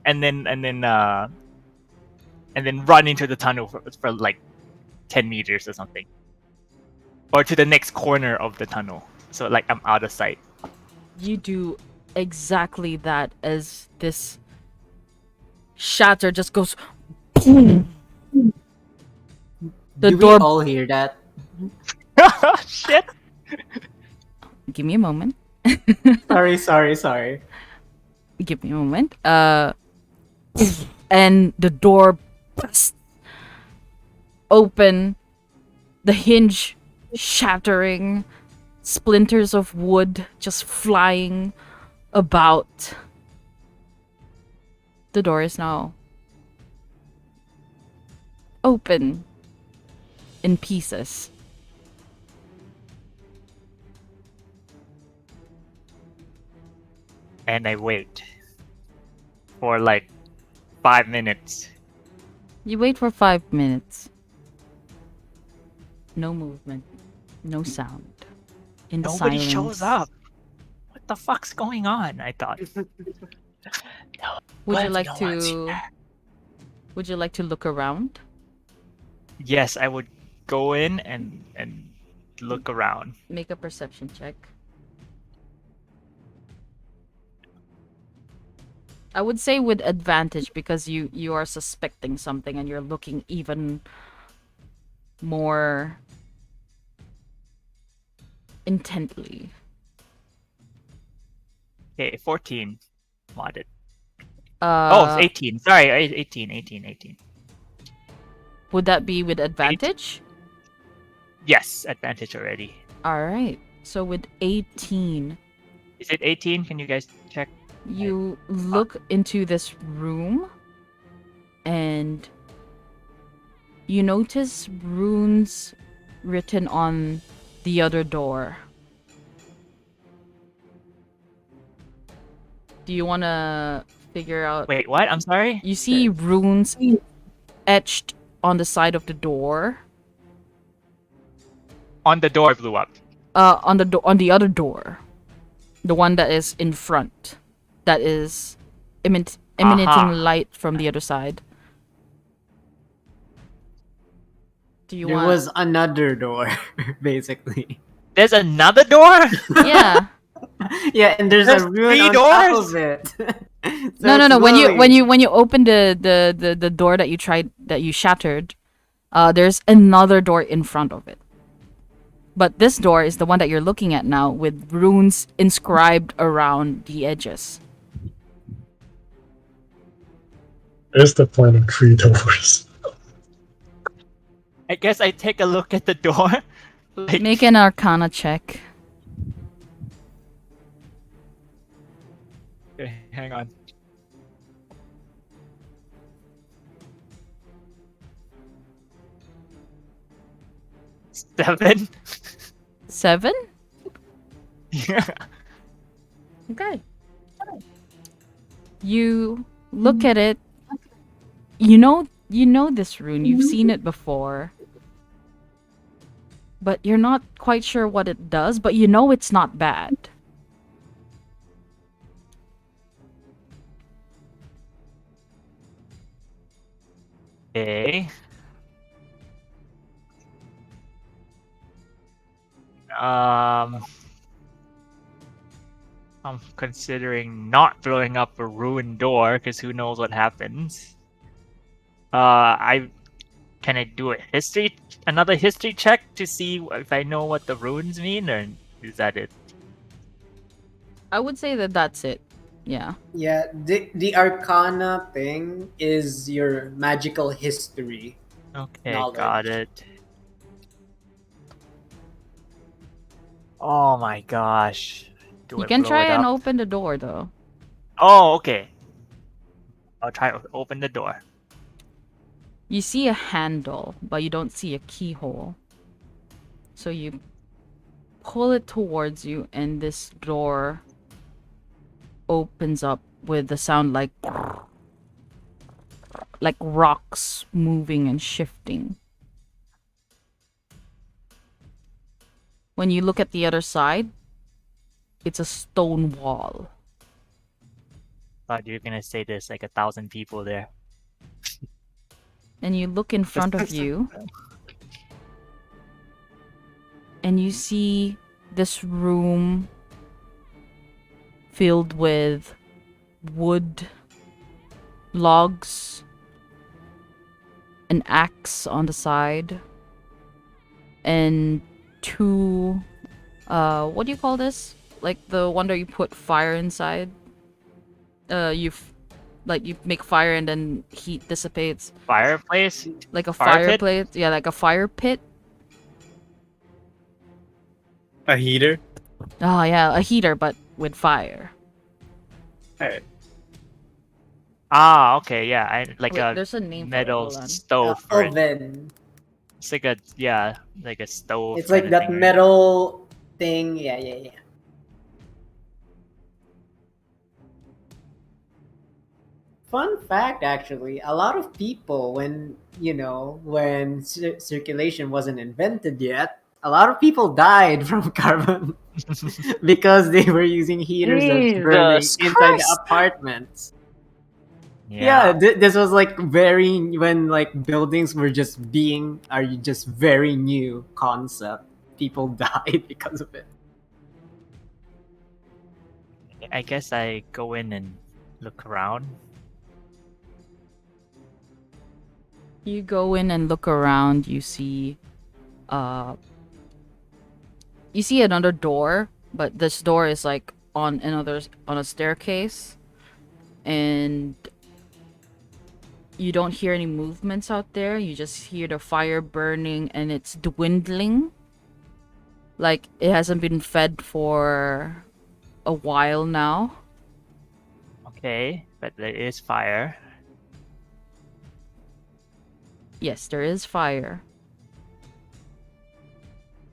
run into the tunnel for like 10 meters or something, or to the next corner of the tunnel, so like I'm out of sight. You do exactly that as this shatter just goes. The Do door. we all hear that? Shit. Give me a moment. Sorry. give me a moment. And the door busts open, the hinge shattering, splinters of wood just flying about. The door is now open in pieces. And I wait for like 5 minutes. You wait for 5 minutes. No movement. No sound. In Nobody silence. shows up. What the fuck's going on? I thought. Would you What? like No one's to? here. Would you like to look around? Yes, I would go in and look around. Make a perception check. I would say with advantage because you are suspecting something and you're looking even more intently. Okay, 14 modded. Oh, it's 18. Sorry, 18. Would that be with advantage? Yes, advantage already. All right. So with 18, Is it 18? Can you guys check? you look into this room and you notice runes written on the other door. Do you want to figure out? Wait, what? I'm sorry? You see runes etched on the side of the door. On the door blew up. On the other door, the one that is in front, that is emanating Aha. light from the other side. Do you There want? was another door, basically. There's another door? Yeah. Yeah, and there's There's a rune 3 on top doors? of it. So No. it's When glowing. you open the door that you shattered, there's another door in front of it. But this door is the one that you're looking at now, with runes inscribed around the edges. There's the point of 3 doors. I guess I take a look at the door. Like, Make an Arcana check. okay, hang on. Seven? 7? Yeah. Okay. You look at it. You know this rune. You've seen it before. But you're not quite sure what it does, but you know it's not bad. Okay. I'm considering not blowing up a ruined door because who knows what happens. Can I do another history check to see if I know what the runes mean, or is that it? I would say that that's it. Yeah. Yeah, the Arcana thing is your magical history. Okay, Knowledge. got it. Oh my gosh. Do You I can blow try it and up? open the door though. Oh, okay. I'll try to open the door. You see a handle, but you don't see a keyhole. So you pull it towards you, and this door opens up with a sound like rocks moving and shifting. When you look at the other side, it's a stone wall. Thought you were gonna say there's like 1,000 people there. And you look in front of you, and you see this room filled with wood, logs, an axe on the side, and 2 what do you call this? Like the one that you put fire inside? you make fire and then heat dissipates. Fireplace? Like a Fire pit? fireplace. Yeah, like a fire pit. A heater. Oh yeah, a heater but with fire. Alright. Ah, okay, yeah. I like Wait, a there's a name for it. metal Hold on. stove for it. Oven. It's like a like a stove. It's like kinda that thing, right? metal thing. Yeah. Fun fact, actually, a lot of people, when circulation wasn't invented yet, a lot of people died from carbon because they were using heaters that's burning Jesus inside the Christ! apartments. Yeah. This was like when like buildings were just very new concept. People died because of it. I guess I go in and look around. You go in and look around, you see another door, but this door is like on a staircase, and you don't hear any movements out there. You just hear the fire burning and it's dwindling. Like it hasn't been fed for a while now. Okay, but there is fire. Yes, there is fire.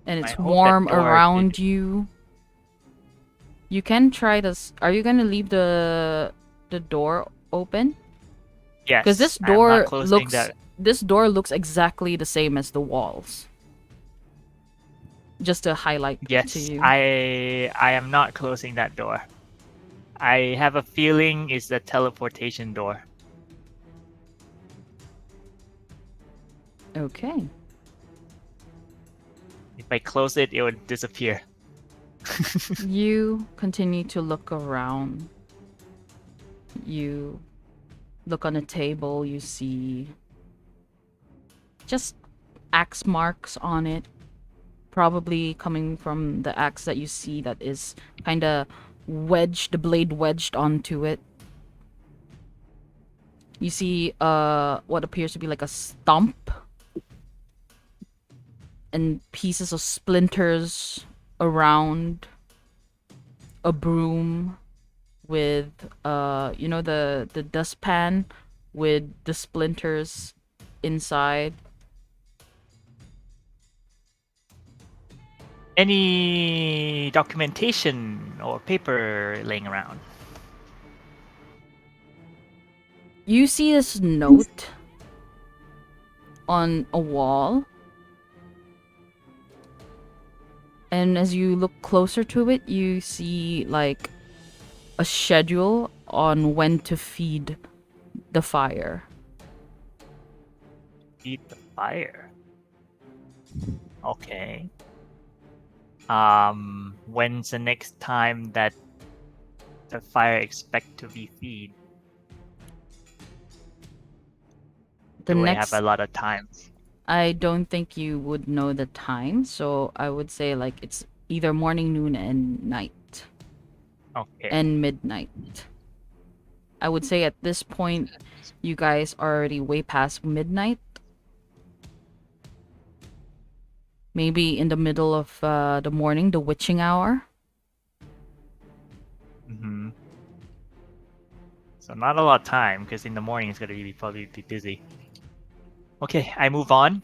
And I it's hope that warm door around did- you. You can try this. Are you gonna leave the door open? Yes. Because this I'm not door closing that. looks exactly the same as the walls. Just to highlight Yes, to you. I am not closing that door. I have a feeling it's the teleportation door. Okay. If I close it, it would disappear. You continue to look around. You look on a table, you see just axe marks on it. Probably coming from the axe that you see that is kind of wedged, the blade wedged onto it. You see what appears to be like a stump and pieces of splinters around a broom with the dustpan with the splinters inside. Any documentation or paper laying around? You see this note on a wall. And as you look closer to it, you see like a schedule on when to feed the fire. Feed the fire. Okay. When's the next time that the fire expect to be feed? Do I have a lot of time? I don't think you would know the time, so I would say like it's either morning, noon, and night. Okay. And midnight. I would say at this point, you guys are already way past midnight. Maybe in the middle of the morning, the witching hour. Mm-hmm. So not a lot of time, because in the morning it's gonna probably be busy. Okay, I move on.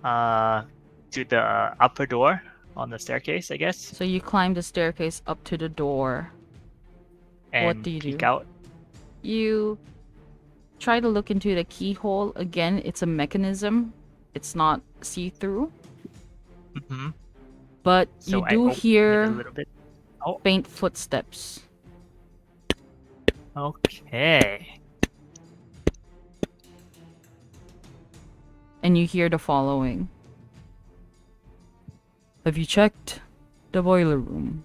To the upper door on the staircase, I guess. So you climb the staircase up to the door. And What do you peek do? out. You try to look into the keyhole. Again, it's a mechanism. It's not see-through. Mm-hmm. But So you I do open it a hear little bit. Oh, faint footsteps. okay. And you hear the following. Have you checked the boiler room?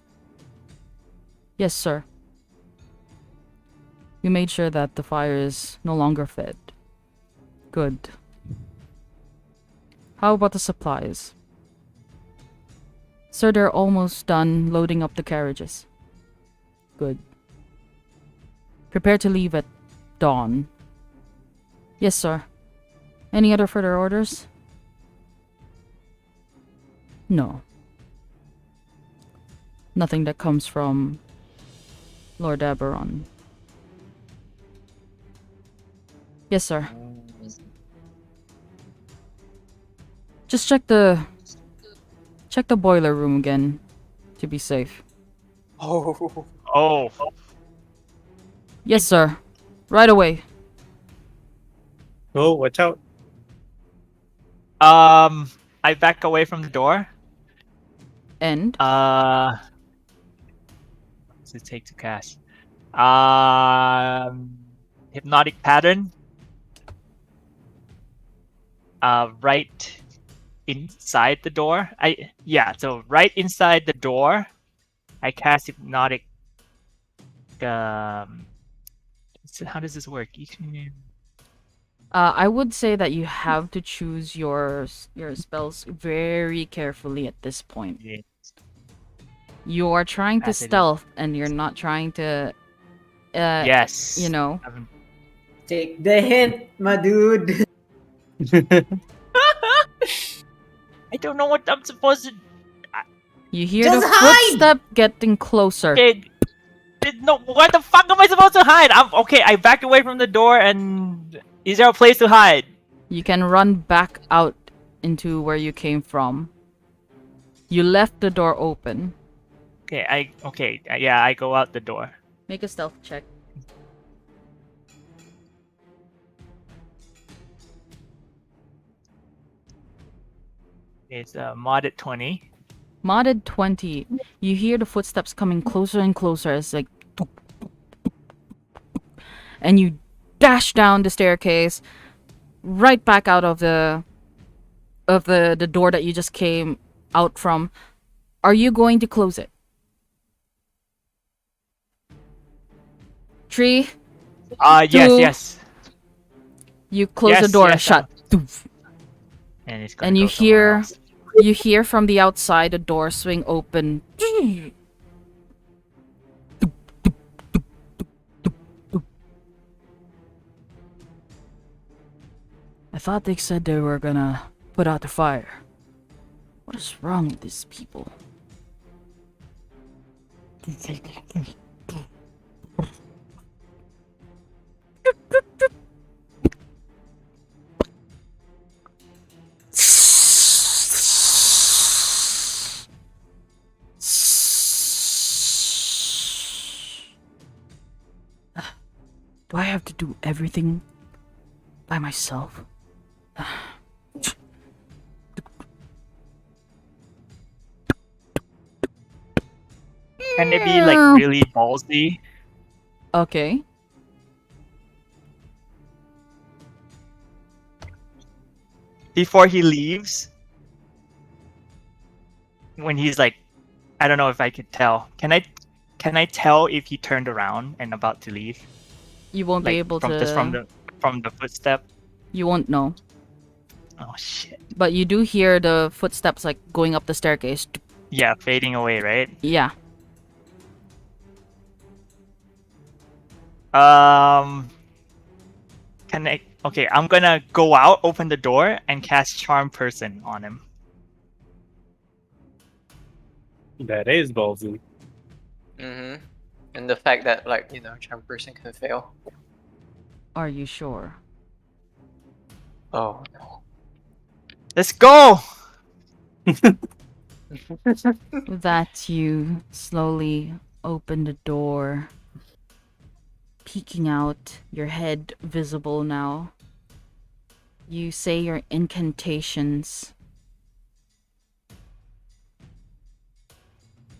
Yes, sir. We made sure that the fire is no longer fed. Good. How about the supplies? Sir, they're almost done loading up the carriages. Good. Prepare to leave at dawn. Yes, sir. Any other further orders? No. Nothing that comes from Lord Aberon. Yes, sir. Just check the boiler room again to be safe. Oh. Oh, Yes, sir. Right away. Oh, watch out. I back away from the door. And What does it take to cast? Hypnotic pattern. Right inside the door. So right inside the door, I cast hypnotic. How does this work? I would say that you have to choose your spells very carefully at this point. Yeah. You are trying to As it is. stealth, and you're not trying to. Yes. You know. Take the hint, my dude. I don't know what I'm supposed to. You hear Just the hide! footstep getting closer. Okay. No, what the fuck am I supposed to hide? I backed away from the door, and is there a place to hide? You can run back out into where you came from. You left the door open. I go out the door. Make a stealth check. It's modded 20. Modded 20. You hear the footsteps coming closer and closer as like... And you dash down the staircase, right back out of the door that you just came out from. Are you going to close it? Tree, Yes. you close Yes, the door, yes, shut. And it's gonna And go you somewhere hear else. you hear from the outside the door swing open. I thought they said they were gonna put out the fire. What is wrong with these people? Do I have to do everything by myself? Can it be like really ballsy? Okay. Before he leaves, when he's like, I don't know if I could tell. Can I tell if he turned around and about to leave? You won't Like be able to. just from the footstep. You won't know. Oh shit. But you do hear the footsteps like going up the staircase. Yeah, fading away, right? Yeah. Can I? Okay, I'm gonna go out, open the door, and cast Charm Person on him. That is ballsy. Mm-hmm. And the fact that, like, charm person can fail. Are you sure? Oh no. Let's go. With that, you slowly open the door, peeking out, your head visible now. You say your incantations.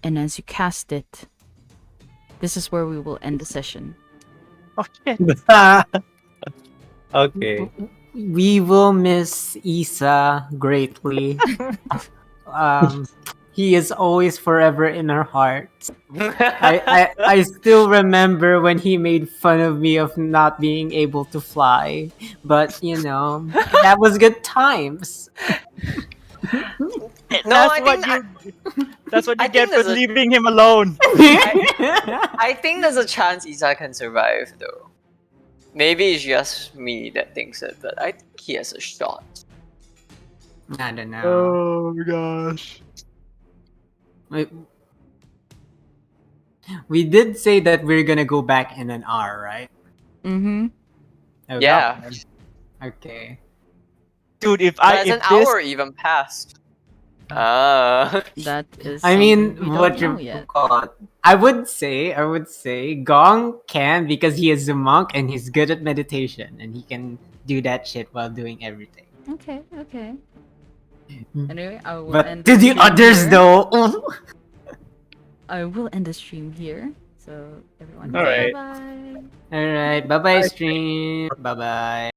And as you cast it, this is where we will end the session. Oh shit. Okay. We will miss Isa greatly. He is always forever in our hearts. I still remember when he made fun of me of not being able to fly, but that was good times. No, I think That's what I you think get for there's a- leaving him alone. I think there's a chance Isa can survive though. Maybe it's just me that thinks it, but I think he has a shot. I don't know. Oh gosh. We did say that we're gonna go back in an hour, right? Mm-hmm. Okay. Yeah. Okay. Dude, if But if an this hour even passed. Ah. That is. I mean, something we what don't know you yet. call it? I would say Gong can because he is a monk and he's good at meditation and he can do that shit while doing everything. Okay. Okay. Mm. Anyway, I will But end to the stream others here. though, I will end the stream here. So everyone, All right. bye bye. all right, bye bye stream, bye bye.